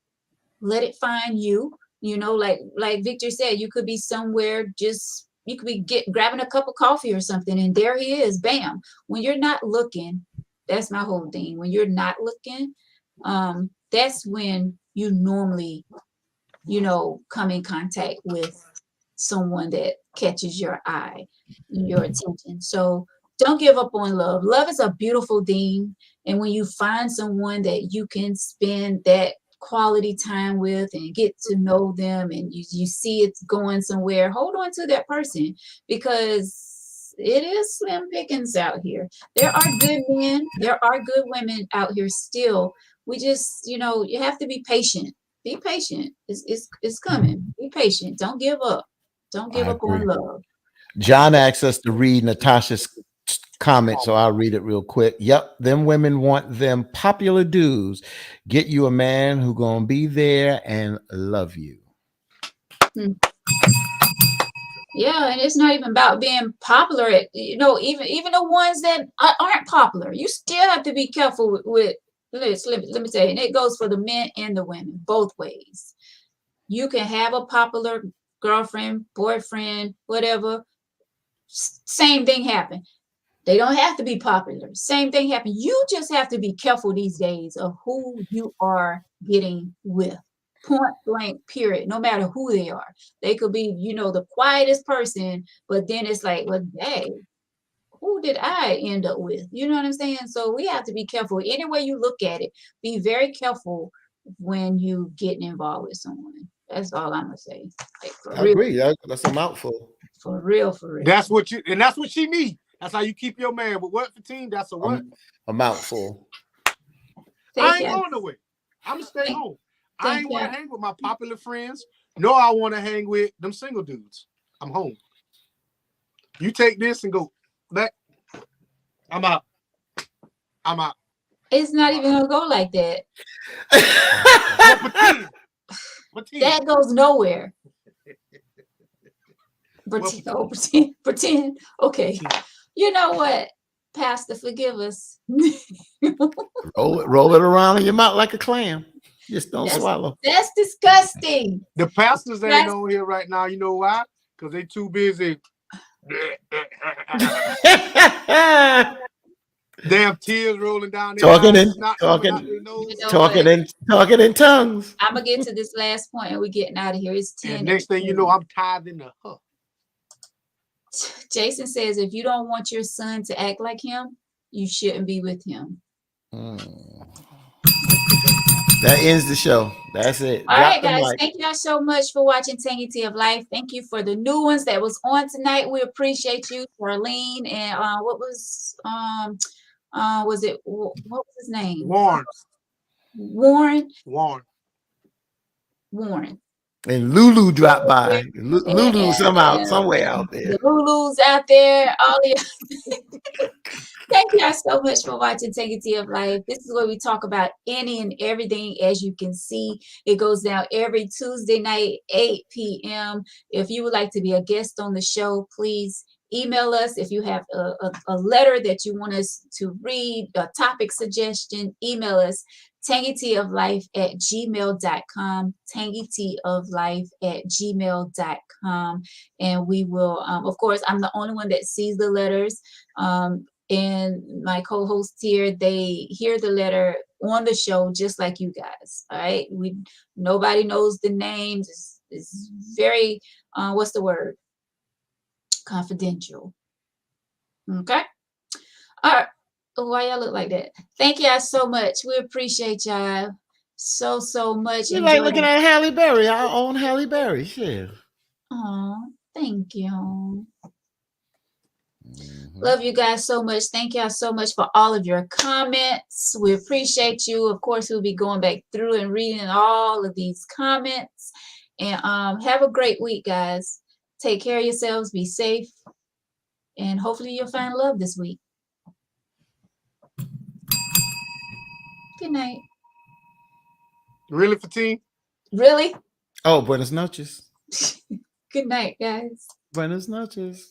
Let it find you. You know, like Victor said, you could be somewhere, just you could be grabbing a cup of coffee or something, and there he is, bam. When you're not looking, that's my whole thing. When you're not looking, that's when you normally, you know, come in contact with someone that catches your eye, your attention. So don't give up on love. Love is a beautiful thing. And when you find someone that you can spend that quality time with and get to know them, and you see it's going somewhere, hold on to that person, because it is slim pickings out here. There are good men, there are good women out here still. We just, you know, you have to be patient. Be patient. It's coming. Be patient. Don't give up. Don't give up on love. John asked us to read Natasha's comment, so I'll read it real quick. Yep, them women want them popular dudes. Get you a man who gonna be there and love you. Yeah, and it's not even about being popular. You know, even the ones that aren't popular, you still have to be careful with let me tell you, and it goes for the men and the women, both ways. You can have a popular girlfriend, boyfriend, whatever. Same thing happen. They don't have to be popular. Same thing happen. You just have to be careful these days of who you are getting with. Point blank, period. No matter who they are. They could be, you know, the quietest person, but then it's like, well, hey, who did I end up with? You know what I'm saying? So we have to be careful. Any way you look at it, be very careful when you getting involved with someone. That's all I'm gonna say. Like, I agree. That's a mouthful. For real, for real. That's what she needs. That's how you keep your man. But what, Fatim? That's a what? A mouthful. I ain't going nowhere. I'm gonna stay home. I ain't want to hang with my popular friends, nor I want to hang with them single dudes. I'm home. You take this and go back. I'm out. It's not even gonna go like that. Pretend. That goes nowhere. Pretend. Okay. You know what? Pastor, forgive us. Roll it around in your mouth like a clam. Just don't swallow. That's disgusting. The pastors ain't That's- on here right now. You know why? Because they too busy. Damn tears rolling down their Talking eyes, in- snot talking- coming out their nose. You know talking in tongues. I'm gonna get to this last point and we're getting out of here. It's 10. And next thing you know, I'm tithing to her. Jason says if you don't want your son to act like him, you shouldn't be with him. That ends the show. That's it. All Drop right, the guys. mic. Thank y'all so much for watching Tangy Tea of Life. Thank you for the new ones that was on tonight. We appreciate you, Charlene, and what was it? What was his name? Warren. Warren. And Lulu dropped by. Yeah. Lulu somewhere out there. The Lulus out there, all the Thank y'all so much for watching Tangy Tea of Life. This is where we talk about any and everything. As you can see, it goes down every Tuesday night, 8 p.m. If you would like to be a guest on the show, please email us. If you have a letter that you want us to read, a topic suggestion, email us tangyteaoflife@gmail.com, tangyteaoflife@gmail.com, and we will, of course, I'm the only one that sees the letters, and my co-hosts here, they hear the letter on the show just like you guys. All right, nobody knows the names. It's very what's the word, confidential. Okay, all right. Why y'all look like that? Thank y'all so much. We appreciate y'all so much. You like looking at Halle Berry, our own Halle Berry. Shit. Oh, thank you. Love you guys so much. Thank y'all so much for all of your comments. We appreciate you. Of course, we'll be going back through and reading all of these comments. And have a great week, guys. Take care of yourselves. Be safe. And hopefully you'll find love this week. Good night. Really, Fatine? Really? Oh, buenas noches. Good night, guys. Buenas noches.